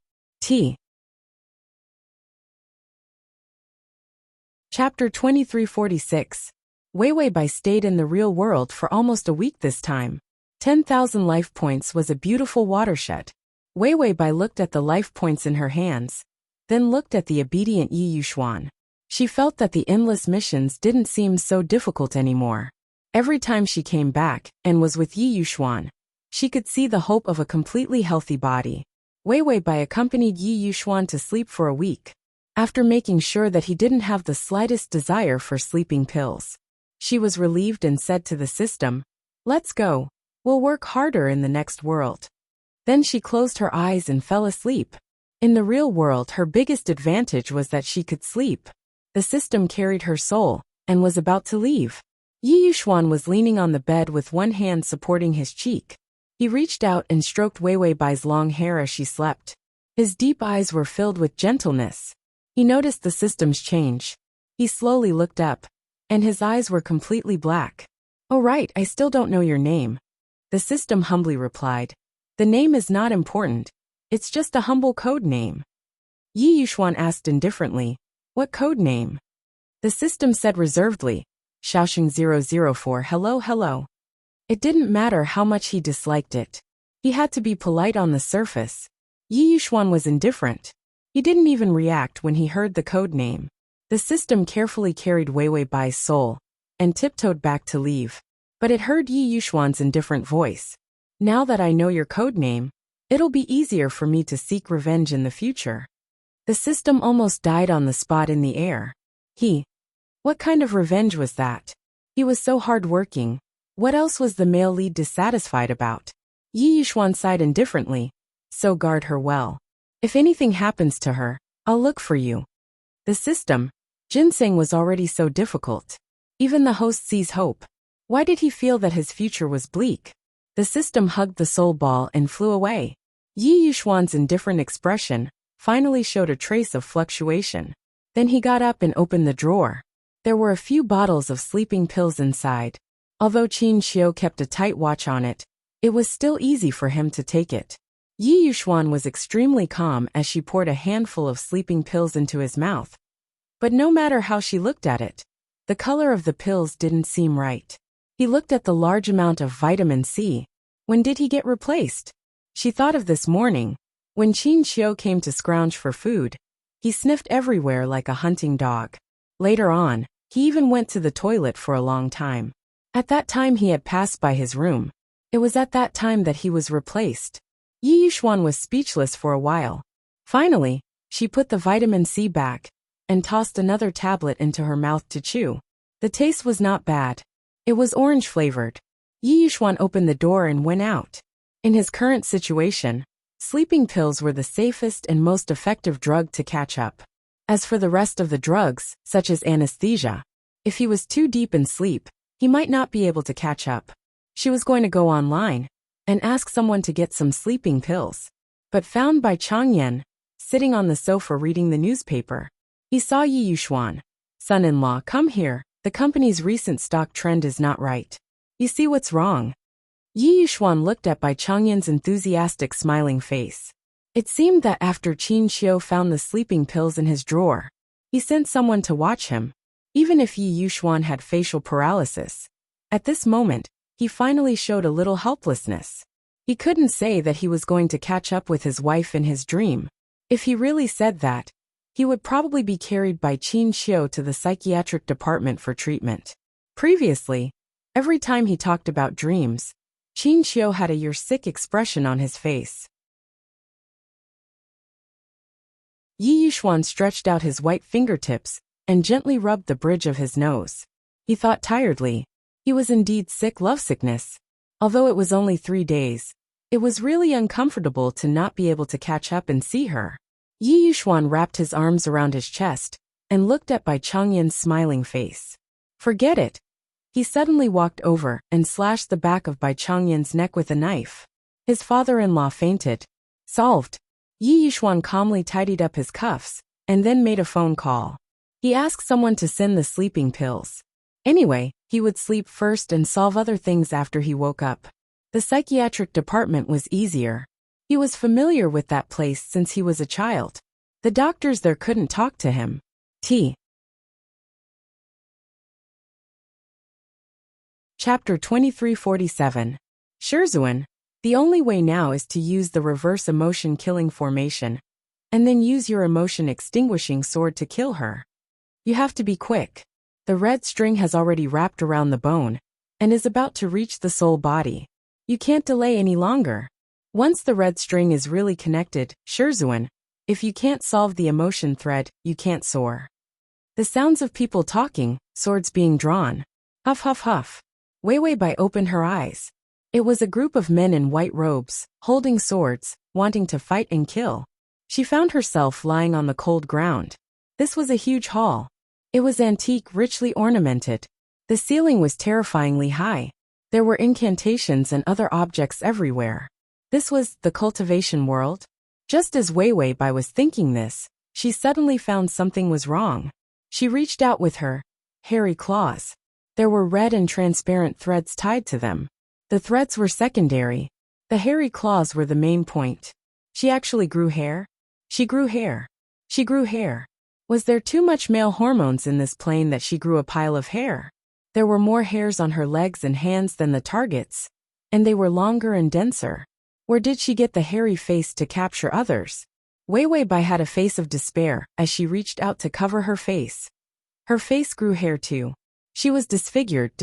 Chapter 2346. Wei Wei Bai stayed in the real world for almost a week this time. 10,000 life points was a beautiful watershed. Wei Wei Bai looked at the life points in her hands, then looked at the obedient Yi Yuxuan. She felt that the endless missions didn't seem so difficult anymore. Every time she came back and was with Yi Yuxuan, she could see the hope of a completely healthy body. Wei Wei Bai accompanied Yi Yuxuan to sleep for a week. After making sure that he didn't have the slightest desire for sleeping pills, she was relieved and said to the system, "Let's go. We'll work harder in the next world." Then she closed her eyes and fell asleep. In the real world, her biggest advantage was that she could sleep. The system carried her soul and was about to leave. Yi Yuxuan was leaning on the bed with one hand supporting his cheek. He reached out and stroked Wei Wei Bai's long hair as she slept. His deep eyes were filled with gentleness. He noticed the system's change. He slowly looked up, and his eyes were completely black. "Oh right, I still don't know your name." The system humbly replied. "The name is not important. It's just a humble code name." Yi Yuxuan asked indifferently, "What code name?" The system said reservedly, "Xiaoxing 004 hello hello." It didn't matter how much he disliked it. He had to be polite on the surface. Yi Yuxuan was indifferent. He didn't even react when he heard the code name. The system carefully carried Wei Wei Bai's soul and tiptoed back to leave. But it heard Yi Yuxuan's indifferent voice. "Now that I know your code name, it'll be easier for me to seek revenge in the future." The system almost died on the spot in the air. What kind of revenge was that? He was so hard-working. What else was the male lead dissatisfied about? Yi Yuxuan sighed indifferently. "So guard her well. If anything happens to her, I'll look for you." The system, ginseng was already so difficult. Even the host sees hope. Why did he feel that his future was bleak? The system hugged the soul ball and flew away. Yi Yuxuan's indifferent expression finally showed a trace of fluctuation. Then he got up and opened the drawer. There were a few bottles of sleeping pills inside. Although Qin Xiu kept a tight watch on it, it was still easy for him to take it. Yi Yuxuan was extremely calm as she poured a handful of sleeping pills into his mouth. But no matter how she looked at it, the color of the pills didn't seem right. He looked at the large amount of vitamin C. When did he get replaced? She thought of this morning. When Qin Xiu came to scrounge for food, he sniffed everywhere like a hunting dog. Later on, he even went to the toilet for a long time. At that time he had passed by his room. It was at that time that he was replaced. Yi Yuxuan was speechless for a while. Finally, she put the vitamin C back and tossed another tablet into her mouth to chew. The taste was not bad. It was orange-flavored. Yi Yuxuan opened the door and went out. In his current situation, Sleeping pills were the safest and most effective drug to catch up. As for the rest of the drugs, such as anesthesia, if he was too deep in sleep, he might not be able to catch up. She was going to go online and ask someone to get some sleeping pills, but found Bai Changyan sitting on the sofa reading the newspaper. He saw Yi Yuxuan. Son-in-law, come here. The company's recent stock trend is not right. You see what's wrong? Yi Yuxuan looked at Bai Changyan's enthusiastic smiling face. It seemed that after Qin Xiu found the sleeping pills in his drawer, he sent someone to watch him, even if Yi Yuxuan had facial paralysis. At this moment, he finally showed a little helplessness. He couldn't say that he was going to catch up with his wife in his dream. If he really said that, he would probably be carried by Qin Xiu to the psychiatric department for treatment. Previously, every time he talked about dreams, Qin Xiu had a "you're sick" expression on his face. Yi Yuxuan stretched out his white fingertips and gently rubbed the bridge of his nose. He thought tiredly. He was indeed sick, lovesickness. Although it was only 3 days, it was really uncomfortable to not be able to catch up and see her. Yi Yuxuan wrapped his arms around his chest and looked at Bai Changyan's smiling face. Forget it. He suddenly walked over and slashed the back of Bai Changyan's neck with a knife. His father-in-law fainted. Solved. Yi Yuxuan calmly tidied up his cuffs and then made a phone call. He asked someone to send the sleeping pills. Anyway, he would sleep first and solve other things after he woke up. The psychiatric department was easier. He was familiar with that place since he was a child. The doctors there couldn't talk to him. Chapter 2347. Shizhuan. The only way now is to use the reverse emotion killing formation, and then use your emotion extinguishing sword to kill her. You have to be quick. The red string has already wrapped around the bone, and is about to reach the soul body. You can't delay any longer. Once the red string is really connected, Shizhuan, if you can't solve the emotion thread, you can't soar. The sounds of people talking, swords being drawn. Huff huff huff. Wei Bai opened her eyes. It was a group of men in white robes, holding swords, wanting to fight and kill. She found herself lying on the cold ground. This was a huge hall. It was antique, richly ornamented. The ceiling was terrifyingly high. There were incantations and other objects everywhere. This was the cultivation world. Just as Wei Bai was thinking this, she suddenly found something was wrong. She reached out with her hairy claws. There were red and transparent threads tied to them. The threads were secondary. The hairy claws were the main point. She actually grew hair. She grew hair. She grew hair. Was there too much male hormones in this plane that she grew a pile of hair? There were more hairs on her legs and hands than the targets, and they were longer and denser. Where did she get the hairy face to capture others? Wei Bai had a face of despair as she reached out to cover her face. Her face grew hair too. She was disfigured.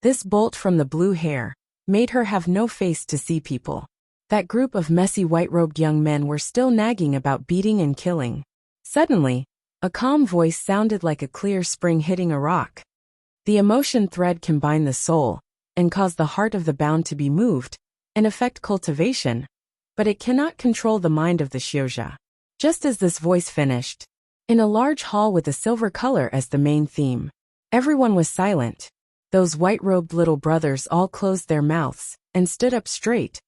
This bolt from the blue hair made her have no face to see people. That group of messy white-robed young men were still nagging about beating and killing. Suddenly, a calm voice sounded like a clear spring hitting a rock. The emotion thread combined the soul and caused the heart of the bound to be moved and affect cultivation, but it cannot control the mind of the Xiuzha. Just as this voice finished, in a large hall with a silver color as the main theme, everyone was silent. Those white-robed little brothers all closed their mouths and stood up straight,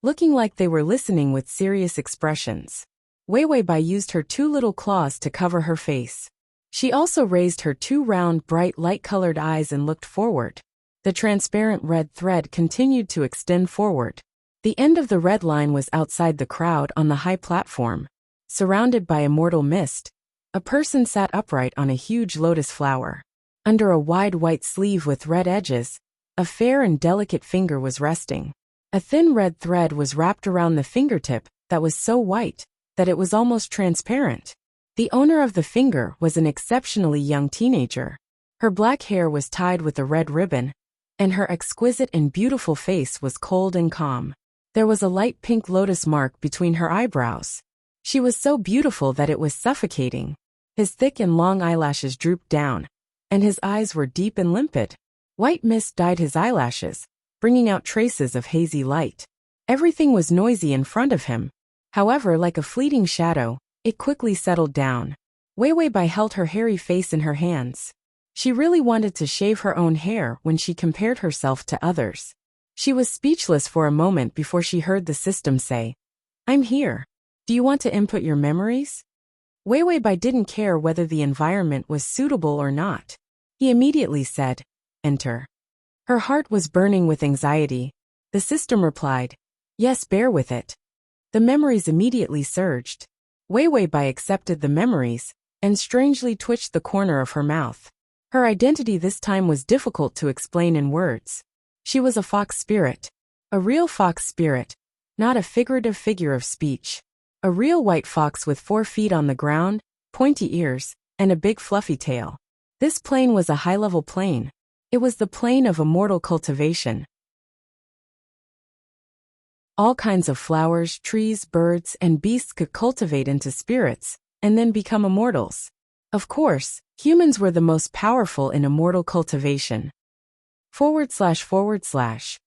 looking like they were listening with serious expressions. Wei Bai used her 2 little claws to cover her face. She also raised her 2 round, bright, light-colored eyes and looked forward. The transparent red thread continued to extend forward. The end of the red line was outside the crowd on the high platform. Surrounded by immortal mist, a person sat upright on a huge lotus flower. Under a wide white sleeve with red edges, a fair and delicate finger was resting. A thin red thread was wrapped around the fingertip that was so white that it was almost transparent. The owner of the finger was an exceptionally young teenager. Her black hair was tied with a red ribbon, and her exquisite and beautiful face was cold and calm. There was a light pink lotus mark between her eyebrows. She was so beautiful that it was suffocating. His thick and long eyelashes drooped down, and his eyes were deep and limpid. White mist dyed his eyelashes, bringing out traces of hazy light. Everything was noisy in front of him. However, like a fleeting shadow, it quickly settled down. Wei Weibai held her hairy face in her hands. She really wanted to shave her own hair when she compared herself to others. She was speechless for a moment before she heard the system say, "I'm here. Do you want to input your memories?" Wei Weibai didn't care whether the environment was suitable or not. He immediately said, "Enter." Her heart was burning with anxiety. The system replied, "Yes, bear with it." The memories immediately surged. Wei Weibai accepted the memories and strangely twitched the corner of her mouth. Her identity this time was difficult to explain in words. She was a fox spirit. A real fox spirit, not a figurative figure of speech. A real white fox with 4 feet on the ground, pointy ears, and a big fluffy tail. This plane was a high-level plane. It was the plane of immortal cultivation. All kinds of flowers, trees, birds, and beasts could cultivate into spirits, and then become immortals. Of course, humans were the most powerful in immortal cultivation. //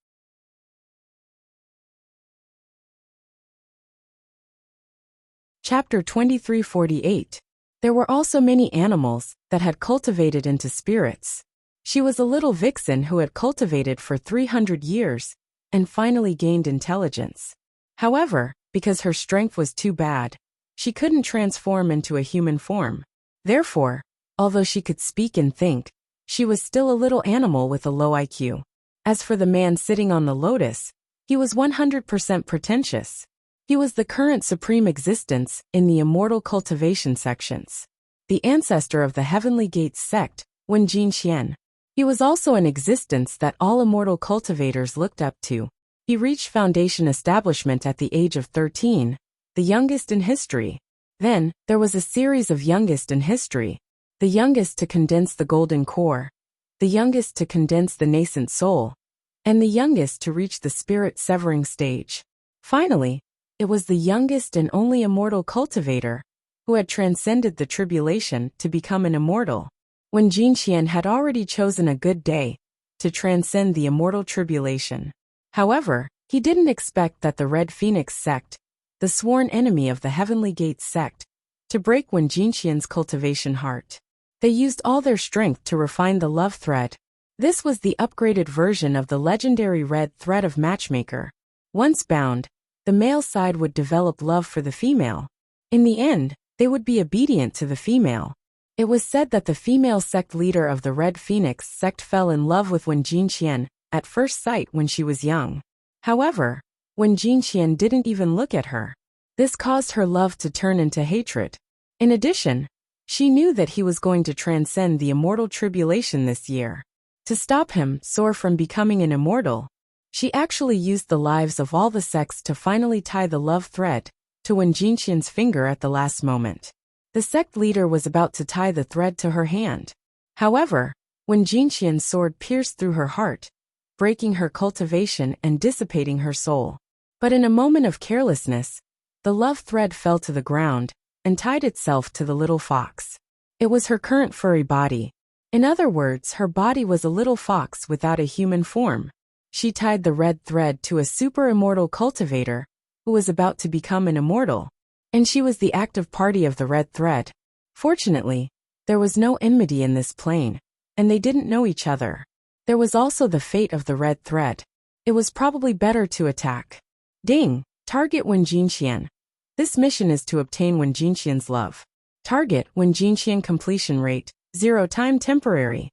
Chapter 2348. There were also many animals that had cultivated into spirits. She was a little vixen who had cultivated for 300 years and finally gained intelligence. However, because her strength was too bad, she couldn't transform into a human form. Therefore, although she could speak and think, she was still a little animal with a low IQ. As for the man sitting on the lotus, he was 100% pretentious. He was the current supreme existence in the immortal cultivation sections. The ancestor of the Heavenly Gates sect, Wen Jinxian. He was also an existence that all immortal cultivators looked up to. He reached foundation establishment at the age of 13, the youngest in history. Then, there was a series of youngest in history. The youngest to condense the golden core, the youngest to condense the nascent soul, and the youngest to reach the spirit-severing stage. Finally, it was the youngest and only immortal cultivator who had transcended the tribulation to become an immortal. When Jinxian had already chosen a good day to transcend the immortal tribulation. However, he didn't expect that the Red Phoenix sect, the sworn enemy of the Heavenly Gates sect, to break Wen Jinxian's cultivation heart. They used all their strength to refine the love thread. This was the upgraded version of the legendary red thread of matchmaker. Once bound, the male side would develop love for the female. In the end, they would be obedient to the female. It was said that the female sect leader of the Red Phoenix sect fell in love with Wen Jinxian at first sight when she was young. However, Wen Jinxian didn't even look at her. This caused her love to turn into hatred. In addition, she knew that he was going to transcend the immortal tribulation this year. To stop him soar from becoming an immortal, she actually used the lives of all the sects to finally tie the love thread to Wen Jinxian's finger at the last moment. The sect leader was about to tie the thread to her hand. However, Wen Jinxian's sword pierced through her heart, breaking her cultivation and dissipating her soul. But in a moment of carelessness, the love thread fell to the ground and tied itself to the little fox. It was her current furry body. In other words, her body was a little fox without a human form. She tied the red thread to a super immortal cultivator who was about to become an immortal. And she was the active party of the red thread. Fortunately, there was no enmity in this plane, and they didn't know each other. There was also the fate of the red thread. It was probably better to attack. Ding! Target Wen Jinxian. This mission is to obtain Wen Jinxian's love. Target Wen Jinxian completion rate, 0 time temporary.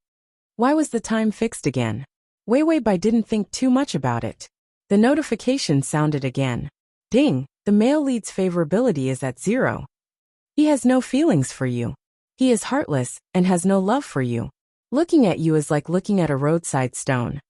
Why was the time fixed again? Wei Weibai didn't think too much about it. The notification sounded again. Ding! The male lead's favorability is at 0. He has no feelings for you. He is heartless and has no love for you. Looking at you is like looking at a roadside stone.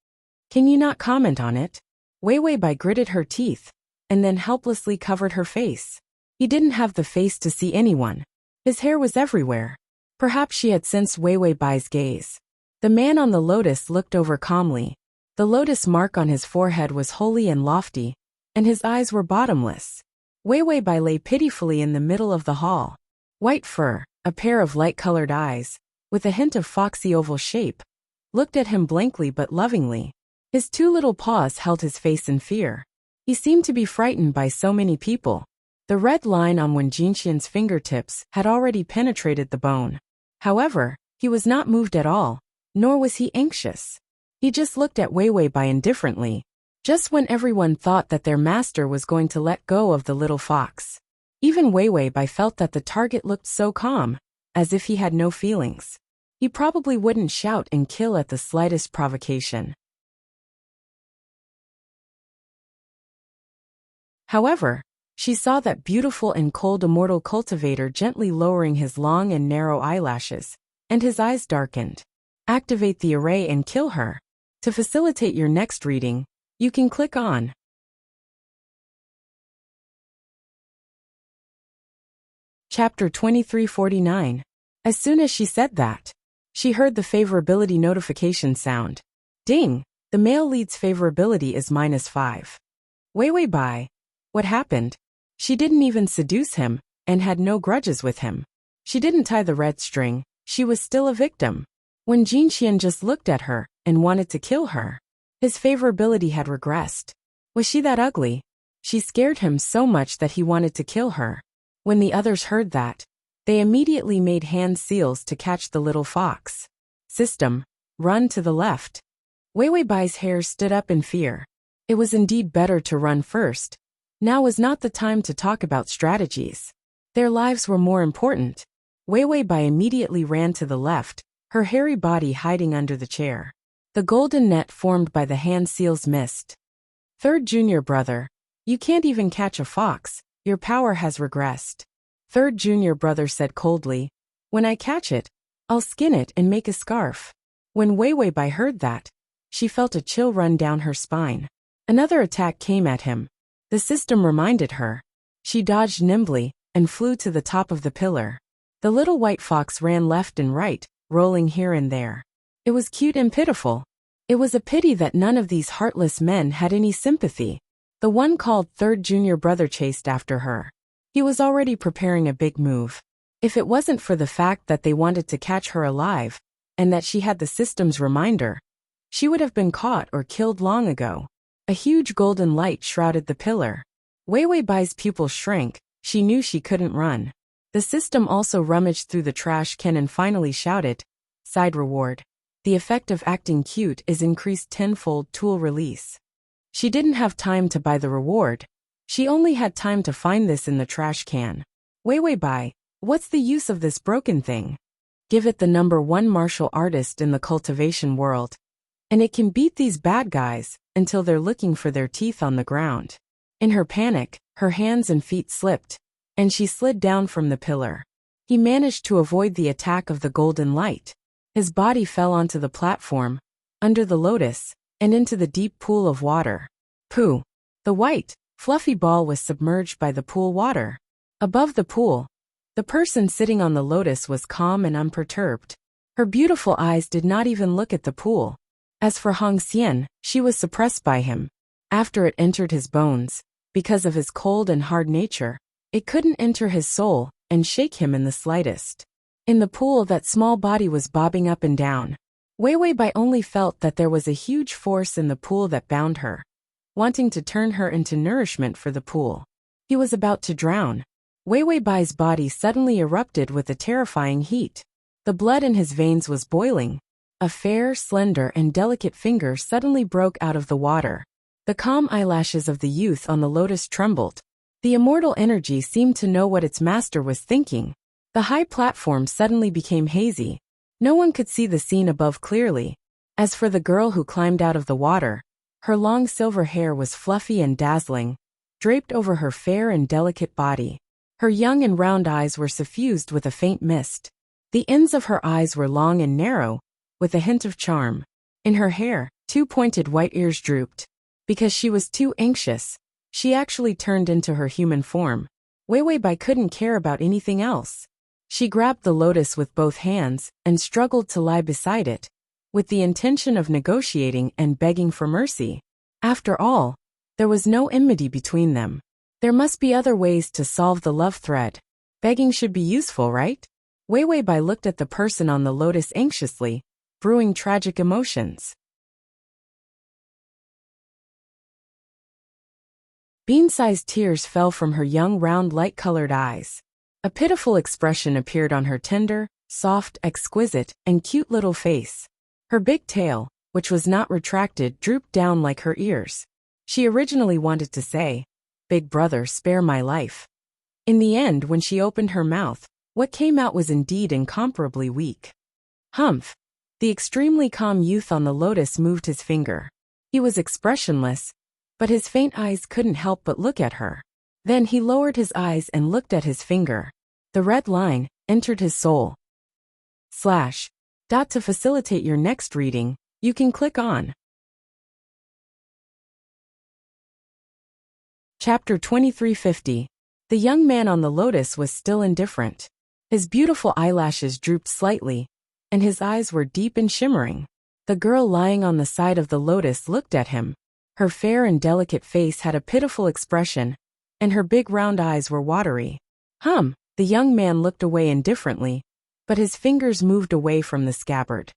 Can you not comment on it? Wei Weibai gritted her teeth and then helplessly covered her face. He didn't have the face to see anyone. His hair was everywhere. Perhaps she had sensed Wei Weibai's gaze. The man on the lotus looked over calmly. The lotus mark on his forehead was holy and lofty, and his eyes were bottomless. Wei Weibai lay pitifully in the middle of the hall. White fur, a pair of light-colored eyes, with a hint of foxy oval shape, looked at him blankly but lovingly. His 2 little paws held his face in fear. He seemed to be frightened by so many people. The red line on Wen Jinxian's fingertips had already penetrated the bone. However, he was not moved at all, nor was he anxious. He just looked at Wei Wei Bai indifferently, just when everyone thought that their master was going to let go of the little fox. Even Wei Wei Bai felt that the target looked so calm, as if he had no feelings. He probably wouldn't shout and kill at the slightest provocation. However, she saw that beautiful and cold immortal cultivator gently lowering his long and narrow eyelashes, and his eyes darkened. Activate the array and kill her. To facilitate your next reading, you can click on Chapter 2349. As soon as she said that, she heard the favorability notification sound. Ding! The male lead's favorability is -5. Wei Wei Bai. What happened? She didn't even seduce him, and had no grudges with him. She didn't tie the red string, she was still a victim. When Jinxian just looked at her, and wanted to kill her, his favorability had regressed. Was she that ugly? She scared him so much that he wanted to kill her. When the others heard that, they immediately made hand seals to catch the little fox. System, run to the left. Wei Wei Bai's hair stood up in fear. It was indeed better to run first. Now was not the time to talk about strategies. Their lives were more important. Wei Wei Bai immediately ran to the left, her hairy body hiding under the chair. The golden net formed by the hand seals missed. Third junior brother, you can't even catch a fox, your power has regressed. Third junior brother said coldly, when I catch it, I'll skin it and make a scarf. When Wei Wei Bai heard that, she felt a chill run down her spine. Another attack came at him. The system reminded her. She dodged nimbly, and flew to the top of the pillar. The little white fox ran left and right, rolling here and there. It was cute and pitiful. It was a pity that none of these heartless men had any sympathy. The one called third junior brother chased after her. He was already preparing a big move. If it wasn't for the fact that they wanted to catch her alive, and that she had the system's reminder, she would have been caught or killed long ago. A huge golden light shrouded the pillar. Wei Wei Bai's pupils shrank, she knew she couldn't run. The system also rummaged through the trash can and finally shouted, side reward. The effect of acting cute is increased tenfold tool release. She didn't have time to buy the reward. She only had time to find this in the trash can. Wei Wei Bai, what's the use of this broken thing? Give it the #1 martial artist in the cultivation world. And it can beat these bad guys until they're looking for their teeth on the ground. In her panic, her hands and feet slipped, and she slid down from the pillar. He managed to avoid the attack of the golden light. His body fell onto the platform, under the lotus, and into the deep pool of water. Pooh! The white, fluffy ball was submerged by the pool water. Above the pool, the person sitting on the lotus was calm and unperturbed. Her beautiful eyes did not even look at the pool. As for Hong Xian, she was suppressed by him. After it entered his bones, because of his cold and hard nature, it couldn't enter his soul and shake him in the slightest. In the pool, that small body was bobbing up and down. Wei Wei Bai only felt that there was a huge force in the pool that bound her, wanting to turn her into nourishment for the pool. He was about to drown. Wei Wei Bai's body suddenly erupted with a terrifying heat. The blood in his veins was boiling. A fair, slender, and delicate finger suddenly broke out of the water. The calm eyelashes of the youth on the lotus trembled. The immortal energy seemed to know what its master was thinking. The high platform suddenly became hazy. No one could see the scene above clearly. As for the girl who climbed out of the water, her long silver hair was fluffy and dazzling, draped over her fair and delicate body. Her young and round eyes were suffused with a faint mist. The ends of her eyes were long and narrow, with a hint of charm. In her hair, 2 pointed white ears drooped. Because she was too anxious, she actually turned into her human form. Wei Wei Bai couldn't care about anything else. She grabbed the lotus with both hands and struggled to lie beside it, with the intention of negotiating and begging for mercy. After all, there was no enmity between them. There must be other ways to solve the love thread. Begging should be useful, right? Wei Wei Bai looked at the person on the lotus anxiously, brewing tragic emotions. Bean-sized tears fell from her young round light-colored eyes. A pitiful expression appeared on her tender, soft, exquisite, and cute little face. Her big tail, which was not retracted, drooped down like her ears. She originally wanted to say, "Big brother, spare my life." In the end, when she opened her mouth, what came out was indeed incomparably weak. Humph! The extremely calm youth on the lotus moved his finger. He was expressionless, but his faint eyes couldn't help but look at her. Then he lowered his eyes and looked at his finger. The red line entered his soul. To facilitate your next reading, you can click on Chapter 2350. The young man on the lotus was still indifferent. His beautiful eyelashes drooped slightly, and his eyes were deep and shimmering. The girl lying on the side of the lotus looked at him. Her fair and delicate face had a pitiful expression, and her big round eyes were watery. The young man looked away indifferently, but his fingers moved away from the scabbard.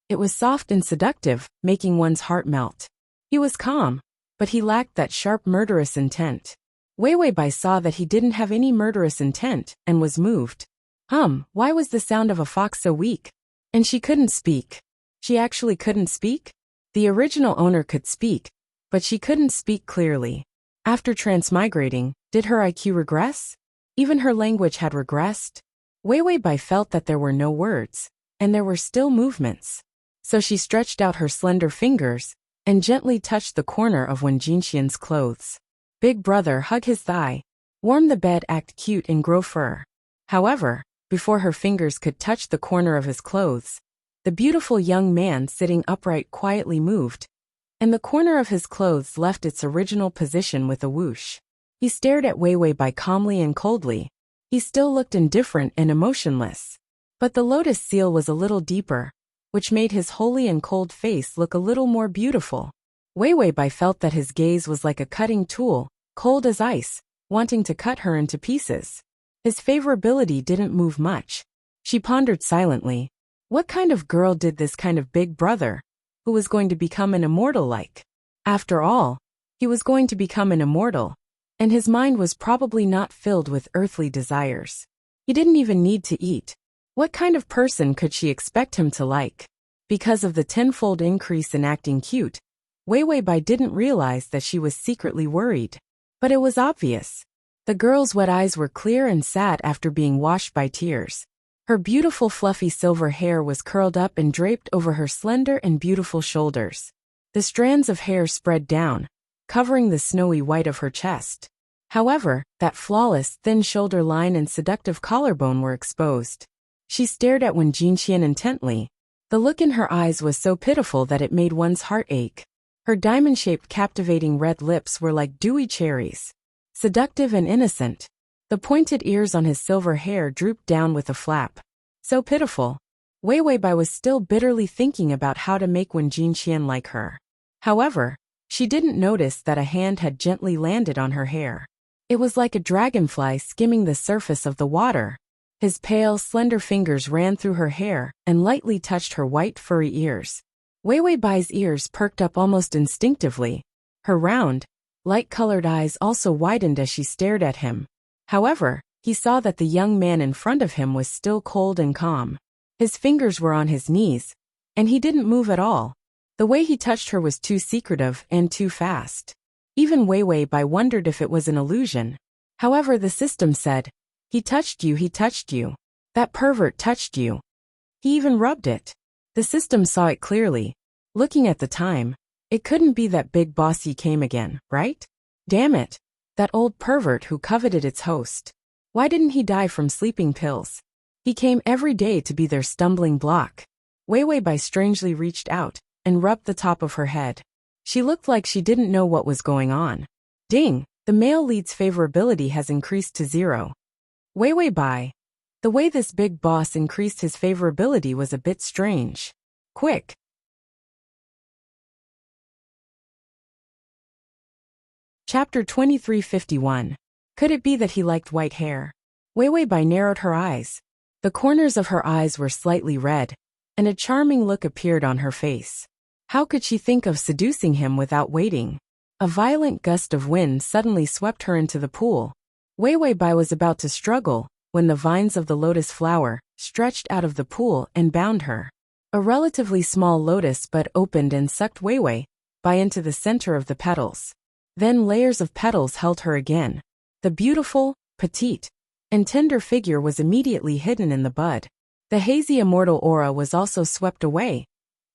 It was soft and seductive, making one's heart melt. He was calm, but he lacked that sharp murderous intent. Wei Bai saw that he didn't have any murderous intent, and was moved. Why was the sound of a fox so weak? And she couldn't speak. She actually couldn't speak? The original owner could speak, but she couldn't speak clearly. After transmigrating, did her IQ regress? Even her language had regressed? Wei Bai felt that there were no words, and there were still movements. So she stretched out her slender fingers, and gently touched the corner of Wen Jinxian's clothes. Big brother, hug his thigh. Warm the bed, act cute and grow fur. However, before her fingers could touch the corner of his clothes, the beautiful young man sitting upright quietly moved, and the corner of his clothes left its original position with a whoosh. He stared at Wei Bai calmly and coldly. He still looked indifferent and emotionless. But the lotus seal was a little deeper, which made his holy and cold face look a little more beautiful. Wei Bai felt that his gaze was like a cutting tool, cold as ice, wanting to cut her into pieces. His favorability didn't move much. She pondered silently. What kind of girl did this kind of big brother, who was going to become an immortal, like? After all, he was going to become an immortal, and his mind was probably not filled with earthly desires. He didn't even need to eat. What kind of person could she expect him to like? Because of the tenfold increase in acting cute, Wei Bai didn't realize that she was secretly worried. But it was obvious. The girl's wet eyes were clear and sad after being washed by tears. Her beautiful fluffy silver hair was curled up and draped over her slender and beautiful shoulders. The strands of hair spread down, covering the snowy white of her chest. However, that flawless, thin shoulder line and seductive collarbone were exposed. She stared at Wen Jinxian intently. The look in her eyes was so pitiful that it made one's heart ache. Her diamond-shaped captivating red lips were like dewy cherries. Seductive and innocent. The pointed ears on his silver hair drooped down with a flap. So pitiful. Wei Bai was still bitterly thinking about how to make Wen Jinxian like her. However, she didn't notice that a hand had gently landed on her hair. It was like a dragonfly skimming the surface of the water. His pale, slender fingers ran through her hair and lightly touched her white, furry ears. Wei Bai's ears perked up almost instinctively. Her round, light-colored eyes also widened as she stared at him. However, he saw that the young man in front of him was still cold and calm. His fingers were on his knees, and he didn't move at all. The way he touched her was too secretive and too fast. Even Wei Bai wondered if it was an illusion. However, the system said, he touched you, That pervert touched you. He even rubbed it. The system saw it clearly. Looking at the time, it couldn't be that big bossy came again, right? Damn it. That old pervert who coveted its host. Why didn't he die from sleeping pills? He came every day to be their stumbling block. Wei Bai strangely reached out and rubbed the top of her head. She looked like she didn't know what was going on. Ding! The male lead's favorability has increased to 0. Wei Bai. The way this big boss increased his favorability was a bit strange. Quick! Chapter 2351. Could it be that he liked white hair? Wei Bai narrowed her eyes. The corners of her eyes were slightly red, and a charming look appeared on her face. How could she think of seducing him without waiting? A violent gust of wind suddenly swept her into the pool. Wei Wei Bai was about to struggle when the vines of the lotus flower stretched out of the pool and bound her. A relatively small lotus bud opened and sucked Wei Wei Bai into the center of the petals. Then layers of petals held her again. The beautiful, petite, and tender figure was immediately hidden in the bud. The hazy immortal aura was also swept away,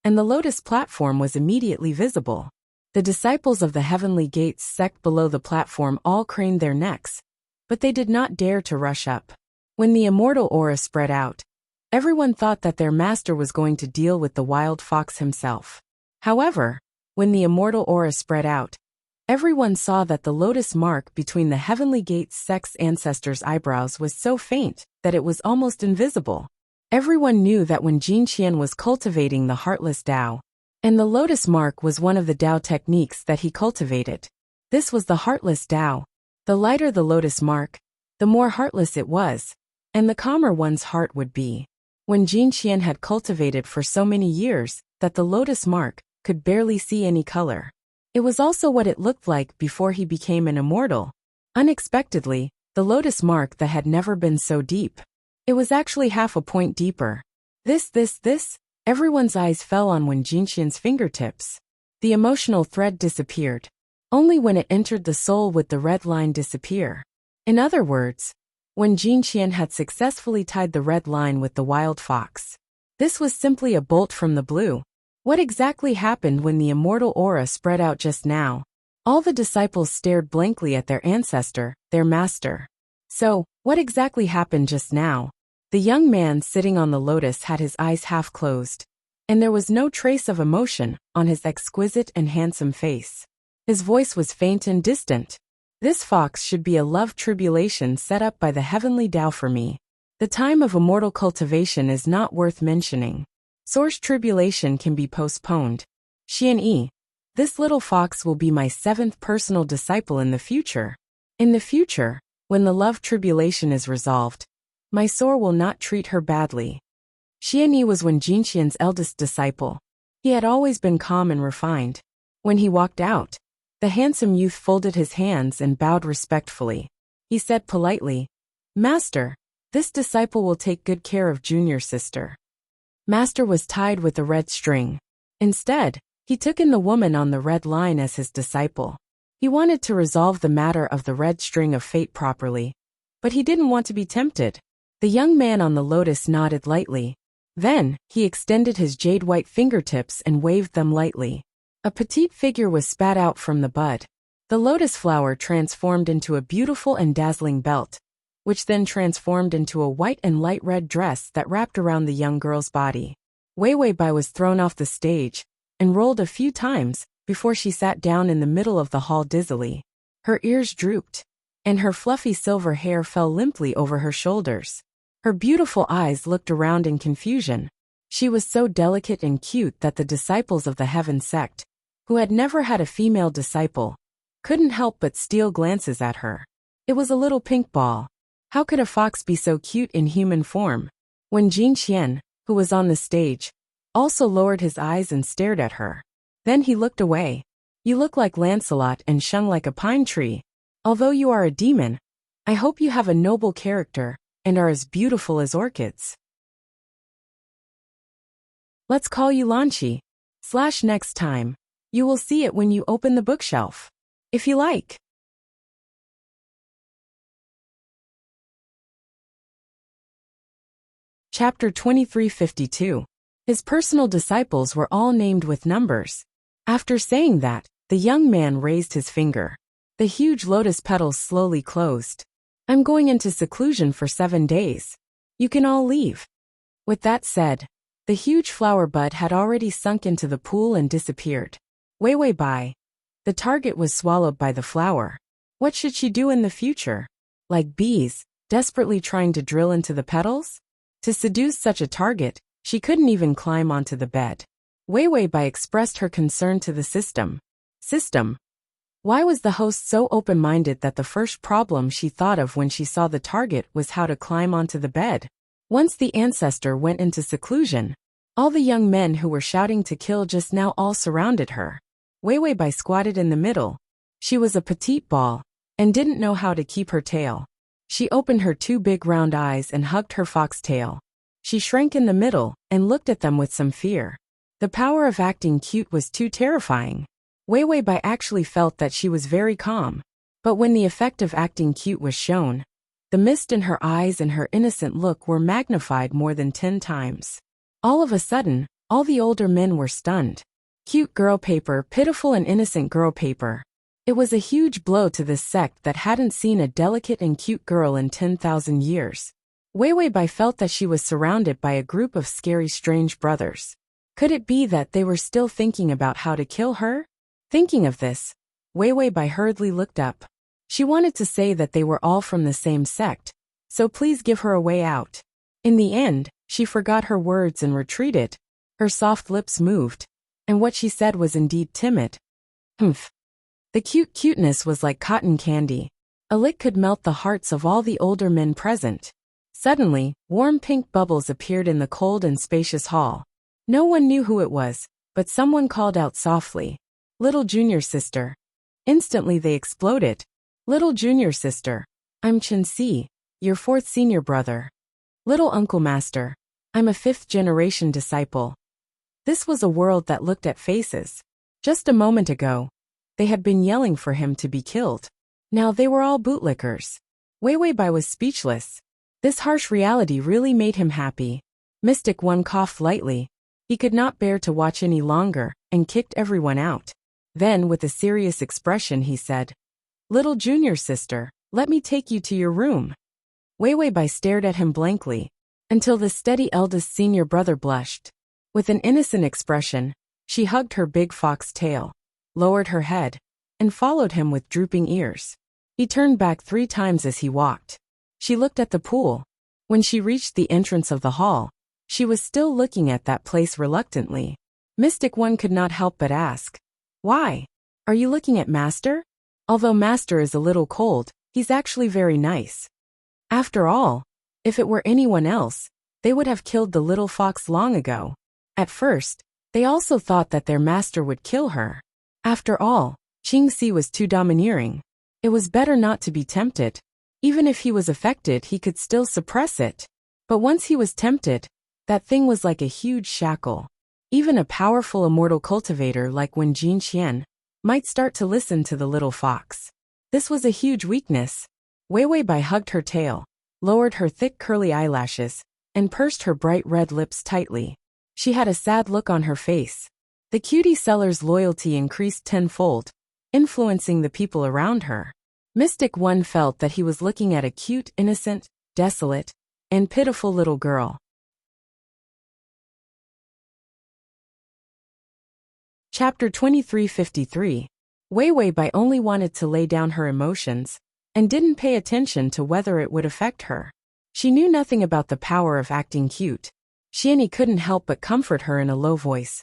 and the lotus platform was immediately visible. The disciples of the heavenly gates sect below the platform all craned their necks, but they did not dare to rush up. When the immortal aura spread out, everyone thought that their master was going to deal with the wild fox himself. However, when the immortal aura spread out, everyone saw that the lotus mark between the heavenly gates sect's ancestors' eyebrows was so faint that it was almost invisible. Everyone knew that when Jin Qian was cultivating the heartless Tao, and the lotus mark was one of the Tao techniques that he cultivated. This was the heartless Tao. The lighter the lotus mark, the more heartless it was, and the calmer one's heart would be. When Jin Qian had cultivated for so many years that the lotus mark could barely see any color. It was also what it looked like before he became an immortal. Unexpectedly, the lotus mark that had never been so deep. It was actually half a point deeper. This, everyone's eyes fell on when Jin Qian's fingertips. The emotional thread disappeared. Only when it entered the soul would the red line disappear. In other words, when Jin Qian had successfully tied the red line with the wild fox. This was simply a bolt from the blue. What exactly happened when the immortal aura spread out just now? All the disciples stared blankly at their ancestor, their master. So, what exactly happened just now? The young man sitting on the lotus had his eyes half closed, and there was no trace of emotion on his exquisite and handsome face. His voice was faint and distant. This fox should be a love tribulation set up by the heavenly Tao for me. The time of immortal cultivation is not worth mentioning. Source tribulation can be postponed. Xian Yi, this little fox will be my 7th personal disciple in the future. In the future, when the love tribulation is resolved, my soul will not treat her badly. Xian Yi was Wen Jinqian's eldest disciple. He had always been calm and refined. When he walked out, the handsome youth folded his hands and bowed respectfully. He said politely, "Master, this disciple will take good care of junior sister." Master was tied with a red string. Instead, he took in the woman on the red line as his disciple. He wanted to resolve the matter of the red string of fate properly, but he didn't want to be tempted. The young man on the lotus nodded lightly. Then, he extended his jade-white fingertips and waved them lightly. A petite figure was spat out from the bud. The lotus flower transformed into a beautiful and dazzling belt, which then transformed into a white and light red dress that wrapped around the young girl's body. Wei Wei Bai was thrown off the stage and rolled a few times before she sat down in the middle of the hall dizzily. Her ears drooped, and her fluffy silver hair fell limply over her shoulders. Her beautiful eyes looked around in confusion. She was so delicate and cute that the disciples of the Heaven sect, who had never had a female disciple, couldn't help but steal glances at her. It was a little pink ball. How could a fox be so cute in human form? When Jin Qian, who was on the stage, also lowered his eyes and stared at her. Then he looked away. "You look like Lancelot and shung like a pine tree. Although you are a demon, I hope you have a noble character and are as beautiful as orchids. Let's call you Lanchi. / next time. You will see it when you open the bookshelf. If you like." Chapter 2352. His personal disciples were all named with numbers. After saying that, the young man raised his finger. The huge lotus petals slowly closed. "I'm going into seclusion for 7 days. You can all leave." With that said, the huge flower bud had already sunk into the pool and disappeared. Wei Wei Bai. The target was swallowed by the flower. What should she do in the future? Like bees, desperately trying to drill into the petals? To seduce such a target, she couldn't even climb onto the bed. Wei Wei Bai expressed her concern to the system. System. Why was the host so open-minded that the first problem she thought of when she saw the target was how to climb onto the bed? Once the ancestor went into seclusion, all the young men who were shouting to kill just now all surrounded her. Wei Wei Bai squatted in the middle, She was a petite ball, and didn't know how to keep her tail. She opened her two big round eyes and hugged her foxtail. She shrank in the middle, and looked at them with some fear. The power of acting cute was too terrifying. Wei Wei Bai actually felt that she was very calm. But when the effect of acting cute was shown, the mist in her eyes and her innocent look were magnified more than 10 times. All of a sudden, all the older men were stunned. Cute girl paper, pitiful and innocent girl paper. It was a huge blow to this sect that hadn't seen a delicate and cute girl in 10,000 years. Wei Wei Bai felt that she was surrounded by a group of scary strange brothers. Could it be that they were still thinking about how to kill her? Thinking of this, Wei Wei Bai hurriedly looked up. She wanted to say that they were all from the same sect, so please give her a way out. In the end, she forgot her words and retreated. Her soft lips moved, and what she said was indeed timid. Humph. The cuteness was like cotton candy. A lick could melt the hearts of all the older men present. Suddenly, warm pink bubbles appeared in the cold and spacious hall. No one knew who it was, but someone called out softly, "Little junior sister." Instantly they exploded. "Little junior sister, I'm Chen Si, your 4th senior brother. Little uncle master, I'm a 5th generation disciple." This was a world that looked at faces. Just a moment ago, they had been yelling for him to be killed. Now they were all bootlickers. Wei Wei Bai was speechless. This harsh reality really made him happy. Mystic One coughed lightly. He could not bear to watch any longer, and kicked everyone out. Then, with a serious expression, he said, "Little junior sister, let me take you to your room." Wei Wei Bai stared at him blankly, until the steady eldest senior brother blushed. With an innocent expression, she hugged her big fox tail, lowered her head, and followed him with drooping ears. He turned back 3 times as he walked. She looked at the pool. When she reached the entrance of the hall, she was still looking at that place reluctantly. Mystic One could not help but ask, "Why? Are you looking at Master? Although Master is a little cold, he's actually very nice." After all, if it were anyone else, they would have killed the little fox long ago. At first, they also thought that their master would kill her. After all, Qingxi was too domineering. It was better not to be tempted. Even if he was affected, he could still suppress it. But once he was tempted, that thing was like a huge shackle. Even a powerful immortal cultivator like Wen Jinqian might start to listen to the little fox. This was a huge weakness. Wei Wei Bai hugged her tail, lowered her thick curly eyelashes, and pursed her bright red lips tightly. She had a sad look on her face. The cutie seller's loyalty increased tenfold, influencing the people around her. Mystic One felt that he was looking at a cute, innocent, desolate, and pitiful little girl. Chapter 2353. Wei Wei Bai only wanted to lay down her emotions, and didn't pay attention to whether it would affect her. She knew nothing about the power of acting cute. Xianyi couldn't help but comfort her in a low voice.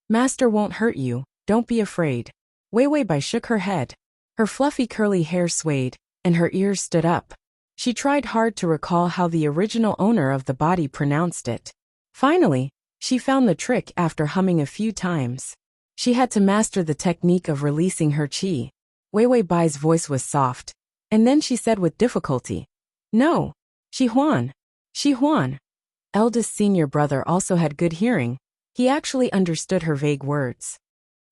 "Master won't hurt you, don't be afraid." Wei Wei Bai shook her head. Her fluffy curly hair swayed, and her ears stood up. She tried hard to recall how the original owner of the body pronounced it. Finally, she found the trick after humming a few times. She had to master the technique of releasing her qi. Wei Wei Bai's voice was soft, and then she said with difficulty, "No, Shi Huan. Shi Huan." Eldest senior brother also had good hearing. He actually understood her vague words.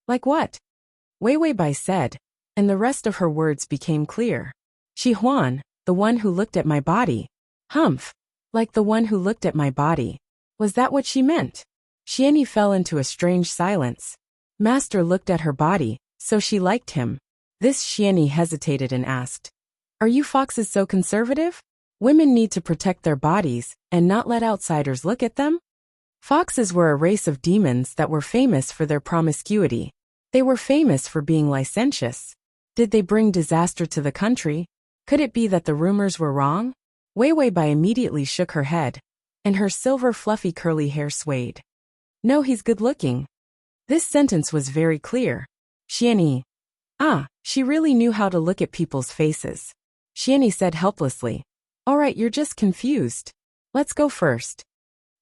"Like what?" Wei Wei Bai said, and the rest of her words became clear. "Shi Huan, the one who looked at my body." Humph. Like the one who looked at my body. Was that what she meant? Xianyi fell into a strange silence. Master looked at her body, so she liked him. This Xianyi hesitated and asked, "Are you foxes so conservative? Women need to protect their bodies and not let outsiders look at them?" Foxes were a race of demons that were famous for their promiscuity. They were famous for being licentious. Did they bring disaster to the country? Could it be that the rumors were wrong? Wei Wei Bai immediately shook her head, and her silver fluffy curly hair swayed. "No, he's good-looking." This sentence was very clear. Xianyi. She really knew how to look at people's faces. Xianyi said helplessly, "All right, you're just confused. Let's go first."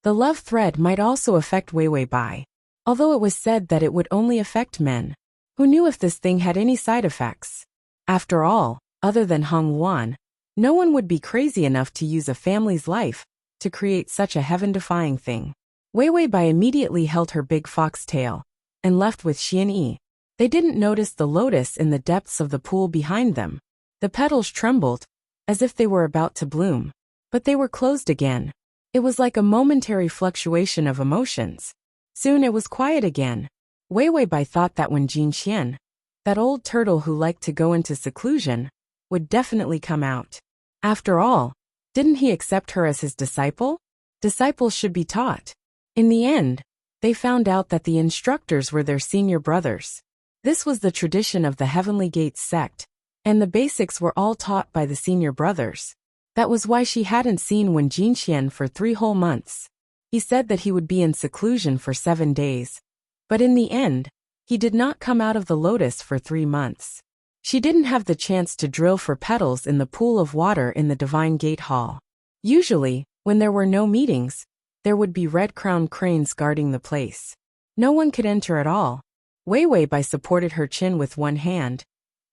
The love thread might also affect Wei Wei Bai, although it was said that it would only affect men. Who knew if this thing had any side effects? After all, other than Hong Wan, no one would be crazy enough to use a family's life to create such a heaven-defying thing. Wei Wei Bai immediately held her big fox tail and left with Xian Yi. They didn't notice the lotus in the depths of the pool behind them. The petals trembled, as if they were about to bloom. But they were closed again. It was like a momentary fluctuation of emotions. Soon it was quiet again. Wei Wei Bai thought that when Jin Qian, that old turtle who liked to go into seclusion, would definitely come out. After all, didn't he accept her as his disciple? Disciples should be taught. In the end, they found out that the instructors were their senior brothers. This was the tradition of the Heavenly Gates sect, and the basics were all taught by the senior brothers. That was why she hadn't seen Wen Jinxian for 3 whole months. He said that he would be in seclusion for 7 days. But in the end, he did not come out of the lotus for 3 months. She didn't have the chance to drill for petals in the pool of water in the Divine Gate Hall. Usually, when there were no meetings, there would be red-crowned cranes guarding the place. No one could enter at all. Wei Wei Bai supported her chin with one hand,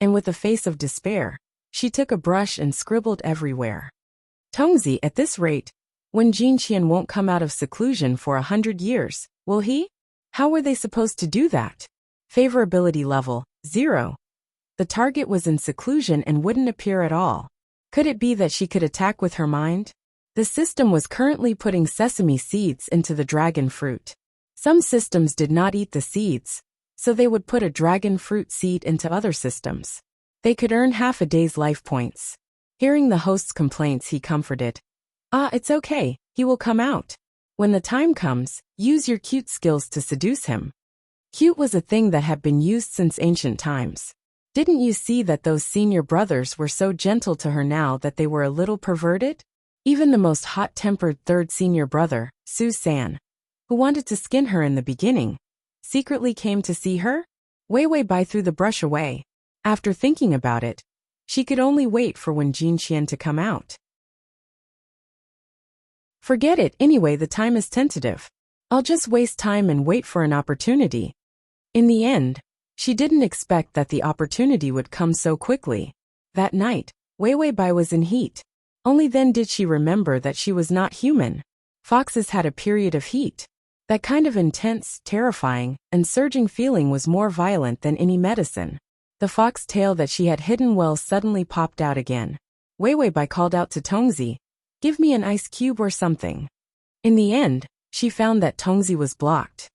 and with a face of despair, she took a brush and scribbled everywhere. Tongzi, at this rate, Wen Jinxian won't come out of seclusion for 100 years, will he? How were they supposed to do that? Favorability level, 0. The target was in seclusion and wouldn't appear at all. Could it be that she could attack with her mind? The system was currently putting sesame seeds into the dragon fruit. Some systems did not eat the seeds, so they would put a dragon fruit seed into other systems. They could earn half a day's life points. Hearing the host's complaints, he comforted. It's okay, he will come out. When the time comes, use your cute skills to seduce him. Cute was a thing that had been used since ancient times. Didn't you see that those senior brothers were so gentle to her now that they were a little perverted? Even the most hot-tempered third senior brother, Su San, who wanted to skin her in the beginning, secretly came to see her? Wei Wei Bai threw the brush away. After thinking about it, she could only wait for Wen Jinxian to come out. Forget it, anyway, the time is tentative. I'll just waste time and wait for an opportunity. In the end, she didn't expect that the opportunity would come so quickly. That night, Wei Wei Bai was in heat. Only then did she remember that she was not human. Foxes had a period of heat. That kind of intense, terrifying, and surging feeling was more violent than any medicine. The fox tail that she had hidden well suddenly popped out again. Wei Wei Bai called out to Tongzi, "Give me an ice cube or something." In the end, she found that Tongzi was blocked.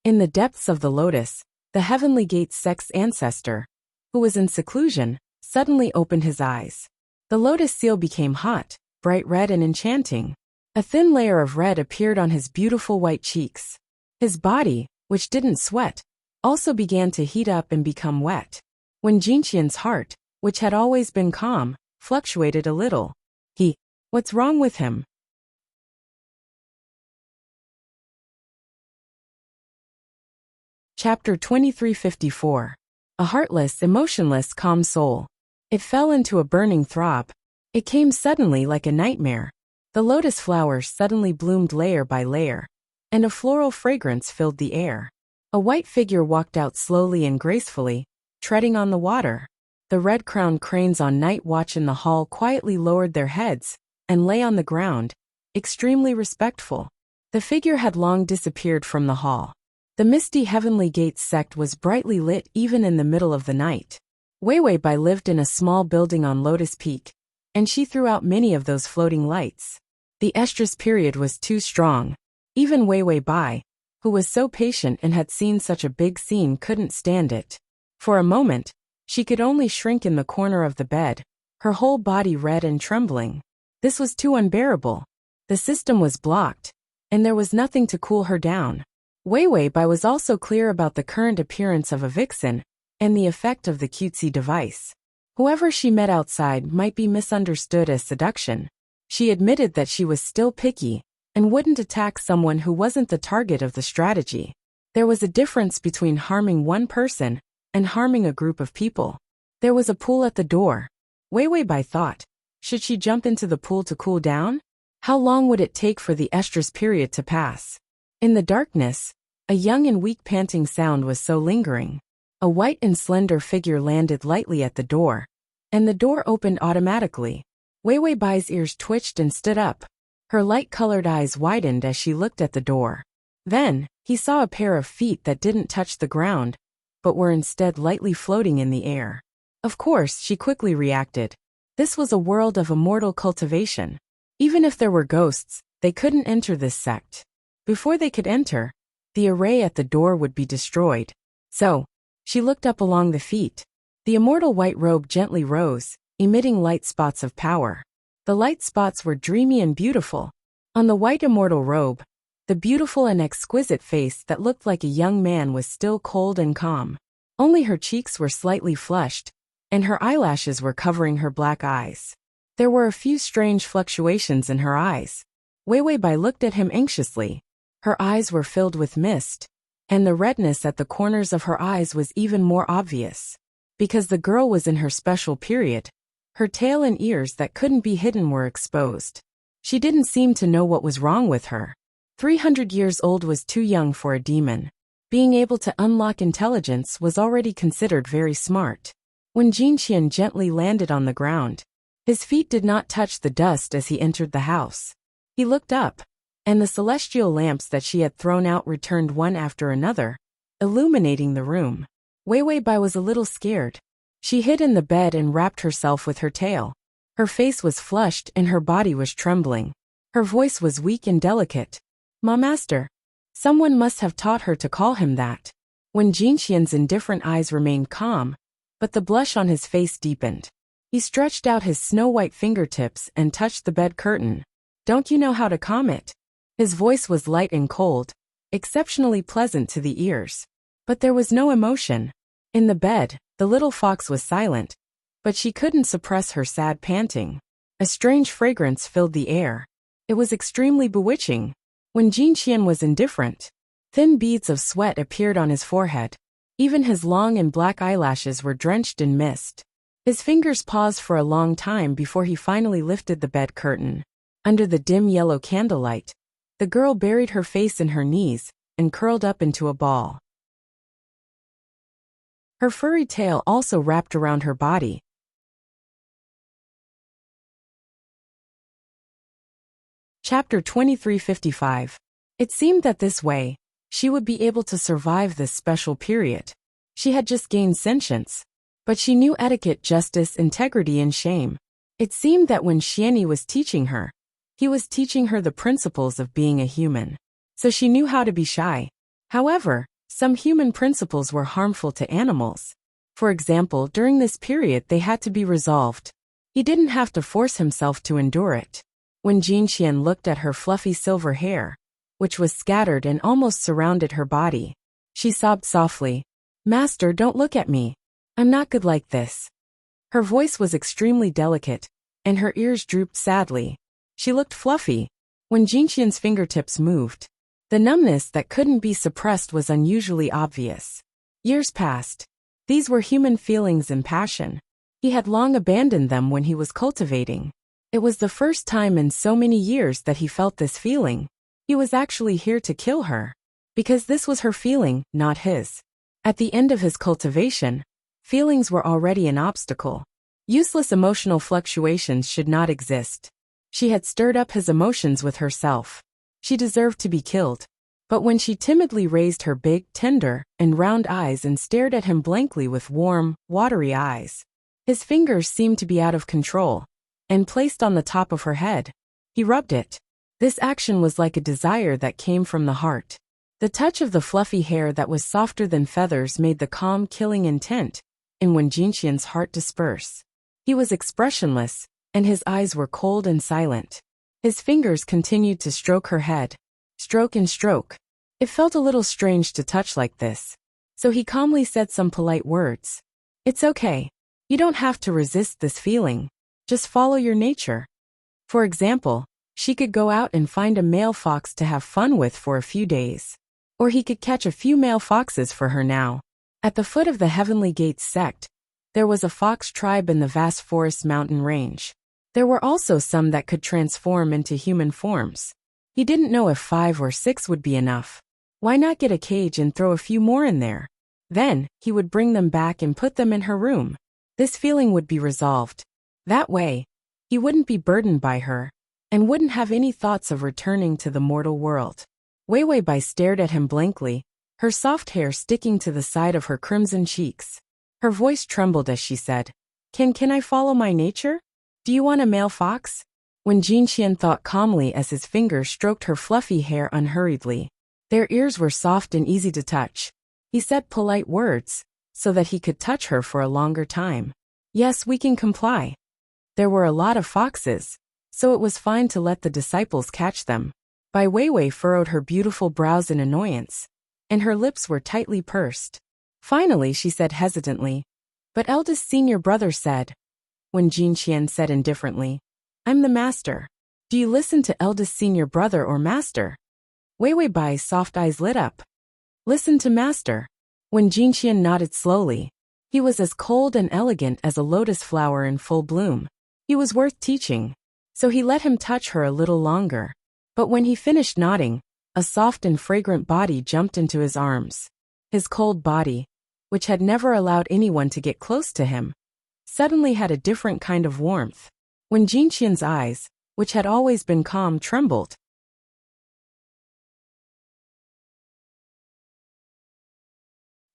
In the depths of the lotus, the Heavenly Gates sect's ancestor, who was in seclusion, suddenly opened his eyes. The lotus seal became hot, bright red and enchanting. A thin layer of red appeared on his beautiful white cheeks. His body, which didn't sweat, also began to heat up and become wet. When Jinxian's heart, which had always been calm, fluctuated a little. What's wrong with him? Chapter 2354. A heartless, emotionless, calm soul. It fell into a burning throb. It came suddenly like a nightmare. The lotus flowers suddenly bloomed layer by layer, and a floral fragrance filled the air. A white figure walked out slowly and gracefully, treading on the water. The red-crowned cranes on night watch in the hall quietly lowered their heads and lay on the ground, extremely respectful. The figure had long disappeared from the hall. The misty Heavenly Gates sect was brightly lit even in the middle of the night. Wei Wei Bai lived in a small building on Lotus Peak, and she threw out many of those floating lights. The estrus period was too strong. Even Wei Wei Bai, who was so patient and had seen such a big scene, couldn't stand it. For a moment, she could only shrink in the corner of the bed, her whole body red and trembling. This was too unbearable. The system was blocked, and there was nothing to cool her down. Wei Wei Bai was also clear about the current appearance of a vixen and the effect of the cutesy device. Whoever she met outside might be misunderstood as seduction. She admitted that she was still picky and wouldn't attack someone who wasn't the target of the strategy. There was a difference between harming one person and harming a group of people. There was a pool at the door. Wei Wei Bai thought, should she jump into the pool to cool down? How long would it take for the estrus period to pass? In the darkness, A young and weak panting sound was so lingering. A white and slender figure landed lightly at the door, and the door opened automatically. Wei Wei Bai's ears twitched and stood up. Her light-colored eyes widened as she looked at the door. Then, he saw a pair of feet that didn't touch the ground, but were instead lightly floating in the air. Of course, she quickly reacted. This was a world of immortal cultivation. Even if there were ghosts, they couldn't enter this sect. Before they could enter, the array at the door would be destroyed. So, she looked up along the feet. The immortal white robe gently rose, emitting light spots of power. The light spots were dreamy and beautiful. On the white immortal robe, the beautiful and exquisite face that looked like a young man was still cold and calm. Only her cheeks were slightly flushed, and her eyelashes were covering her black eyes. There were a few strange fluctuations in her eyes. Wei Wei Bai looked at him anxiously. Her eyes were filled with mist, and the redness at the corners of her eyes was even more obvious. Because the girl was in her special period, her tail and ears that couldn't be hidden were exposed. She didn't seem to know what was wrong with her. 300 years old was too young for a demon. Being able to unlock intelligence was already considered very smart. When Jinqian gently landed on the ground, his feet did not touch the dust as he entered the house. He looked up, and the celestial lamps that she had thrown out returned one after another, illuminating the room. Wei Wei Bai was a little scared. She hid in the bed and wrapped herself with her tail. Her face was flushed and her body was trembling. Her voice was weak and delicate. "Ma master." Someone must have taught her to call him that. When Jinqian's indifferent eyes remained calm, but the blush on his face deepened. He stretched out his snow-white fingertips and touched the bed curtain. "Don't you know how to calm it?" His voice was light and cold, exceptionally pleasant to the ears. But there was no emotion. In the bed, the little fox was silent, but she couldn't suppress her sad panting. A strange fragrance filled the air. It was extremely bewitching. When Jinqian was indifferent, thin beads of sweat appeared on his forehead. Even his long and black eyelashes were drenched in mist. His fingers paused for a long time before he finally lifted the bed curtain. Under the dim yellow candlelight, the girl buried her face in her knees and curled up into a ball. Her furry tail also wrapped around her body. Chapter 2355. It seemed that this way, she would be able to survive this special period. She had just gained sentience, but she knew etiquette, justice, integrity, and shame. It seemed that when Xianyi was teaching her, he was teaching her the principles of being a human. So she knew how to be shy. However, some human principles were harmful to animals. For example, during this period they had to be resolved. He didn't have to force himself to endure it. When Jinqian looked at her fluffy silver hair, which was scattered and almost surrounded her body, she sobbed softly, "Master, don't look at me. I'm not good like this." Her voice was extremely delicate, and her ears drooped sadly. She looked fluffy. When Jinqian's fingertips moved, the numbness that couldn't be suppressed was unusually obvious. Years passed. These were human feelings and passion. He had long abandoned them when he was cultivating. It was the first time in so many years that he felt this feeling. He was actually here to kill her. Because this was her feeling, not his. At the end of his cultivation, feelings were already an obstacle. Useless emotional fluctuations should not exist. She had stirred up his emotions with herself. She deserved to be killed. But when she timidly raised her big, tender, and round eyes and stared at him blankly with warm, watery eyes, his fingers seemed to be out of control, and placed on the top of her head. He rubbed it. This action was like a desire that came from the heart. The touch of the fluffy hair that was softer than feathers made the calm, killing intent in when Jinqian's heart dispersed. He was expressionless, and his eyes were cold and silent. His fingers continued to stroke her head. Stroke and stroke. It felt a little strange to touch like this. So he calmly said some polite words. "It's okay. You don't have to resist this feeling. Just follow your nature." For example, she could go out and find a male fox to have fun with for a few days. Or he could catch a few male foxes for her now. At the foot of the Heavenly Gates sect, there was a fox tribe in the vast forest mountain range. There were also some that could transform into human forms. He didn't know if 5 or 6 would be enough. Why not get a cage and throw a few more in there? Then, he would bring them back and put them in her room. This feeling would be resolved. That way, he wouldn't be burdened by her, and wouldn't have any thoughts of returning to the mortal world. Wei Wei Bai stared at him blankly, her soft hair sticking to the side of her crimson cheeks. Her voice trembled as she said, Can I follow my nature? Do you want a male fox? When Jin Qian thought calmly as his fingers stroked her fluffy hair unhurriedly. Their ears were soft and easy to touch. He said polite words, so that he could touch her for a longer time. Yes, we can comply. There were a lot of foxes, so it was fine to let the disciples catch them. Bai Weiwei furrowed her beautiful brows in annoyance, and her lips were tightly pursed. Finally she said hesitantly, But eldest senior brother said. When Jin Qian said indifferently, I'm the master. Do you listen to eldest senior brother or master? Weiwei Bai's soft eyes lit up. Listen to master. When Jin Qian nodded slowly, he was as cold and elegant as a lotus flower in full bloom. He was worth teaching, so he let him touch her a little longer. But when he finished nodding, a soft and fragrant body jumped into his arms. His cold body, which had never allowed anyone to get close to him, suddenly had a different kind of warmth. When Jin Qian's eyes, which had always been calm, trembled.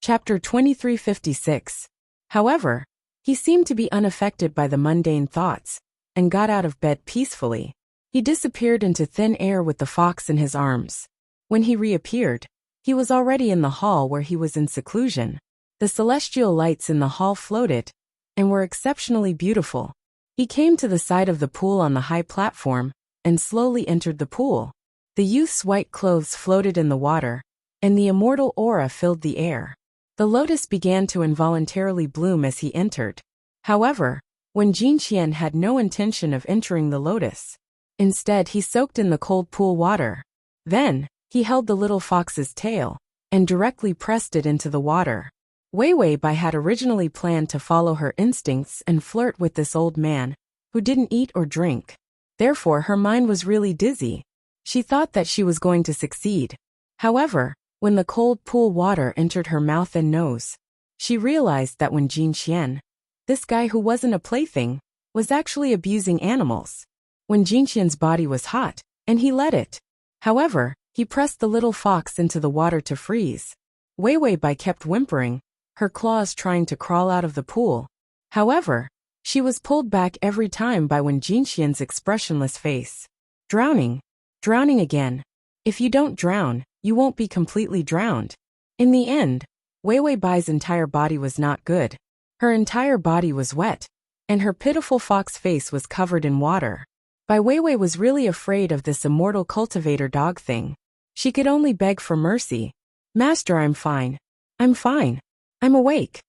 Chapter 2356. However, he seemed to be unaffected by the mundane thoughts, and got out of bed peacefully. He disappeared into thin air with the fox in his arms. When he reappeared, he was already in the hall where he was in seclusion. The celestial lights in the hall floated, and were exceptionally beautiful. He came to the side of the pool on the high platform, and slowly entered the pool. The youth's white clothes floated in the water, and the immortal aura filled the air. The lotus began to involuntarily bloom as he entered. However, when Jin Qian had no intention of entering the lotus. Instead he soaked in the cold pool water. Then, he held the little fox's tail, and directly pressed it into the water. Weiwei Bai had originally planned to follow her instincts and flirt with this old man, who didn't eat or drink. Therefore her mind was really dizzy. She thought that she was going to succeed. However, when the cold pool water entered her mouth and nose, she realized that when Jin Qian, this guy who wasn't a plaything, was actually abusing animals. When Jin Qian's body was hot, and he let it. However, he pressed the little fox into the water to freeze. Weiwei Bai kept whimpering, her claws trying to crawl out of the pool. However, she was pulled back every time by when Jin Qian's expressionless face. Drowning. Drowning again. If you don't drown, you won't be completely drowned. In the end, Weiwei Bai's entire body was not good. Her entire body was wet, and her pitiful fox face was covered in water. Bai Weiwei was really afraid of this immortal cultivator dog thing. She could only beg for mercy. Master, I'm fine. I'm fine. I'm awake.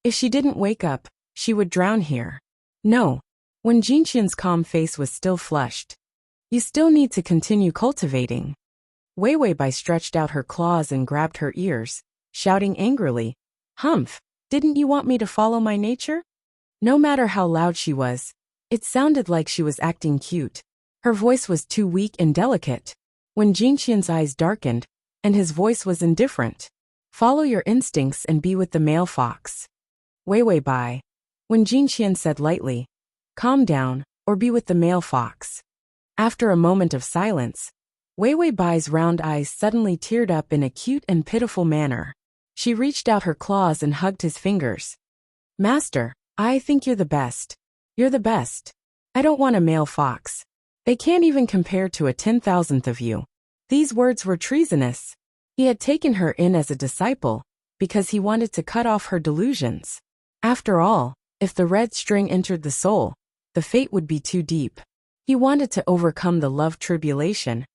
If she didn't wake up, she would drown here. No. When Jin Qian's calm face was still flushed. You still need to continue cultivating. Weiwei Bai stretched out her claws and grabbed her ears, shouting angrily, Humph, didn't you want me to follow my nature? No matter how loud she was, it sounded like she was acting cute. Her voice was too weak and delicate. When Jin Qian's eyes darkened, and his voice was indifferent. Follow your instincts and be with the male fox. Weiwei Bai. When Jin Qian said lightly, calm down, or be with the male fox. After a moment of silence, Weiwei Bai's round eyes suddenly teared up in a cute and pitiful manner. She reached out her claws and hugged his fingers. Master, I think you're the best. You're the best. I don't want a male fox. They can't even compare to a 10,000th of you. These words were treasonous. He had taken her in as a disciple, because he wanted to cut off her delusions. After all, if the red string entered the soul, the fate would be too deep. He wanted to overcome the love tribulation,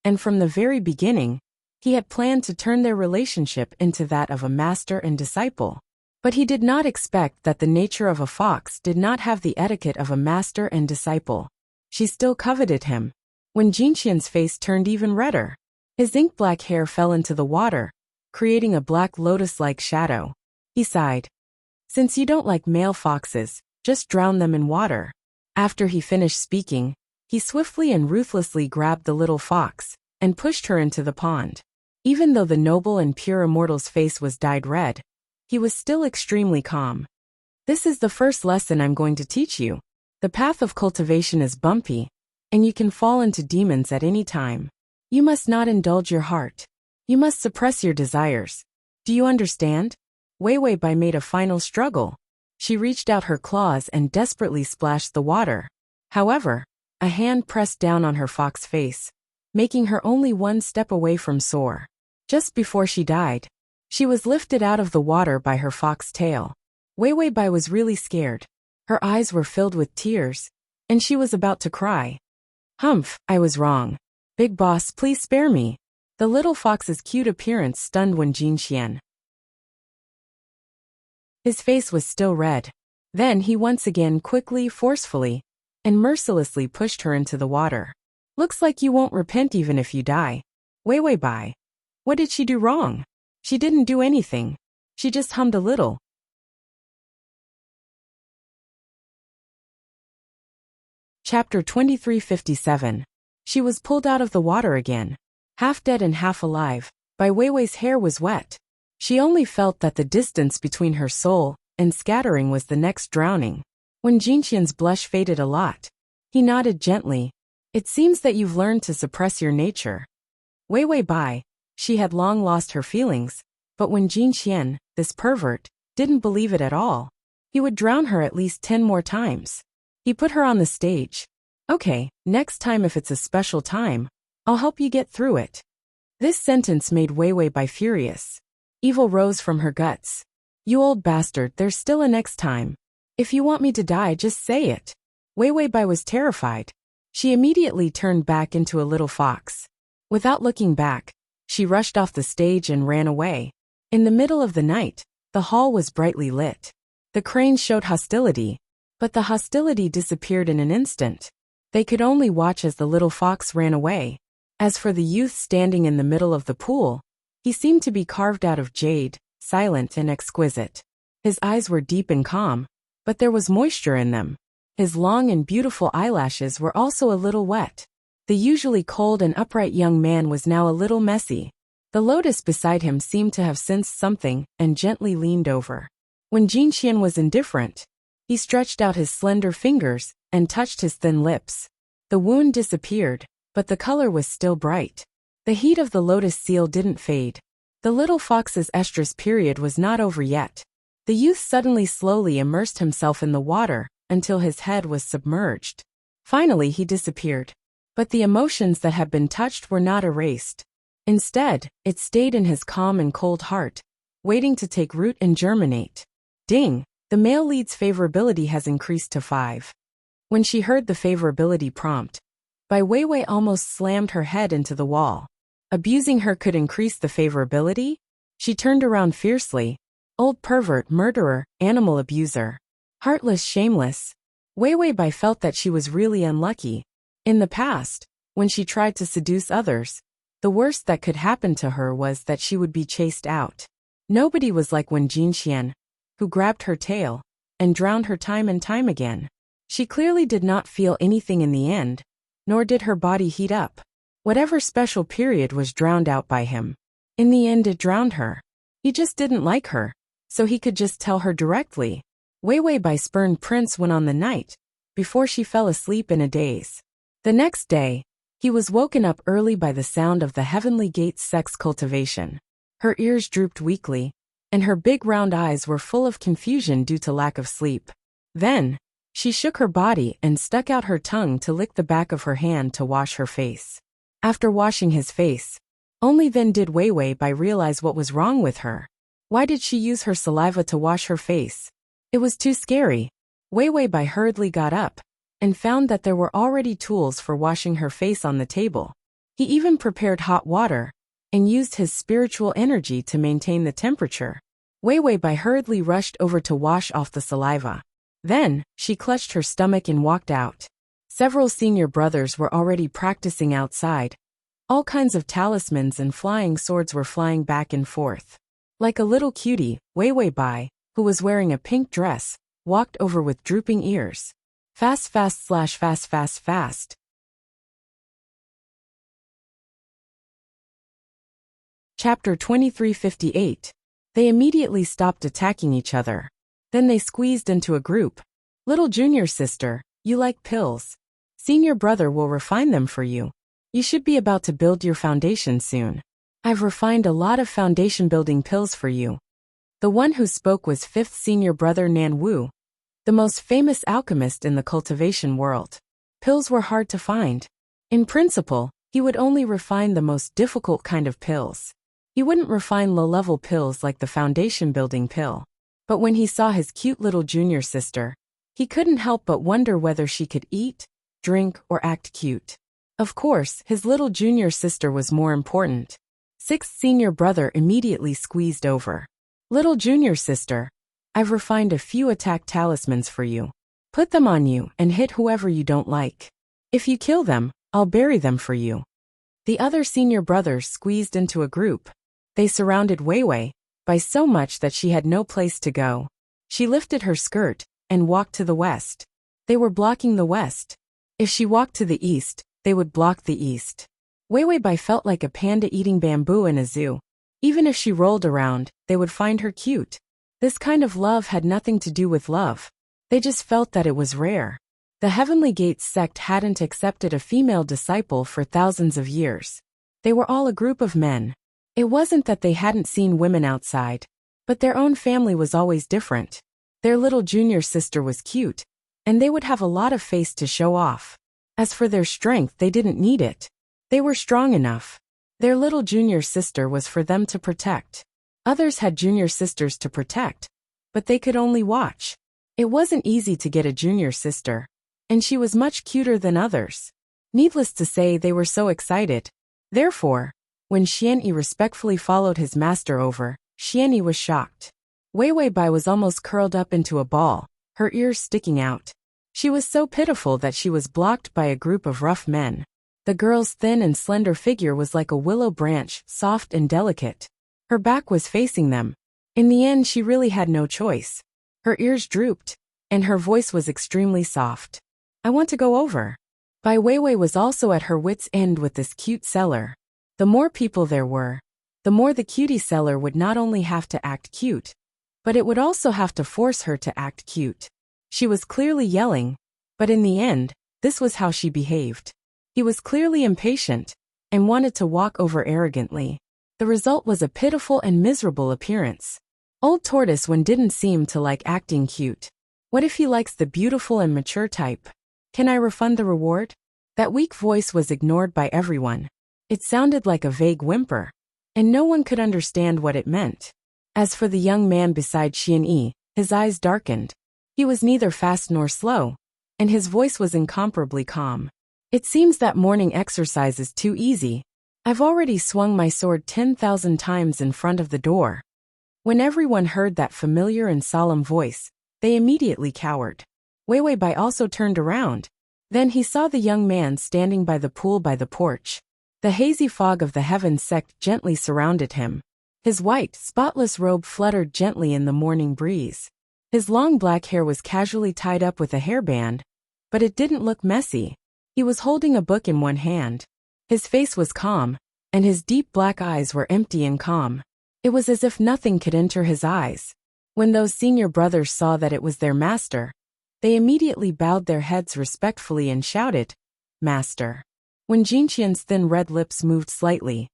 and from the very beginning, he had planned to turn their relationship into that of a master and disciple. But he did not expect that the nature of a fox did not have the etiquette of a master and disciple. She still coveted him. When Jin Qian's face turned even redder, his ink-black hair fell into the water, creating a black lotus-like shadow. He sighed. Since you don't like male foxes, just drown them in water. After he finished speaking, he swiftly and ruthlessly grabbed the little fox, and pushed her into the pond. Even though the noble and pure immortal's face was dyed red, he was still extremely calm. This is the first lesson I'm going to teach you. The path of cultivation is bumpy, and you can fall into demons at any time. You must not indulge your heart. You must suppress your desires. Do you understand? Wei Wei Bai made a final struggle. She reached out her claws and desperately splashed the water. However, a hand pressed down on her fox face, making her only one step away from soar. Just before she died, she was lifted out of the water by her fox tail. Wei Wei Bai was really scared. Her eyes were filled with tears, and she was about to cry. Humph, I was wrong. Big boss, please spare me. The little fox's cute appearance stunned Wen Jinxian. His face was still red. Then he once again quickly, forcefully, and mercilessly pushed her into the water. Looks like you won't repent even if you die. Wei Wei Bai. What did she do wrong? She didn't do anything. She just hummed a little. Chapter 2357. She was pulled out of the water again. Half dead and half alive, Bai Weiwei's hair was wet. She only felt that the distance between her soul and scattering was the next drowning. When Jinxian's blush faded a lot, he nodded gently. It seems that you've learned to suppress your nature. Wei Wei Bai, she had long lost her feelings, but when Jinxian, this pervert, didn't believe it at all, he would drown her at least 10 more times. He put her on the stage. Okay, next time if it's a special time, I'll help you get through it. This sentence made Wei Wei Bai furious. Evil rose from her guts. You old bastard, there's still a next time. If you want me to die, just say it. Wei Wei Bai was terrified. She immediately turned back into a little fox. Without looking back, she rushed off the stage and ran away. In the middle of the night, the hall was brightly lit. The cranes showed hostility, but the hostility disappeared in an instant. They could only watch as the little fox ran away. As for the youth standing in the middle of the pool, he seemed to be carved out of jade, silent and exquisite. His eyes were deep and calm, but there was moisture in them. His long and beautiful eyelashes were also a little wet. The usually cold and upright young man was now a little messy. The lotus beside him seemed to have sensed something and gently leaned over. When Jinxian was indifferent, he stretched out his slender fingers and touched his thin lips. The wound disappeared, but the color was still bright. The heat of the lotus seal didn't fade. The little fox's estrus period was not over yet. The youth suddenly slowly immersed himself in the water until his head was submerged. Finally he disappeared. But the emotions that had been touched were not erased. Instead, it stayed in his calm and cold heart, waiting to take root and germinate. Ding! The male lead's favorability has increased to 5. When she heard the favorability prompt, Bai Weiwei almost slammed her head into the wall. Abusing her could increase the favorability? She turned around fiercely. Old pervert, murderer, animal abuser. Heartless, shameless. Wei Wei Bai felt that she was really unlucky. In the past, when she tried to seduce others, the worst that could happen to her was that she would be chased out. Nobody was like Wen Jinxian, who grabbed her tail and drowned her time and time again. She clearly did not feel anything in the end, nor did her body heat up. Whatever special period was drowned out by him. In the end it drowned her. He just didn't like her, so he could just tell her directly. Wei Wei Bai spurned Prince Wen on the night, before she fell asleep in a daze. The next day, he was woken up early by the sound of the heavenly gate's sex cultivation. Her ears drooped weakly, and her big round eyes were full of confusion due to lack of sleep. Then, she shook her body and stuck out her tongue to lick the back of her hand to wash her face. After washing his face, only then did Wei Wei Bai realize what was wrong with her. Why did she use her saliva to wash her face? It was too scary. Wei Wei Bai hurriedly got up and found that there were already tools for washing her face on the table. He even prepared hot water and used his spiritual energy to maintain the temperature. Wei Wei Bai hurriedly rushed over to wash off the saliva. Then, she clutched her stomach and walked out. Several senior brothers were already practicing outside. All kinds of talismans and flying swords were flying back and forth. Like a little cutie, Wei Wei Bai, who was wearing a pink dress, walked over with drooping ears. Fast, fast, slash, fast, fast, fast. Chapter 2358. They immediately stopped attacking each other. Then they squeezed into a group. Little junior sister, you like pills. Senior brother will refine them for you. You should be about to build your foundation soon. I've refined a lot of foundation building pills for you. The one who spoke was fifth senior brother Nan Wu, the most famous alchemist in the cultivation world. Pills were hard to find. In principle, he would only refine the most difficult kind of pills. He wouldn't refine low-level pills like the foundation-building pill. But when he saw his cute little junior sister, he couldn't help but wonder whether she could eat, drink, or act cute. Of course, his little junior sister was more important. Sixth senior brother immediately squeezed over. Little junior sister, I've refined a few attack talismans for you. Put them on you and hit whoever you don't like. If you kill them, I'll bury them for you. The other senior brothers squeezed into a group. They surrounded Wei Wei, by so much that she had no place to go. She lifted her skirt and walked to the west. They were blocking the west. If she walked to the east, they would block the east. Wei Wei Bai felt like a panda eating bamboo in a zoo. Even if she rolled around, they would find her cute. This kind of love had nothing to do with love. They just felt that it was rare. The Heavenly Gates sect hadn't accepted a female disciple for thousands of years. They were all a group of men. It wasn't that they hadn't seen women outside, but their own family was always different. Their little junior sister was cute, and they would have a lot of face to show off. As for their strength, they didn't need it. They were strong enough. Their little junior sister was for them to protect. Others had junior sisters to protect, but they could only watch. It wasn't easy to get a junior sister, and she was much cuter than others. Needless to say, they were so excited. Therefore, when Xianyi respectfully followed his master over, Xianyi was shocked. Wei Wei Bai was almost curled up into a ball, her ears sticking out. She was so pitiful that she was blocked by a group of rough men. The girl's thin and slender figure was like a willow branch, soft and delicate. Her back was facing them. In the end, she really had no choice. Her ears drooped, and her voice was extremely soft. I want to go over. Bai Weiwei was also at her wit's end with this cute seller. The more people there were, the more the cutie seller would not only have to act cute, but it would also have to force her to act cute. She was clearly yelling, but in the end, this was how she behaved. He was clearly impatient and wanted to walk over arrogantly. The result was a pitiful and miserable appearance. Old Tortoise One didn't seem to like acting cute. What if he likes the beautiful and mature type? Can I refund the reward? That weak voice was ignored by everyone. It sounded like a vague whimper, and no one could understand what it meant. As for the young man beside Xianyi, his eyes darkened. He was neither fast nor slow, and his voice was incomparably calm. It seems that morning exercise is too easy. I've already swung my sword 10,000 times in front of the door. When everyone heard that familiar and solemn voice, they immediately cowered. Weiwei Bai also turned around. Then he saw the young man standing by the pool by the porch. The hazy fog of the heaven sect gently surrounded him. His white, spotless robe fluttered gently in the morning breeze. His long black hair was casually tied up with a hairband, but it didn't look messy. He was holding a book in one hand. His face was calm, and his deep black eyes were empty and calm. It was as if nothing could enter his eyes. When those senior brothers saw that it was their master, they immediately bowed their heads respectfully and shouted, "Master." When Jinqian's thin red lips moved slightly,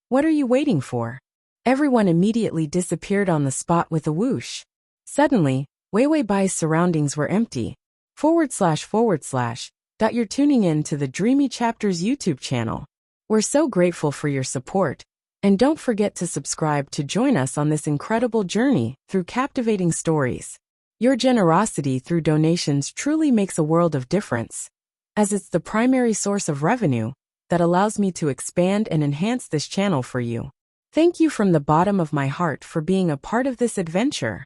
"What are you waiting for?" Everyone immediately disappeared on the spot with a whoosh. Suddenly, Weiwei Bai's surroundings were empty. // You're tuning in to the Dreamy Chapters YouTube channel. We're so grateful for your support, and don't forget to subscribe to join us on this incredible journey through captivating stories. Your generosity through donations truly makes a world of difference, as it's the primary source of revenue that allows me to expand and enhance this channel for you. Thank you from the bottom of my heart for being a part of this adventure.